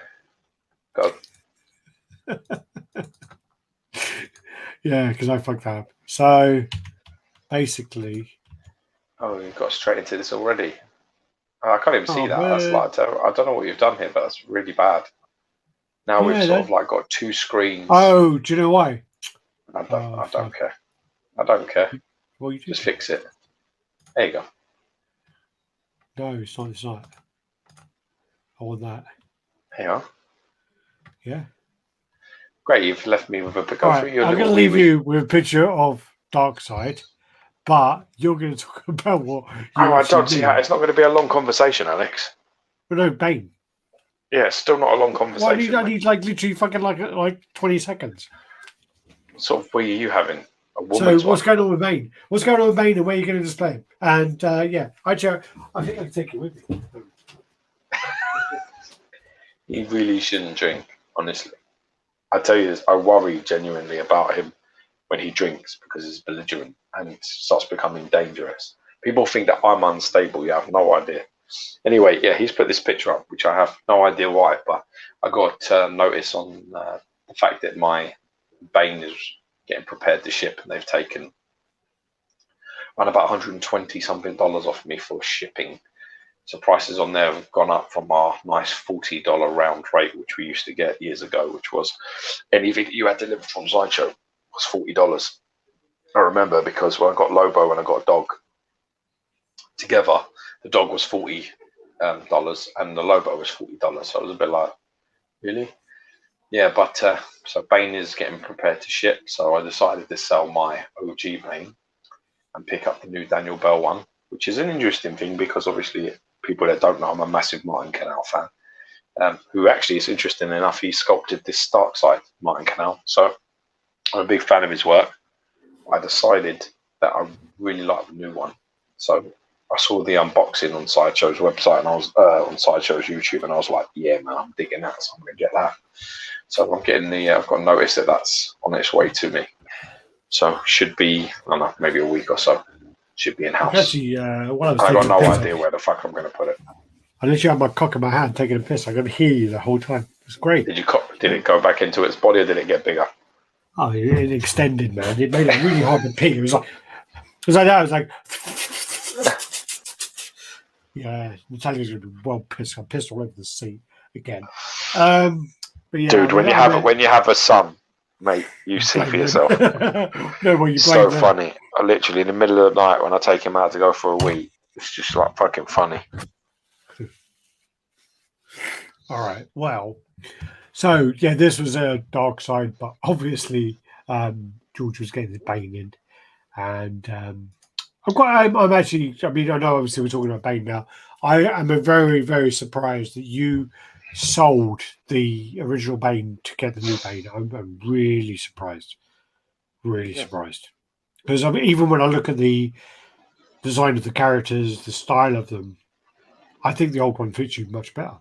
Go. Yeah, because I fucked that up. So basically, you got straight into this already. I can't even see that. That's like I don't know what you've done here, but that's really bad. Now we've sort of like got 2 screens. Oh, do you know why? I don't care. I don't care. Well, you just fix it. There you go. No, it's not. It's not. I want that. There you are. Yeah. Great, you've left me with a picture. Right, I'm going to leave you with a picture of Darkseid, but you're going to talk about what. I don't see how it's not going to be a long conversation, Alex. But no, Bane. Yeah, it's still not a long conversation. I need like literally fucking like 20 seconds. What sort of wee are you having? So what's going on with Bane? What's going on with Bane and where are you going to display him? And yeah, I think I can take it with me. He really shouldn't drink, honestly. I tell you this, I worry genuinely about him when he drinks because he's belligerent and starts becoming dangerous. People think that I'm unstable. You have no idea. Anyway, yeah, he's put this picture up, which I have no idea why, but I got notice on the fact that my Bane is getting prepared to ship, and they've taken around about $120 something off me for shipping. So prices on there have gone up from our nice $40 round rate, which we used to get years ago, which was anything that you had delivered from Sideshow was $40. I remember because when I got Lobo and I got a dog together, the dog was $40 dollars, and the low bow was $40. So I was a bit like, really? Yeah, but so Bane is getting prepared to ship. So I decided to sell my OG Bane and pick up the new Daniel Bell one, which is an interesting thing because obviously people that don't know, I'm a massive Martin Canal fan. Who actually is interesting enough, he sculpted this Dark Side Martin Canal. So I'm a big fan of his work. I decided that I really like the new one. So I saw the unboxing on Sideshow's website, and I was on Sideshow's YouTube, and I was like, yeah, man, I'm digging that, so I'm going to get that. So I'm getting I've got notice that that's on its way to me. So should be, I don't know, maybe a week or so. Should be in house. Actually, I got no idea where the fuck I'm going to put it. I literally had my cock in my hand taking a piss. I could hear you the whole time. It's great. Did it go back into its body, or did it get bigger? Oh, it extended, man. It made it really hard to pee. It was like that. It was like, yeah. Natalia's gonna be well pissed. I'm pissed all over the seat again. But yeah, dude, when you have a son, mate, you see for yourself. No, it's so funny. I literally in the middle of the night when I take him out to go for a wee, it's just like fucking funny. All right. Well, so yeah, this was a Dark Side, but obviously George was getting his Bane in, and I'm actually. I mean, I know obviously we're talking about Bane now. I am very, very surprised that you sold the original Bane to get the new Bane. I'm really surprised. Really surprised. Because I mean, even when I look at the design of the characters, the style of them, I think the old one fits you much better.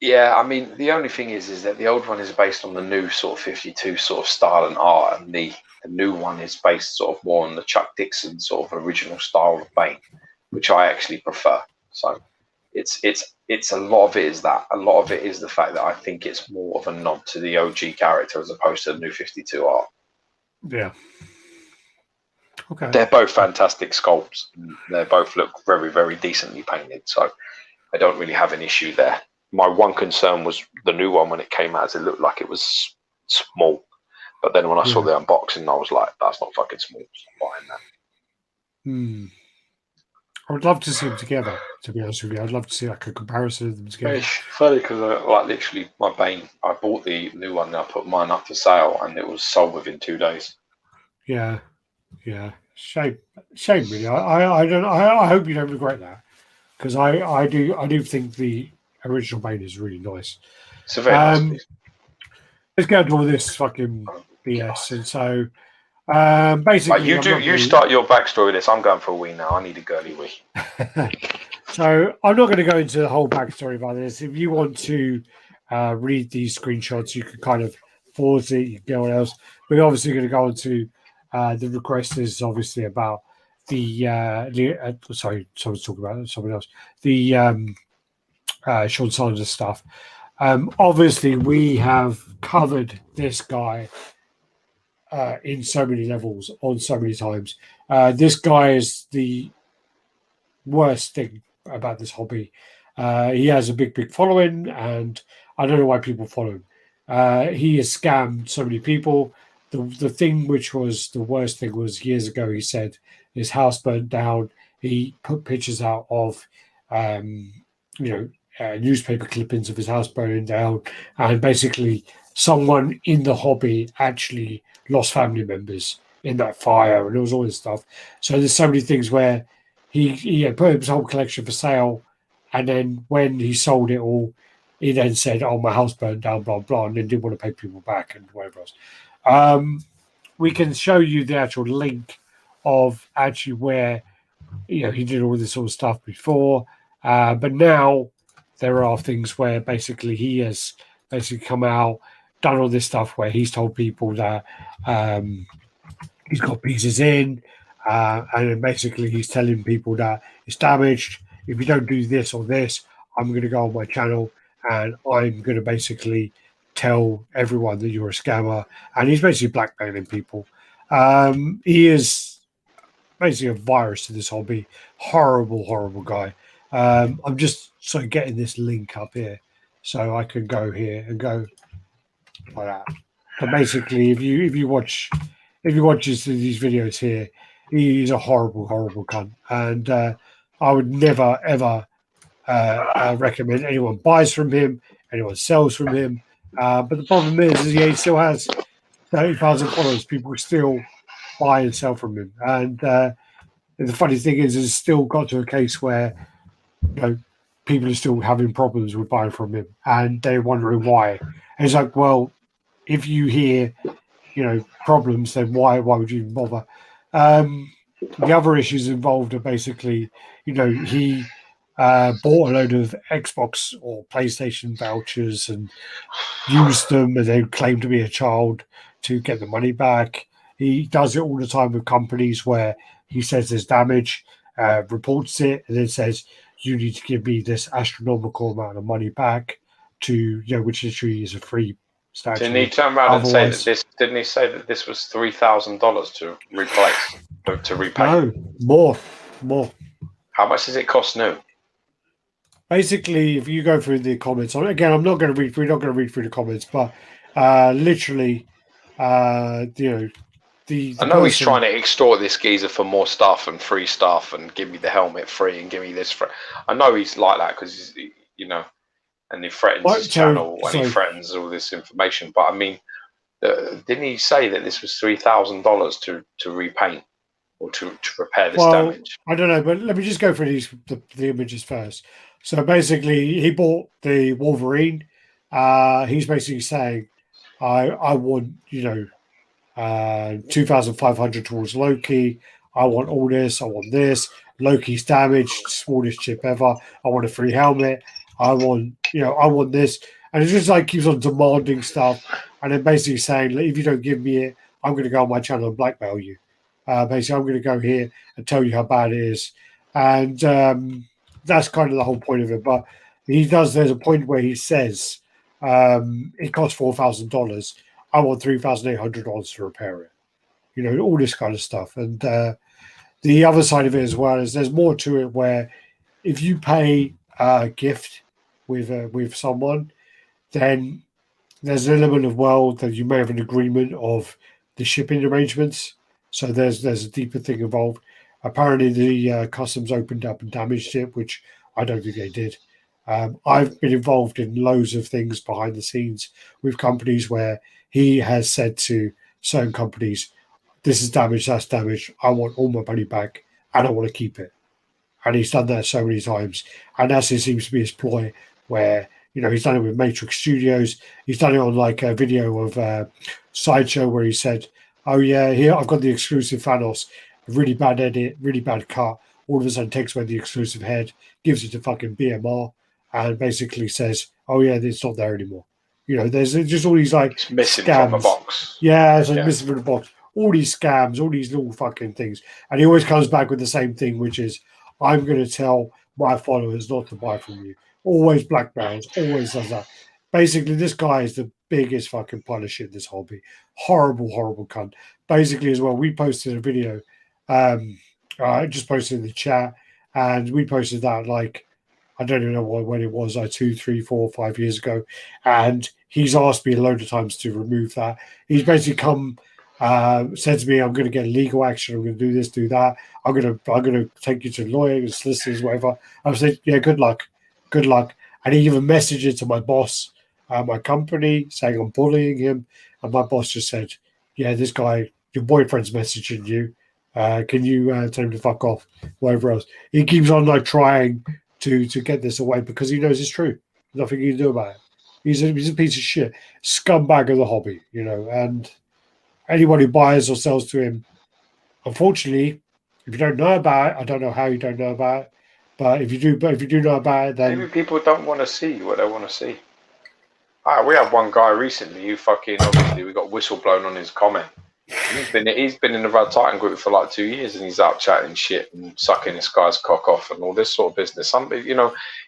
Yeah, I mean, the only thing is that the old one is based on the new sort of 52 sort of style and art, and the new one is based sort of more on the Chuck Dixon sort of original style of Bane, which I actually prefer. So it's a lot of it is that. A lot of it is the fact that I think it's more of a nod to the OG character as opposed to the new 52 art. Yeah. Okay. They're both fantastic sculpts. They both look very, very decently painted. So I don't really have an issue there. My one concern was the new one when it came out, it looked like it was small. But then when I saw the unboxing, I was like, that's not fucking small. So I'm buying that. I would love to see them together, to be honest with you. I'd love to see like a comparison of them together. It's funny because like literally my Bane, I bought the new one and I put mine up for sale and it was sold within 2 days. Yeah. Yeah. Shame really. I hope you don't regret that. Because I do think the original Bane is really nice. It's a very nice piece. Let's get into all this fucking BS. And so basically, you start your backstory with this. I'm going for a wee now. I need a girly wee. So I'm not going to go into the whole backstory about this. If you want to read these screenshots, you can kind of pause it. You can go on else. We're obviously going to go on to the request is obviously about the sorry, someone's talking about someone else. The Sean Sanders stuff. Obviously, we have covered this guy in so many levels on so many times. This guy is the worst thing about this hobby. He has a big following, and I don't know why people follow him. He has scammed so many people. The thing which was the worst thing was years ago, he said his house burnt down. He put pictures out of, newspaper clippings of his house burning down. And basically someone in the hobby actually lost family members in that fire. And there was all this stuff. So there's so many things where he had put his whole collection for sale. And then when he sold it all, he then said, oh, my house burned down, blah, blah, and then didn't want to pay people back and whatever else. We can show you the actual link of actually where he did all this sort of stuff before, but now there are things where basically he has basically come out, done all this stuff where he's told people that he's got pieces in, and then basically he's telling people that it's damaged. If you don't do this or this, I'm going to go on my channel and I'm going to basically tell everyone that you're a scammer, and he's basically blackmailing people. He is basically a virus to this hobby. Horrible guy. I'm just sort of getting this link up here so I can go here and go like that. But basically, if you watch these videos here, he's a horrible cunt. And I would never ever recommend anyone buys from him, anyone sells from him. But the problem is he still has 30,000 followers. People still buy and sell from him, and the funny thing is, it's still got to a case where people are still having problems with buying from him, and they're wondering why. And it's like, well, if you hear, problems, then why would you even bother? The other issues involved are basically, he bought a load of Xbox or PlayStation vouchers and used them, and then claimed to be a child to get the money back. He does it all the time with companies where he says there's damage, reports it, and then says, you need to give me this astronomical amount of money back to, which literally is a free statue. Didn't he turn around and say that this? Didn't he say that this was $3,000 to replace, to repay? No, more. How much does it cost new? Basically, if you go through the comments, again, we're not going to read through the comments, but literally, I know he's trying to extort this geezer for more stuff and free stuff and give me the helmet free and give me this free. I know he's like that because and he threatens his channel and he threatens all this information. But I mean, didn't he say that this was $3,000 to repaint or to repair this damage? I don't know, but let me just go through the images first. So basically, he bought the Wolverine. He's basically saying, I want 2,500 towards Loki. I want all this. I want this. Loki's damaged, smallest chip ever. I want a free helmet. I want this. And it just keeps on demanding stuff. And then basically saying, if you don't give me it, I'm going to go on my channel and blackmail you. Basically, I'm going to go here and tell you how bad it is. And that's kind of the whole point of it. But there's a point where he says, it costs $4,000. I want $3,800 to repair it. All this kind of stuff. And the other side of it as well is there's more to it where if you pay a gift with someone, then there's an element of that you may have an agreement of the shipping arrangements. So there's a deeper thing involved. Apparently the customs opened up and damaged it, which I don't think they did. I've been involved in loads of things behind the scenes with companies where he has said to certain companies, this is damaged, that's damaged. I want all my money back and I want to keep it. And he's done that so many times. And that seems to be his ploy where, he's done it with Matrix Studios. He's done it on a video of Sideshow where he said, oh yeah, here I've got the exclusive Thanos, really bad edit, really bad cut. All of a sudden takes away the exclusive head, gives it to fucking BMR and basically says, oh yeah, it's not there anymore. There's just all these it's missing scams from the box. Yeah, it's missing from the box. All these scams, all these little fucking things. And he always comes back with the same thing, which is, I'm going to tell my followers not to buy from you. Always blackmails, always does that. Basically, this guy is the biggest fucking pile of shit in this hobby. Horrible, horrible cunt. Basically, as well, we posted a video. I just posted in the chat, and we posted that I don't even know when it was, 2, 3, 4, 5 years ago. And he's asked me a load of times to remove that. He's basically come, said to me, I'm going to get legal action. I'm going to do this, do that. I'm going to take you to lawyers, solicitors, whatever. I said, yeah, good luck. Good luck. And he even messaged it to my boss, my company, saying I'm bullying him. And my boss just said, yeah, this guy, your boyfriend's messaging you. Can you tell him to fuck off? Whatever else. He keeps on trying to get this away because he knows it's true. Nothing he can do about it. He's a piece of shit, scumbag of the hobby, and anyone who buys or sells to him, unfortunately, if you don't know about it, I don't know how you don't know about it, but if you do know about it, then maybe people don't want to see what they want to see. We had one guy recently who obviously we got whistle blown on his comment. He's been in the RaddTitan group for 2 years, and he's out chatting shit and sucking this guy's cock off and all this sort of business.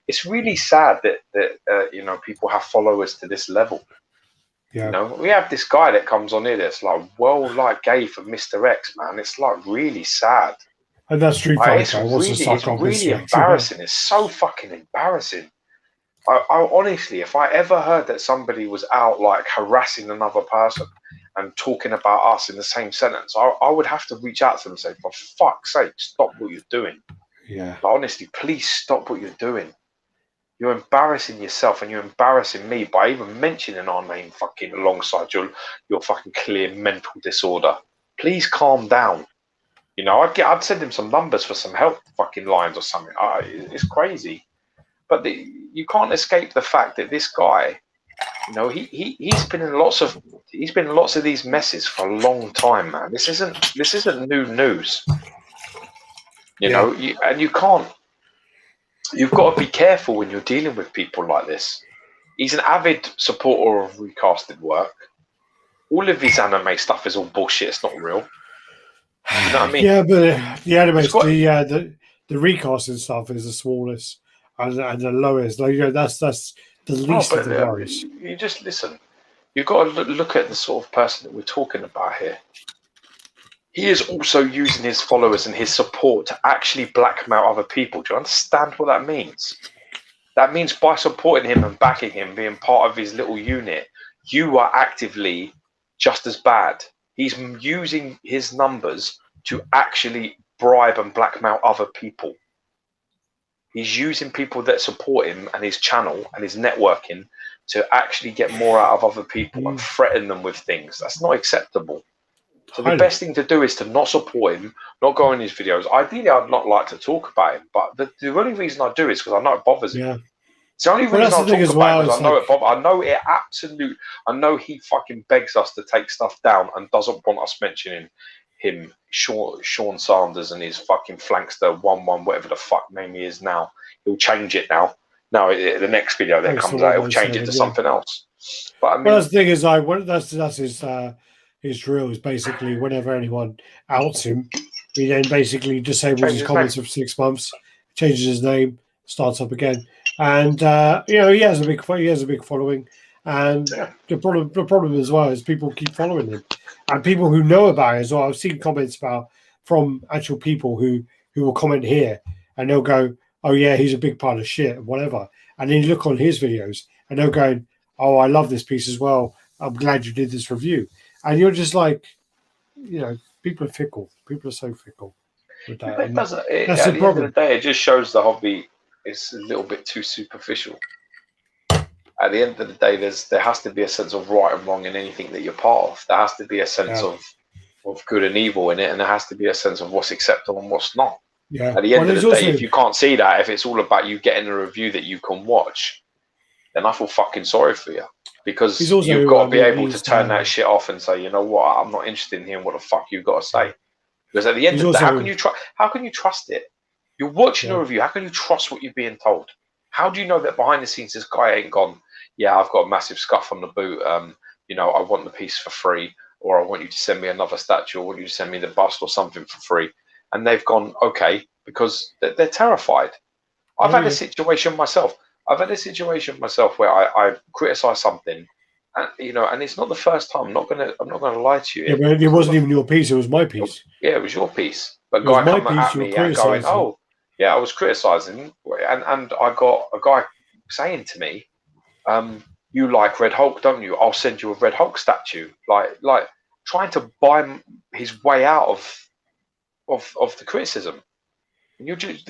It's really sad that people have followers to this level. Yeah. We have this guy that comes on here that's gay for Mr. X, man. It's really sad. And that's Street Fighter. It's really embarrassing. It's so fucking embarrassing. I honestly, if I ever heard that somebody was out harassing another person and talking about us in the same sentence, I would have to reach out to them and say, for fuck's sake, stop what you're doing. Yeah. But honestly, please stop what you're doing. You're embarrassing yourself and you're embarrassing me by even mentioning our name fucking alongside your fucking clear mental disorder. Please calm down. You know, I'd send him some numbers for some help fucking lines or something. It's crazy. But you can't escape the fact that this guy, you know, he's been in lots of these messes for a long time, man. This isn't new news. You know, you can't. You've got to be careful when you're dealing with people like this. He's an avid supporter of recasted work. All of his anime stuff is all bullshit. It's not real. You know what I mean? Yeah, but the anime, the recasting stuff is the smallest and the lowest. Like, you know, that's the least of the worries. You just listen. You've got to look at the sort of person that we're talking about here. He is also using his followers and his support to actually blackmail other people. Do you understand what that means? That means by supporting him and backing him, being part of his little unit, you are actively just as bad. He's using his numbers to actually bribe and blackmail other people. He's using people that support him and his channel and his networking to actually get more out of other people and threaten them with things. That's not acceptable. So the best thing to do is to not support him, not go on his videos. Ideally, I'd not like to talk about him, but the only reason I do is because I know it bothers him. Yeah. It's the only reason I talk about him is I know it bothers. I know it absolute. I know he fucking begs us to take stuff down and doesn't want us mentioning him, Sean Sanders and his fucking flankster 11 whatever the fuck name he is now. He'll change it now. No, the next video that comes out, he'll change it to something else. But I mean, that's the thing is, that's his drill is basically whenever anyone outs him, he then basically disables his comments for 6 months, changes his name, starts up again, and you know, he has a big following, and the problem as well is people keep following him, and people who know about it as well. I've seen comments from actual people who will comment here, and they'll go, "Oh yeah, he's a big pile of shit," whatever, and then you look on his videos, and they're going, "Oh, I love this piece as well. I'm glad you did this review." And you're just like, you know, people are fickle. People are so fickle with that. That's the end of the day, it just shows the hobby is a little bit too superficial. At the end of the day, there has to be a sense of right and wrong in anything that you're part of. There has to be a sense of good and evil in it, and there has to be a sense of what's acceptable and what's not. Yeah. At the end of the day, if you can't see that, if it's all about you getting a review that you can watch, then I feel fucking sorry for you. Because you've got to be able to turn that shit off and say, you know what, I'm not interested in hearing what the fuck you've got to say. Because at the end of the day, how can you trust it? You're watching a review. How can you trust what you're being told? How do you know that behind the scenes this guy ain't gone, yeah, I've got a massive scuff on the boot. You know, I want the piece for free, or I want you to send me another statue, or I want you to send me the bust or something for free. And they've gone, okay, because they're terrified. I've had a situation myself. Where I criticise something, and you know, and it's not the first time. I'm not gonna lie to you. Yeah, but it wasn't even your piece; it was my piece. Yeah, it was your piece. But a guy coming at me and going, "Oh, yeah, I was criticising," and I got a guy saying to me, "You like Red Hulk, don't you? I'll send you a Red Hulk statue." Like trying to buy his way out of the criticism. And you're just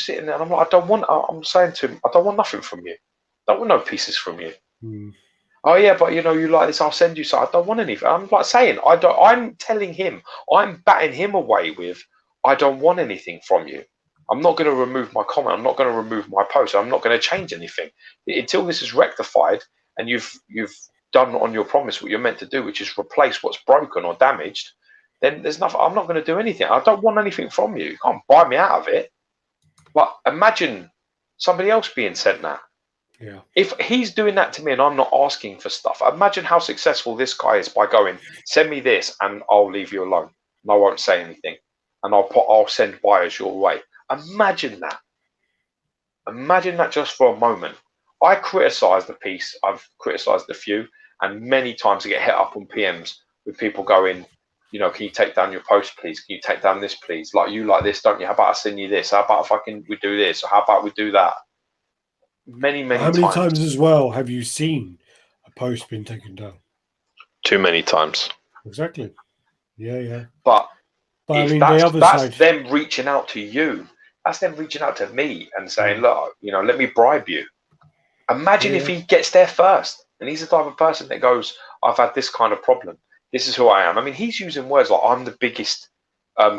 sitting there, and I'm like, I'm saying to him, I don't want nothing from you. I don't want no pieces from you. Oh yeah, but you know, you like this, I'll send you some. I don't want anything. I'm like saying, I'm telling him, I'm batting him away with, I don't want anything from you. I'm not going to remove my comment. I'm not going to remove my post. I'm not going to change anything until this is rectified and you've done on your promise what you're meant to do, which is replace what's broken or damaged. Then there's nothing. I'm not going to do anything. I don't want anything from you. You can't buy me out of it. But imagine somebody else being sent that. Yeah. If he's doing that to me and I'm not asking for stuff, imagine how successful this guy is by going, send me this and I'll leave you alone. And I won't say anything. And I'll send buyers your way. Imagine that. Imagine that just for a moment. I criticise the piece. I've criticised a few. And many times I get hit up on PMs with people going, you know, can you take down your post, please? Can you take down this, please? Like, you like this, don't you? How about I send you this? How about if we do this? Or how about we do that? Many times. How many times as well have you seen a post being taken down? Too many times. Exactly. Yeah. But I mean, that's them reaching out to you. That's them reaching out to me and saying, look, let me bribe you. Imagine if he gets there first. And he's the type of person that goes, I've had this kind of problem. This is who I am. I mean, he's using words like, I'm the biggest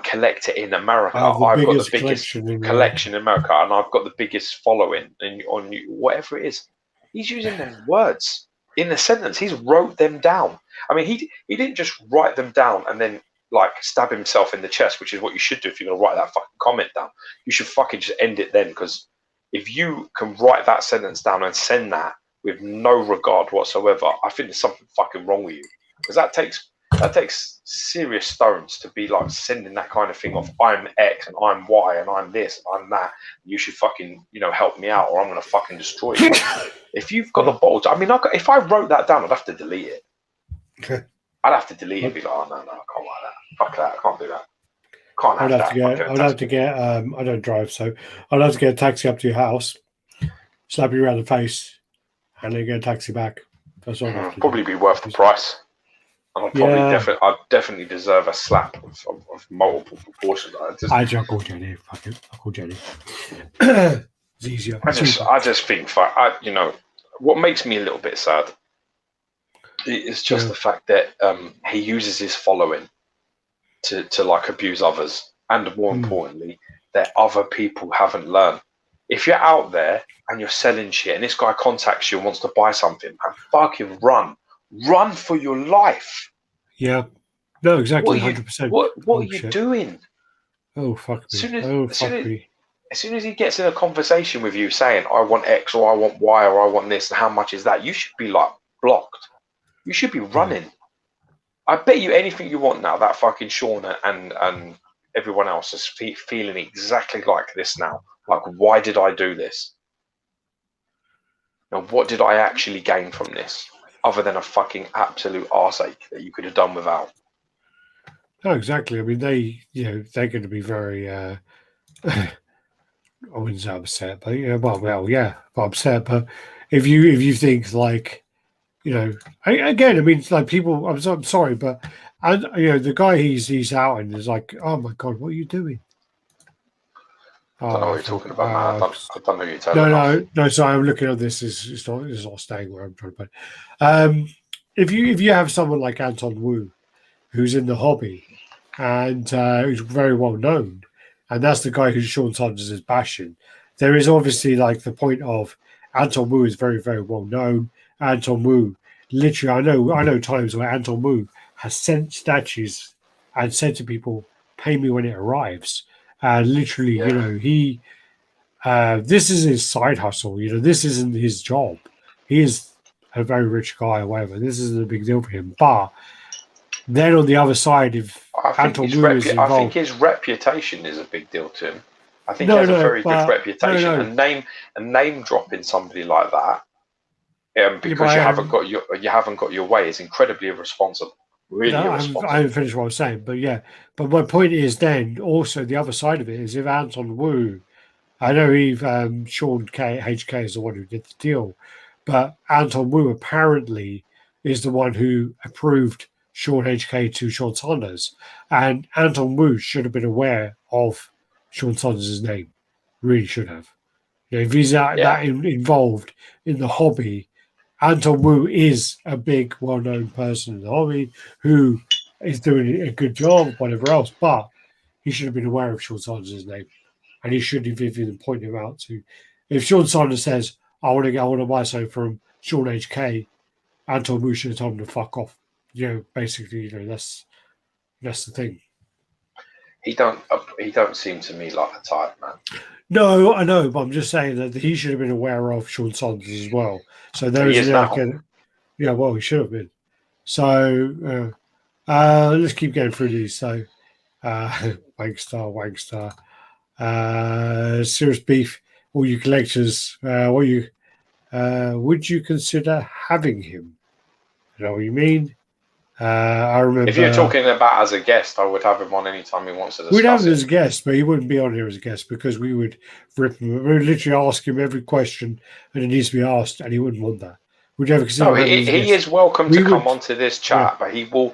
collector in America. I've got the biggest collection in America, and I've got the biggest following on you, whatever it is. He's using them words in the sentence. He's wrote them down. I mean, he didn't just write them down and then like stab himself in the chest, which is what you should do if you're going to write that fucking comment down. You should fucking just end it then, because if you can write that sentence down and send that with no regard whatsoever, I think there's something fucking wrong with you, because that takes serious stones to be like sending that kind of thing off. I'm X and I'm Y and I'm this and I'm that. You should fucking help me out, or I'm gonna fucking destroy you. If you've got the balls, I mean, if I wrote that down, I'd have to delete it. I'd have to delete it and be like, oh no, I can't like that. Fuck that, I can't do that. I'd have to get I don't drive, so I'd have to get a taxi up to your house, slap you around the face, and then get a taxi back. That's all. Probably be worth the price. And I'd definitely deserve a slap of multiple proportions. I call Jenny. Fuck it. I call Jenny. It's easier. I just think, what makes me a little bit sad is just the fact that he uses his following to like abuse others, and more importantly, that other people haven't learned. If you're out there and you're selling shit, and this guy contacts you and wants to buy something, and fucking run for your life. Yeah, no, exactly, 100%. What are you doing? Oh fuck me! As soon as he gets in a conversation with you saying, "I want X," or "I want Y," or "I want this," and how much is that? You should be like blocked. You should be running. I bet you anything you want now that fucking Sean and everyone else is feeling exactly like this now. Like, why did I do this? Now, what did I actually gain from this, other than a fucking absolute arseache that you could have done without? No, exactly. I mean, they're going to be very, I wouldn't say upset, but upset. But if you think like, again, I mean, it's like people. I'm sorry, but the guy he's out and is like, oh my god, what are you doing? I don't know what you're talking about, man. I don't know what you're telling No. Sorry, I'm looking at this. It's not staying where I'm trying to put it. If you have someone like Anton Wu, who's in the hobby and who's very well known, and that's the guy who Sean Saunders is bashing, there is obviously like the point of Anton Wu is very, very well known. Anton Wu, literally, I know times where Anton Wu has sent statues and said to people, "Pay me when it arrives." Literally, he this is his side hustle. This isn't his job. He is a very rich guy or whatever. This isn't a big deal for him. But then on the other side, if Anton Wu is involved, I think his reputation is a big deal to him. I think he has a very good reputation. And name dropping somebody like that, because you haven't got your way, is incredibly irresponsible. Really irresponsible. I haven't finished what I was saying, but yeah. But my point is then also the other side of it is if Anton Wu, I know Sean HK is the one who did the deal, but Anton Wu apparently is the one who approved Sean HK to Sean Saunders, and Anton Wu should have been aware of Sean Saunders' name. Really should have. If he's that involved in the hobby, Anton Wu is a big, well-known person in the hobby who is doing a good job, whatever else, but he should have been aware of Sean Saunders' name, and he should have even pointed him out to. If Sean Saunders says, I want to buy something from Sean HK, Anton Wu should have told him to fuck off. Basically, that's the thing. He don't seem to me like a type, man. No, I know, but I'm just saying that he should have been aware of Sean Saunders as well. So there is he should have been. So let's keep going through these. So Wangstar, Serious Beef, all you collectors, would you consider having him? You know what you mean? I remember. If you're talking about as a guest, I would have him on anytime he wants to discuss. We'd have him as a guest, but he wouldn't be on here as a guest because we would rip him. We would literally ask him every question and it needs to be asked, and he wouldn't want that. Would you ever consider? No, he is welcome to come onto this chat, but he will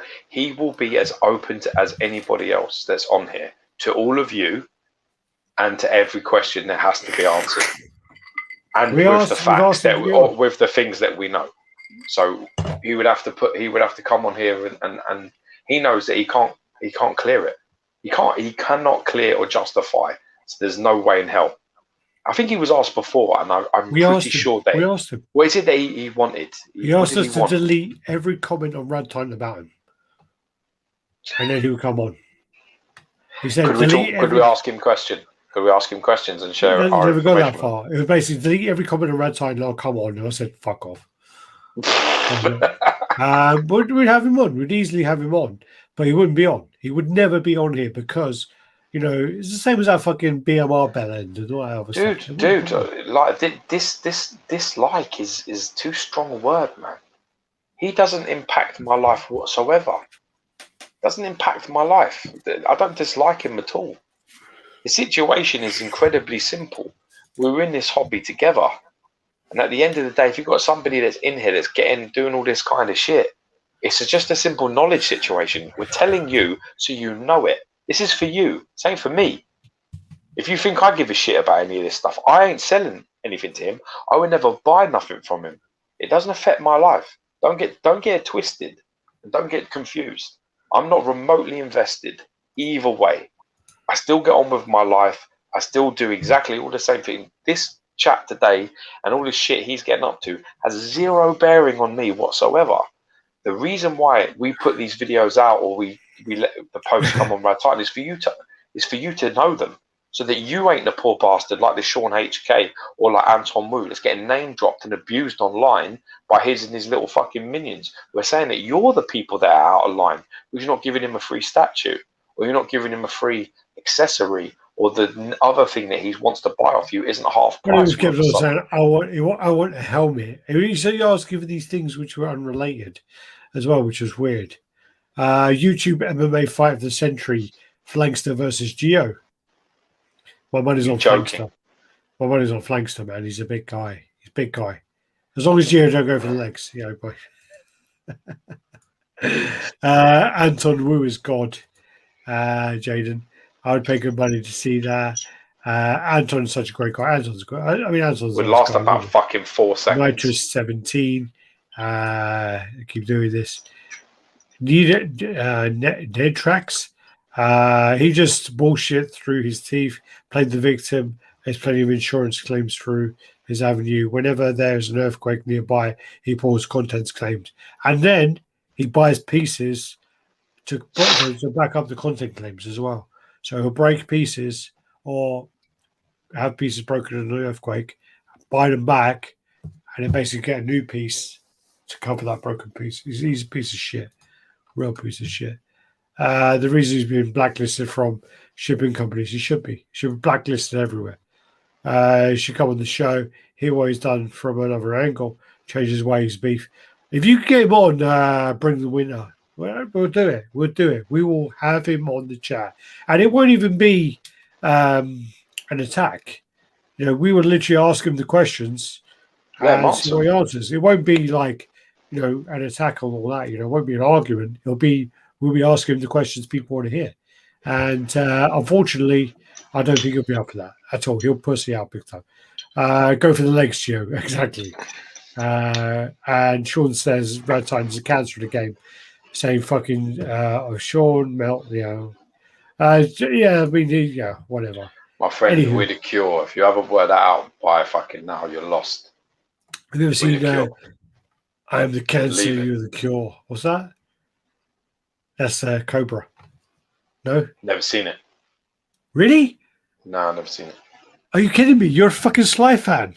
be as open as anybody else that's on here to all of you and to every question that has to be answered, and with the things that we know. So he would have to come on here and he knows that he can't clear it. He cannot clear or justify. So there's no way in hell. I think he was asked before, and I'm pretty sure that we asked him. What is it that he wanted? He asked us to delete every comment on RaddTitan about him, and then he would come on. He said, could we ask him questions? Could we ask him questions and share our never got that information? far. It was basically delete every comment on RaddTitan and I'll come on. And I said, fuck off. But we'd have him on. We'd easily have him on. But he wouldn't be on. He would never be on here because, you know, it's the same as our fucking BMR bell end and all that other stuff. Dude, like this like is too strong a word, man. He doesn't impact my life whatsoever. Doesn't impact my life. I don't dislike him at all. The situation is incredibly simple. We're in this hobby together. And at the end of the day, if you've got somebody that's in here that's doing all this kind of shit, it's just a simple knowledge situation. We're telling you so you know it. This is for you. Same for me. If you think I give a shit about any of this stuff, I ain't selling anything to him. I would never buy nothing from him. It doesn't affect my life. Don't get it twisted. And don't get confused. I'm not remotely invested either way. I still get on with my life. I still do exactly all the same thing. This chat today and all this shit he's getting up to has zero bearing on me whatsoever. The reason why we put these videos out or we let the posts come on RaddTitan is for you to know them, so that you ain't the poor bastard like this Sean HK or like Anton Wu that's getting name dropped and abused online by his and his little fucking minions. We're saying that you're the people that are out of line because you're not giving him a free statue, or you're not giving him a free accessory, or the other thing that he wants to buy off you isn't half price. He was saying, I want a helmet. He said you asked for these things which were unrelated as well, which was weird. YouTube MMA fight of the century, Flankster versus Geo. My money's on Flankster. My money's on Flankster, man. He's a big guy. He's a big guy. As long as Geo don't go for the legs, you know, boy. Anton Wu is God. Jaden, I would pay good money to see that. Anton's such a great guy. Anton's good. I mean, Anton's would last about fucking 4 seconds. Nitrous 17. Keep doing this. Ned Tracks. He just bullshit through his teeth, played the victim. There's plenty of insurance claims through his avenue. Whenever there's an earthquake nearby, he pulls contents claims. And then he buys pieces to back up the content claims as well. So he'll break pieces or have pieces broken in an earthquake, buy them back, and then basically get a new piece to cover that broken piece. He's a piece of shit. Real piece of shit. The reason he's been blacklisted from shipping companies, he should be blacklisted everywhere. He should come on the show, hear what he's done from another angle, change his ways, beef. If you get him on, bring the winner. We'll do it. We'll do it. We will have him on the chat. And it won't even be an attack. You know, we will literally ask him the questions and see what he answers. It won't be like, you know, an attack on all that. You know, it won't be an argument. We'll be asking him the questions people want to hear. And unfortunately, I don't think he'll be up for that at all. He'll pussy out big time. Go for the legs, Gio. Exactly. And Sean says RaddTitan's a cancer of the game. Saying fucking Sean Melt, you know. Yeah, I mean, yeah, whatever. My friend, we're the cure. If you haven't worked that out by fucking now, you're lost. Have you ever seen I am the cancer, you're the cure? What's that? That's Cobra. No? Never seen it. Really? No, I've never seen it. Are you kidding me? You're a fucking Sly fan.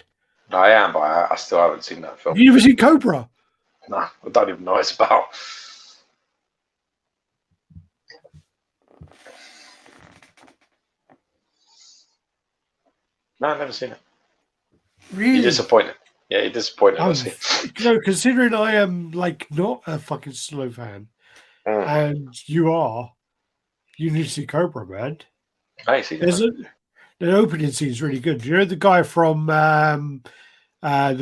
No, I am, but I still haven't seen that film. Have you ever seen Cobra? No, I don't even know what it's about. No, I've never seen it. Really? You're disappointed. Yeah, you're disappointed. You know, considering I am like not a fucking slow fan, and you are, you need to see Cobra, man. I see that. The opening scene is really good. You know the guy from the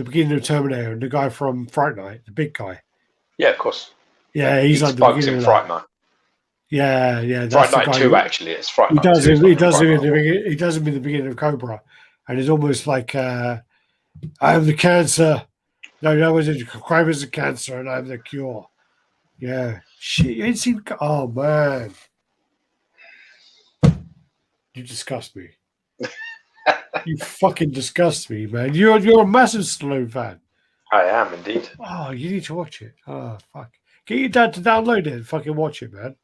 beginning of Terminator and the guy from Fright Night, the big guy. Yeah, of course. Yeah, he's like the beginning in Fright Night. Yeah, yeah. Fright Night 2, actually. It's Fright Night 2. He does him in the beginning of Cobra, and it's almost like I am the cancer. No, that was it. Crime is the cancer, and I'm the cure. Yeah, shit. You ain't seen. Oh man, you disgust me. You fucking disgust me, man. You're a massive Stallone fan. I am indeed. Oh, you need to watch it. Oh fuck. Get your dad to download it and fucking watch it, man.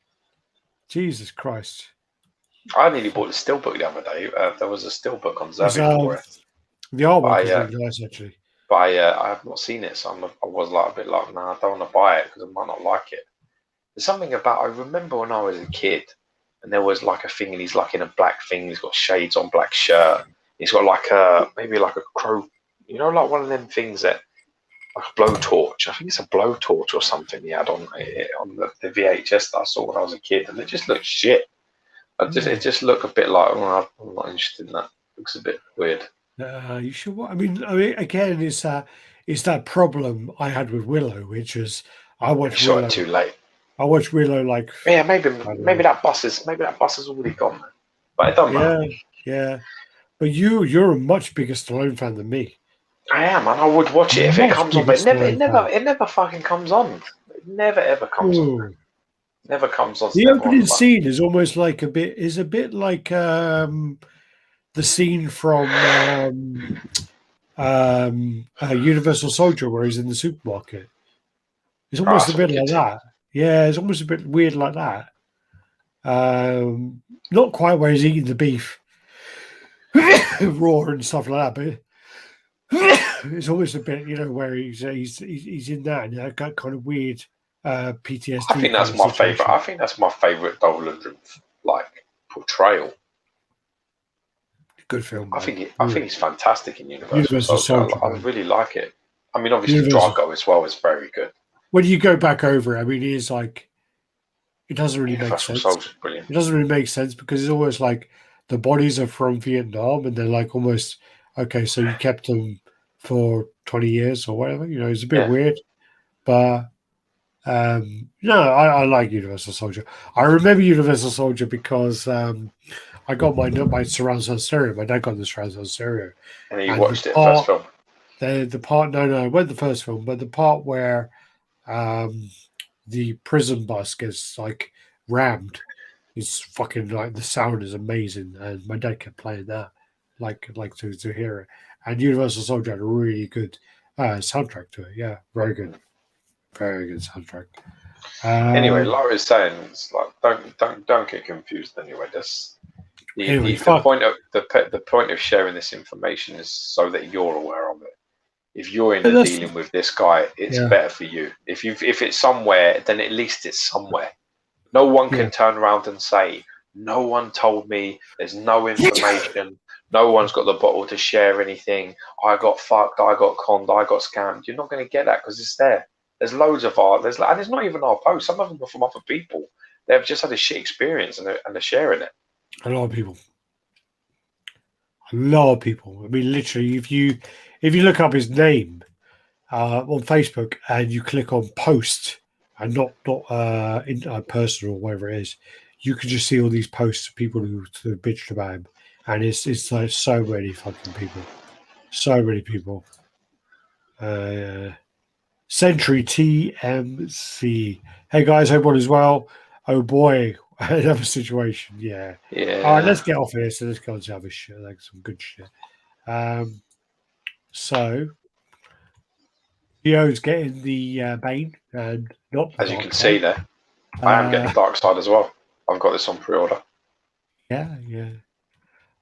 Jesus Christ. I nearly bought the steelbook the other day. There was a steelbook on Zavi for it. The artwork is really nice, actually. But I have not seen it, so I was like a bit like, nah, I don't want to buy it because I might not like it. There's something about, I remember when I was a kid, and there was like a thing, and he's like in a black thing, he's got shades on, black shirt. He's got like maybe like a crow, you know, like one of them things that, like a blowtorch. I think it's a blowtorch or something he had on the VHS that I saw when I was a kid, and it just looked shit. It just looked a bit like, oh, I'm not interested in that. It looks a bit weird. You should. I mean, again, it's that problem I had with Willow, which is I watched Willow it too late. I watched Willow like maybe that bus is already gone, but it doesn't matter. Yeah. But you're a much bigger Stallone fan than me. I am, and I would watch it if it comes on, but it never fucking comes on. It never ever comes on. Never comes on. The opening scene is almost like a bit like the scene from Universal Soldier where he's in the supermarket. It's almost a bit like that. Yeah, it's almost a bit weird like that. Not quite where he's eating the beef raw and stuff like that, but it's almost a bit, where he's in that and that kind of weird PTSD. I think that's my favorite. I think that's my favorite Dolph Lundgren like portrayal. Good film. I think he's fantastic in Universal Soldier. I really like it. I mean, obviously Drago as well is very good. When you go back over it, I mean, it is like it doesn't really make sense. Brilliant. It doesn't really make sense because it's almost like the bodies are from Vietnam and they're like almost okay. So you kept them for 20 years or whatever. It's a bit weird, but no, I like Universal Soldier. I remember Universal Soldier because I got my surround sound stereo. My dad got the surround sound stereo. And you watched it first film? The part, no, it wasn't the first film, but the part where the prison bus gets like rammed is fucking like the sound is amazing, and my dad kept playing that like to hear it. And Universal Soldier had a really good soundtrack to it. Yeah, very good soundtrack. Anyway, like I was saying, it's like don't get confused. Anyway, the point of sharing this information is so that you're aware of it. If you're dealing with this guy, it's better for you. If it's somewhere, then at least it's somewhere. No one can turn around and say, no one told me, there's no information, no one's got the bottle to share anything, I got fucked, I got conned, I got scammed. You're not going to get that because it's there. There's loads of art. And it's not even our posts. Some of them are from other people. They've just had a shit experience and they're sharing it. A lot of people. I mean, literally, if you look up his name on Facebook and you click on post and not in personal or whatever it is, you can just see all these posts of people who bitched about him, and it's like so many fucking people, so many people. Century TMC. Hey guys, hope all is well. Oh boy, another situation. Yeah. All right, let's get off here. So let's go and have a shit, like some good shit. So Theo's getting the Bane and not. As you can see there, I am getting Dark Side as well. I've got this on pre-order. Yeah.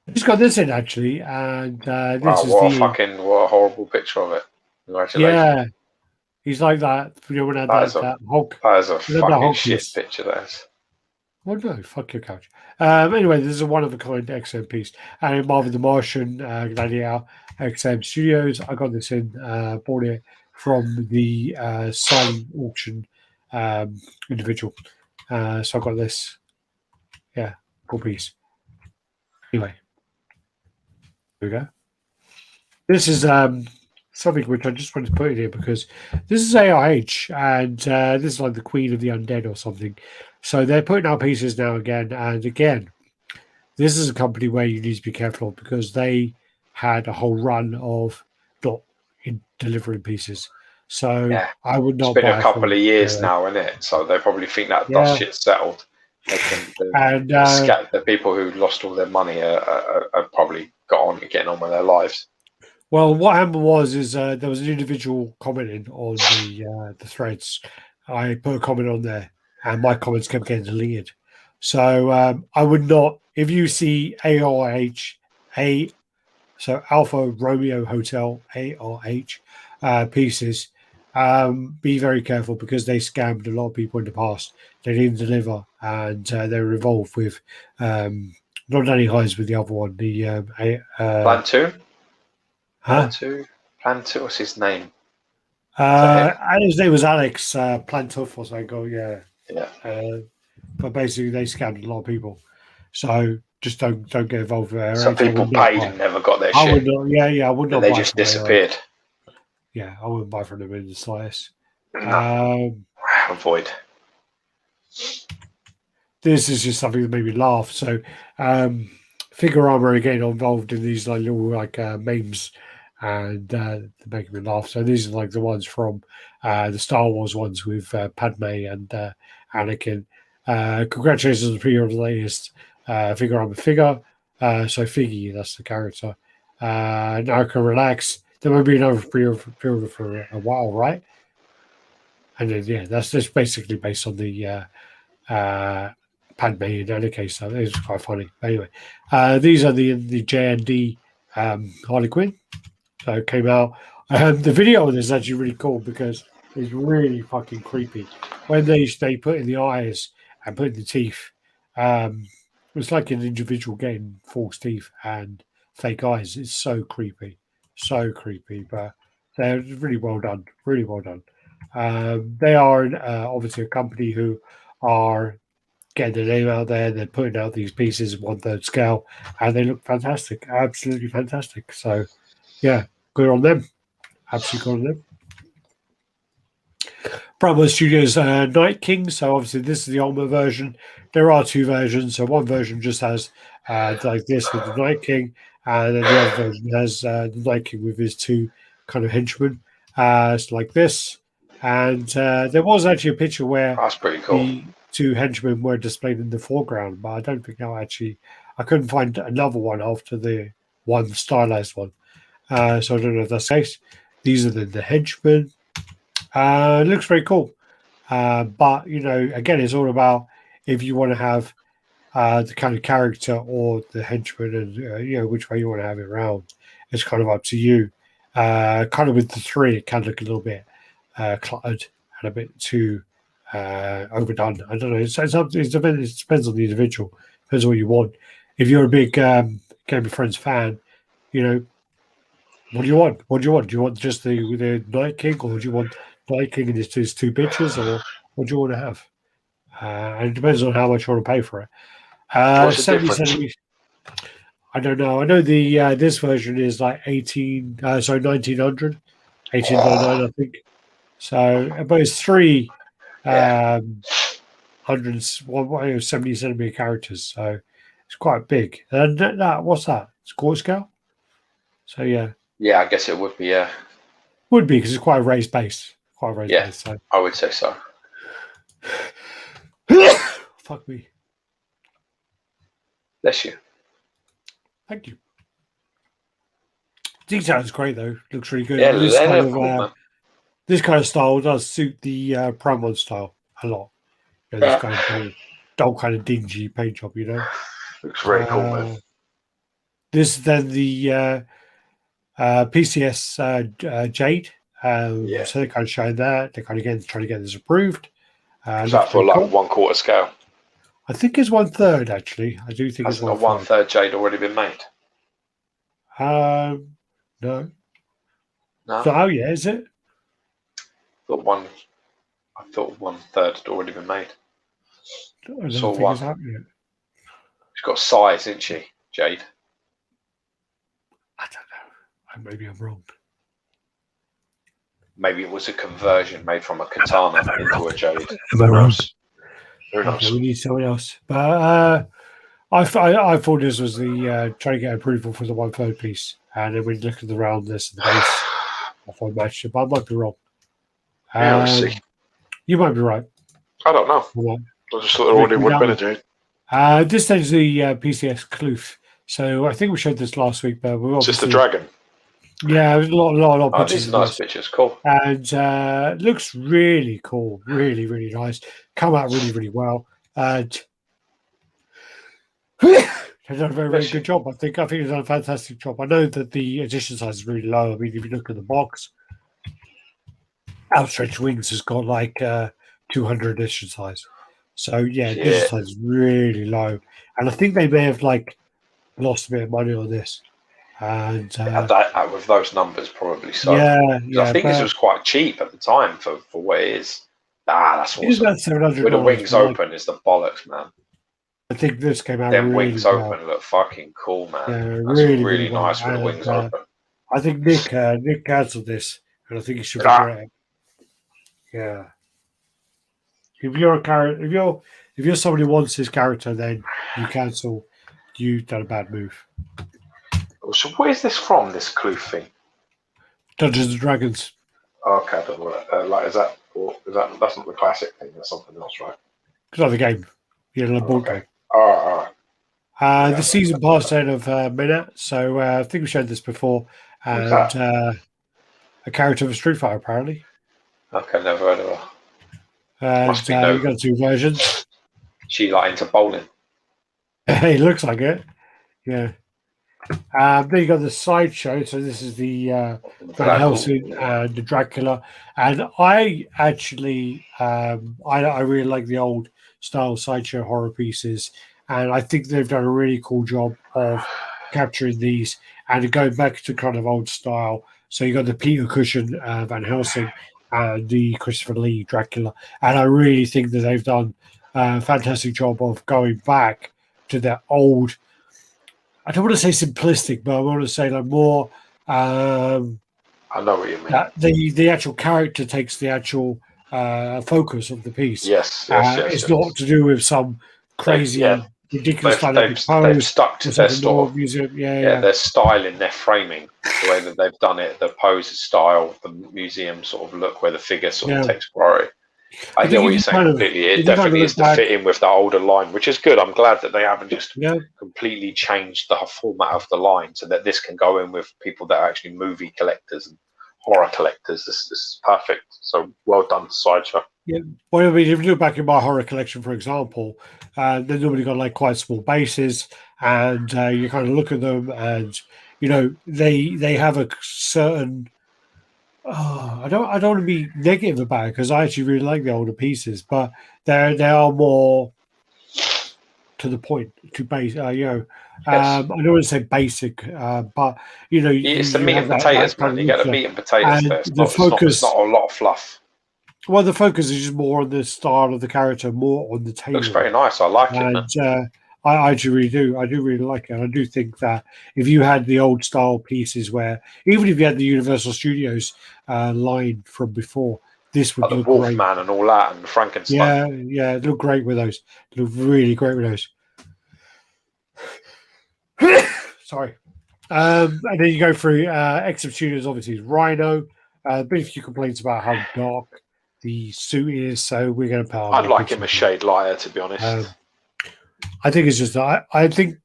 I just got this in actually, and this is what a horrible picture of it. Congratulations. Yeah. He's like that. When I had that Hulk. That is a fucking shit picture, that is. Well, no, fuck your couch. Anyway, this is a one-of-a-kind XM piece. And Marvin the Martian, Gladiator, XM Studios. I got this in, bought it from the silent auction individual. So I got this. Yeah, cool piece. Anyway, here we go. This is something which I just wanted to put in here because this is AIH and this is like the Queen of the Undead or something. So they're putting out pieces now again and again. This is a company where you need to be careful because they had a whole run of not in delivering pieces. So I would not buy. It's been buy a couple of years now, isn't it? So they probably think that dust shit's settled. They can, and the people who lost all their money are probably got on and getting on with their lives. Well, what happened was there was an individual commenting on the threads. I put a comment on there, and my comments kept getting deleted. So I would not, if you see ARH, so Alpha Romeo Hotel ARH pieces, be very careful because they scammed a lot of people in the past. They didn't deliver, and they were involved with not Danny Hines with the other one, the Plan 2? Huh? Plan 2, what's his name? His name was Alex Plantuff or something. Oh, yeah. Yeah. But basically, they scammed a lot of people. So just don't get involved with it. Some people paid and never got their shit. I would not. Yeah, I would not. And they just disappeared. Yeah, I wouldn't buy from them in the slightest. No. Avoid. This is just something that made me laugh. So, Figurama again involved in these like little like memes, and making me laugh. So these are like the ones from the Star Wars ones with Padme and Anakin. Congratulations on the pre-order of the latest Figurama figure. So Figgy, that's the character. Now I can relax. There won't be another pre-order for a while, right? And then that's just basically based on the Padme and Anakin stuff. It's quite funny. Anyway, these are the J&D Harley Quinn. So it came out. The video on this is actually really cool because it's really fucking creepy. When they put in the eyes and put in the teeth, it's like an individual getting false teeth and fake eyes. It's so creepy. So creepy. But they're really well done. Really well done. They are obviously a company who are getting their name out there. They're putting out these pieces 1/3 scale and they look fantastic. Absolutely fantastic. So, yeah. Good on them. Absolutely good on them. Bravo Studios Night King. So obviously this is the Ultimate version. There are two versions. So one version just has like this with the Night King, and then the other version has the Night King with his two kind of henchmen. It's like this. And there was actually a picture where that's pretty cool. The two henchmen were displayed in the foreground, but I don't think I couldn't find another one after the one stylized one. So I don't know if that's the case. These are the henchmen. It looks very cool. But, again, it's all about if you want to have the kind of character or the henchman and, which way you want to have it around. It's kind of up to you. Kind of with the three, it can look a little bit cluttered and a bit too overdone. I don't know. It depends on the individual. Depends on what you want. If you're a big Game of Thrones fan, what do you want? What do you want? Do you want just the Night King, or do you want Night King and his two bitches, or what do you want to have? And it depends on how much you want to pay for it. What's the difference? I don't know. I know the this version is like 1900, 1899, I think. So, but it's 170 centimeter characters, so it's quite big. And what's that? It's quarter scale. So yeah. Yeah, I guess it would be. Yeah, would be because it's quite a raised base. Base, so. I would say so. Fuck me. Bless you. Thank you. Detail is great though. Looks really good. Yeah, this kind of style does suit the Primon style a lot. This kind of dull, kind of dingy paint job. Looks very cool, man. This then the PCS Jade. So they're kind of showing that. They're kind of trying to get this approved. Is that for like 1/4 scale? I think it's 1/3 actually. I do think it's 1/3. Hasn't a 1/3 Jade already been made? No. No. So, oh yeah, is it? I thought 1/3 had already been made. I don't think it's happening yet. She's got size, isn't she, Jade? I don't know. Maybe I'm wrong. maybe it was a conversion made from a katana into a jade. Am I wrong? Who knows? Okay, we need someone else. But I thought this was the trying to get approval for the 1/3 piece, and then we look at the roundness of the base. I thought it matched it, but I might be wrong. Yeah, we'll see. You might be right. I don't know. I just thought there already would have been a jade. This is the PCS Kloof. So I think we showed this last week, but we're just a dragon. Yeah, there's a lot of pictures. These are nice pictures, cool. And looks really cool, really, really nice. Come out really, really well. And they've done a very, very good job. I think they've done a fantastic job. I know that the edition size is really low. I mean, if you look at the box, Outstretched Wings has got like 200 edition size. So yeah, edition size is really low. And I think they may have like lost a bit of money on this. And with those numbers, probably so. Yeah, I think this was quite cheap at the time for what it is. That's awesome. About $700. With the wings open, is the bollocks, man. I think this came out. Them really wings well. open look fucking cool, man. Yeah, that's really nice well. with the wings open. I think Nick cancelled this, and I think he should regret it. Yeah. If you're a character, if you're somebody who wants this character, then you cancel. You've done a bad move. So where is this from? This Kloof thing? Dungeons and Dragons. Okay, I don't know. Is that that's not the classic thing? That's something else, right? It's not the game. Yeah, the board game. All right. The season pass then of Minette. So I think we showed this before. And a character of a Street Fighter, apparently. Okay, never heard of her. And we've got 2 versions. She like into bowling. It looks like it. Yeah. Then you got the Sideshow. So this is the Van Helsing and the Dracula. And I actually, I really like the old style Sideshow horror pieces. And I think they've done a really cool job of capturing these and going back to kind of old style. So you got the Peter Cushing Van Helsing and the Christopher Lee Dracula. And I really think that they've done a fantastic job of going back to their old, I don't want to say simplistic, but I want to say like more. I know what you mean. The actual character takes the actual focus of the piece. Yes. It's not to do with some crazy, ridiculous they've stuck to their style. Their style in their framing, the way that they've done it, the pose style, the museum sort of look where the figure sort of takes priority. I get what you're saying completely. It definitely is to fit in with the older line, which is good. I'm glad that they haven't just completely changed the format of the line so that this can go in with people that are actually movie collectors and horror collectors. This is perfect. So well done, Sideshow. Yeah. Well, I mean, if you look back in my horror collection, for example, they've normally got like quite small bases, and you kind of look at them, and you know they have a certain. I don't want to be negative about it because I actually really like the older pieces, but they are more to the point, to base. I don't want to say basic, but you know, it's the meat and potatoes, man. You get the meat and potatoes there. It's not a lot of fluff. Well, the focus is just more on the style of the character, more on the table. Looks very nice. I like it. And I actually really do. I do really like it. I do think that if you had the old style pieces where, even if you had the Universal Studios line from before, this would look the great. Wolfman and all that, and the Frankenstein. Yeah, it looked great with those. It looked really great with those. Sorry. And then you go through XM Studios, obviously, Rhino. But a few complaints about how dark the suit is, so we're going to put. I'd like him a shade lighter, to be honest. I think it's just I think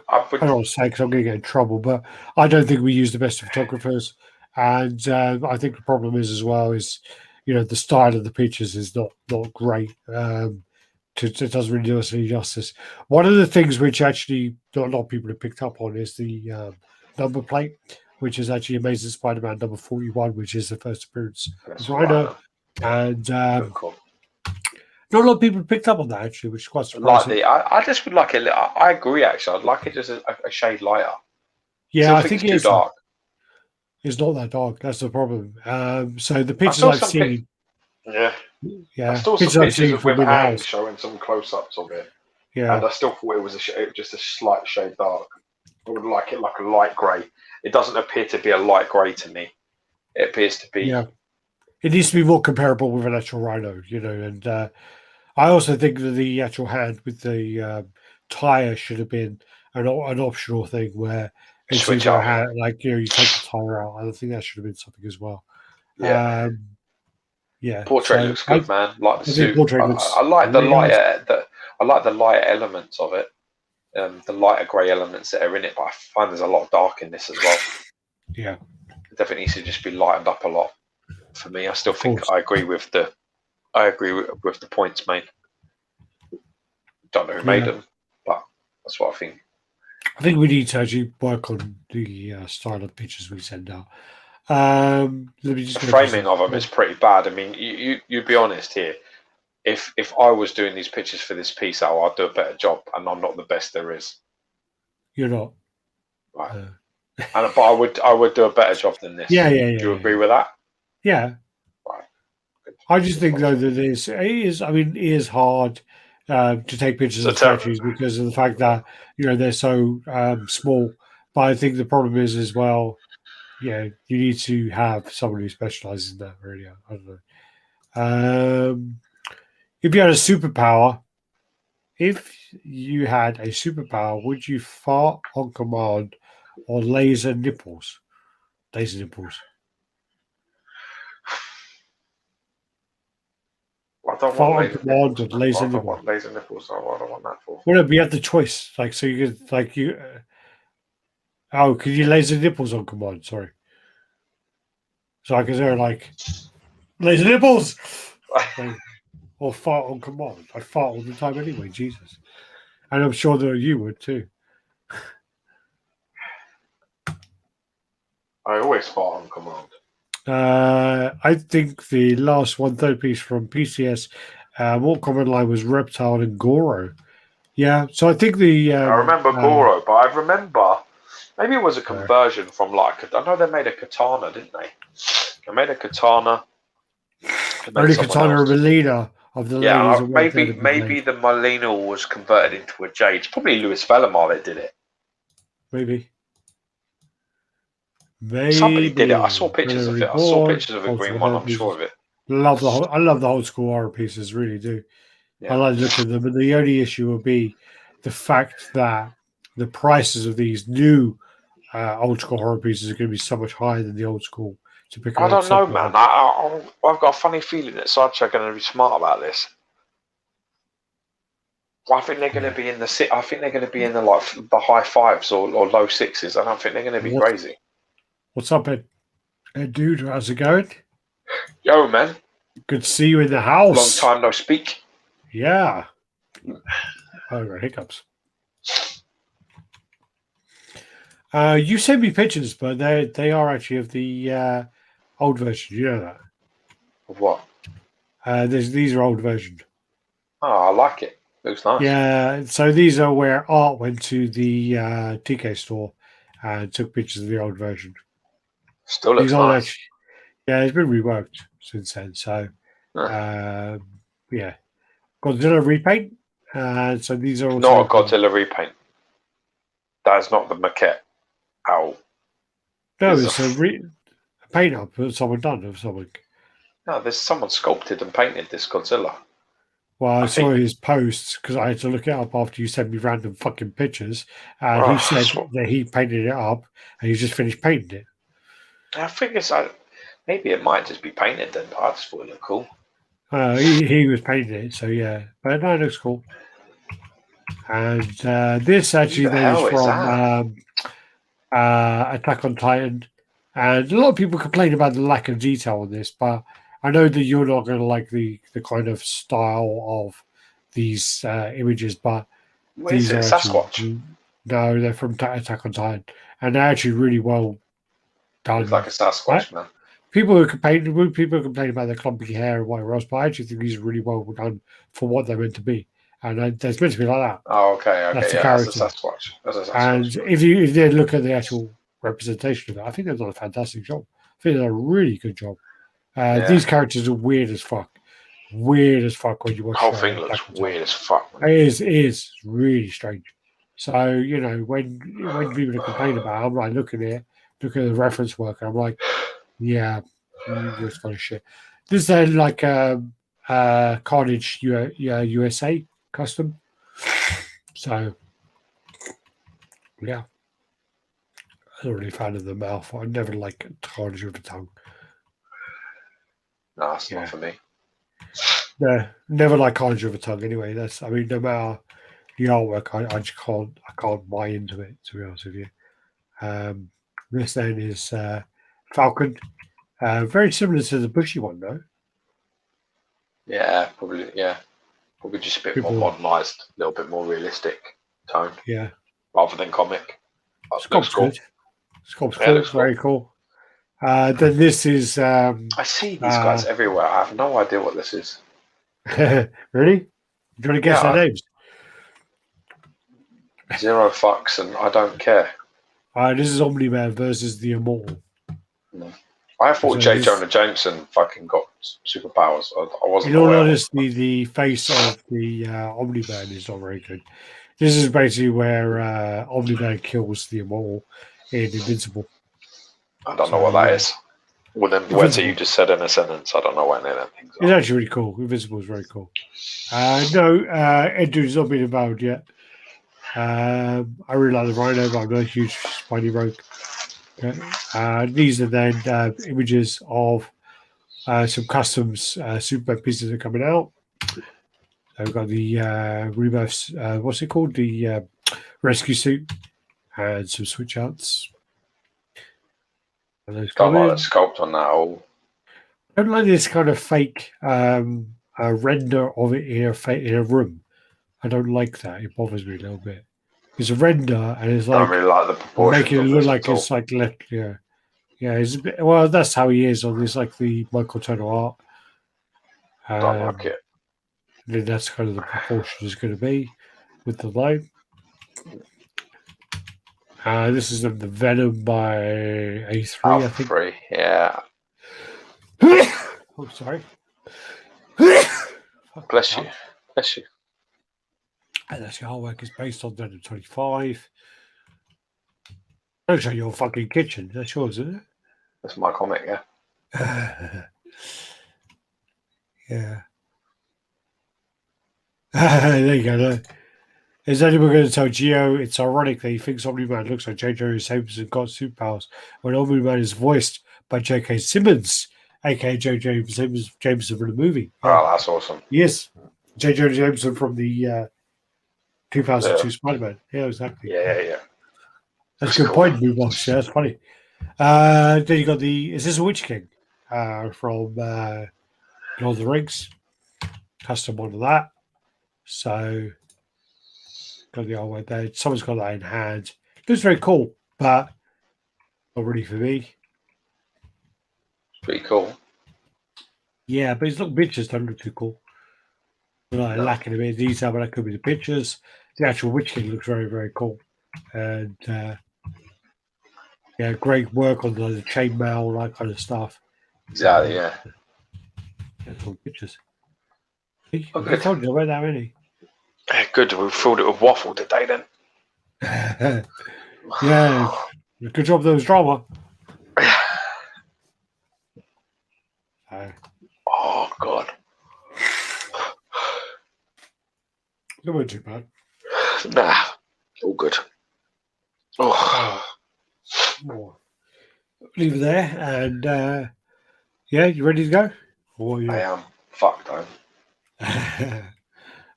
I don't want to say because I'm going to get in trouble, but I don't think we use the best photographers, and I think the problem is as well is the style of the pictures is not great. It doesn't really do us any justice. One of the things which actually not a lot of people have picked up on is the number plate, which is actually Amazing Spider-Man number 41, which is the first appearance of Rhino. And cool. not a lot of people picked up on that actually, which is quite surprising. I just would like it. I agree. Actually, I'd like it just a shade lighter. Yeah, I think it's too dark. It's not that dark. That's the problem. So the pictures I've seen. Yeah. I still saw some pictures of with hands showing some close-ups of it. Yeah. And I still thought it was just a slight shade dark. I would like it like a light grey. It doesn't appear to be a light grey to me. It appears to be it needs to be more comparable with an actual rhino, and I also think that the actual hand with the tire should have been an optional thing where it's Switch either a up. hand, you take the tire out. I think that should have been something as well. Yeah. Yeah. Portrait So looks good, man. Like the suit. I like the really lighter. I like the lighter elements of it. The lighter grey elements that are in it, but I find there's a lot of dark in this as well. Yeah. It definitely needs to just be lightened up a lot. For me, I still think I agree with the points made. Don't know who made them, but that's what I think. I think we need to actually work on the style of pictures we send out. Let me just the framing of them is pretty bad. I mean, you'd be honest here. If I was doing these pictures for this piece out, I'd do a better job, and I'm not the best there is. You're not. Right. But I would do a better job than this. Yeah. Do you agree with that? Yeah. Right. Good. I just think though that it is hard to take pictures of statues because of the fact that they're so small. But I think the problem is as well, you need to have someone who specializes in that. Really, I don't know. If you had a superpower, would you fart on command or laser nipples? Laser nipples. I don't want laser nipples. I don't want laser nipples. I don't want that for. Well, you have the choice. So you could oh, could you laser nipples on command? Sorry. So I could say laser nipples, or fart on command. I fart all the time anyway. Jesus, and I'm sure that you would too. I always fart on command. I think the last 1/3 piece from PCS, more common line was Reptile and Goro. Yeah, so I think I remember Goro, but I remember maybe it was a conversion from I know they made a katana, didn't they? They made a katana. Only katana or Melina of the ladies. Maybe the Melina was converted into a jade. It's probably Louis Velimar that did it. Maybe. Somebody did it. I saw pictures of it. I saw pictures of a green one. I'm sure of it. I love the old school horror pieces. Really do. Yeah. I like looking at them, but the only issue will be the fact that the prices of these new old school horror pieces are going to be so much higher than the old school. I don't know, man. I've got a funny feeling that Sideshow are going to be smart about this. I think they're going to be in the. I think they're going to be in the the high fives or low sixes. I don't think they're going to be crazy. What's up, Ed? Dude, how's it going? Yo, man. Good to see you in the house. Long time no speak. Yeah. Oh, got hiccups. You sent me pictures, but they are actually of the old version. You know that? Of what? These are old versions. Oh, I like it. Looks nice. Yeah. So these are where Art went to the TK store and took pictures of the old version. Still looks nice. Actually, yeah, it's been reworked since then. So, yeah. Godzilla repaint. So these are also not a Godzilla repaint. That's not the maquette. Ow. No, it's a paint up that someone done of something. No, there's someone sculpted and painted this Godzilla. Well, I saw his posts because I had to look it up after you sent me random fucking pictures, and he said that he painted it up and he's just finished painting it. I think maybe it might just be painted then, but I just thought it looked cool. He was painting it, so yeah. But no, it looks cool. And this actually then is from Attack on Titan. And a lot of people complain about the lack of detail on this, but I know that you're not going to like the kind of style of these images, but these are Sasquatch. No, they're from Attack on Titan, and they're actually really well done. Looks like a Sasquatch, man. People complain about the clumpy hair and whatever else, but I actually think these are really well done for what they're meant to be, and they're meant to be like that. Oh, okay, that's the character. That's a Sasquatch. And if you look at the actual representation of it, I think they've done a fantastic job. I think they've done a really good job. These characters are weird as fuck. Weird as fuck when you watch. The whole thing looks weird as fuck. Man. It is really strange. So when people are complaining about it, I'm like looking at the reference work, and I'm like, yeah, it's kind of shit. This is like Carnage USA custom. So, yeah. I'm not really a fan of the mouth. I never like Carnage with the tongue. No, that's not for me. No, never like Carnage with the tongue. Anyway, no matter the artwork, I just can't buy into it. To be honest with you, this then is Falcon, very similar to the Bushy one, though. Yeah, probably. Yeah, probably just a bit more modernised, a little bit more realistic tone. Yeah, rather than comic. Sculpt's good. Sculpt's cool. Very cool. Then this is. I see these guys everywhere. I have no idea what this is. Really? Do you want to guess their names? Zero fucks, and I don't care. This is Omni-Man versus the Immortal. No. I thought J. Jonah Jameson fucking got superpowers. I wasn't. In all honesty, the face of the Omni-Man is not very good. This is basically where Omni-Man kills the Immortal in Invincible. I don't know what that is. Well, then words that you just said in a sentence, I don't know what any of them things are. It's actually really cool. Invincible is very cool. No, Eddu's not been involved yet. I really like the Rhino, but I'm not a huge Spidey Rogue. Okay. These are then images of some customs Superman pieces that are coming out. We've got the Rebirths, what's it called? The rescue suit and some switch outs. Don't like the sculpt on that all. I don't like this kind of fake render of it in a room. I don't like that. It bothers me a little bit. It's a render, and it's like I don't really like the proportions. Making it look like it's like yeah. It's a bit, well, that's how he is on this, like the Michael Turner art. Don't like it. Then that's kind of the proportion is going to be with the line. This is the Venom by A3, I think. A3, yeah. Oh, sorry. Bless you. Bless you. And that's your artwork is based on Venom 25. Looks like your fucking kitchen. That's yours, isn't it? That's my comic, yeah. Yeah. There you go. Is anyone going to tell Gio it's ironic that he thinks Omni-Man looks like J.J. Simmons and got superpowers when Omni-Man is voiced by J.K. Simmons, a.k.a. J.J. Jameson from the movie? Oh, that's awesome. Yes. J.J. Jameson from the 2002 Spider-Man. Yeah, exactly. Yeah. That's a good point, Blue Box. Yeah, that's funny. Then you got is this a Witch King from Lord of the Rings? Custom one of that. So, got the artwork there. Someone's got that in hand. Looks very cool, but not really for me. Pretty cool. Yeah, but his little pictures don't look too cool. Like lacking a bit of detail, but that could be the pictures. The actual Witch King looks very, very cool. And great work on the chainmail, that kind of stuff. Exactly, yeah. Cool pictures. I told you about that, really. Good, we filled it with waffle today then. Yeah, good job there was drama. Oh, God. It wasn't too bad. Nah, all good. Oh. Leave it there, and you ready to go? I am. Fucked, though.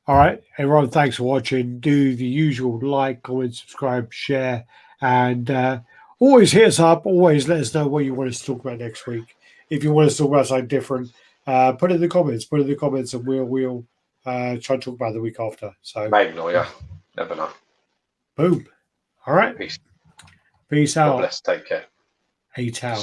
All right, everyone, thanks for watching. Do the usual like, comment, subscribe, share, and always hit us up. Always let us know what you want us to talk about next week. If you want us to talk about something different, put it in the comments. And we'll try and talk about it the week after. So maybe not, yeah. Never know. Boom. All right. Peace. Peace out. God bless. Take care. A-Town.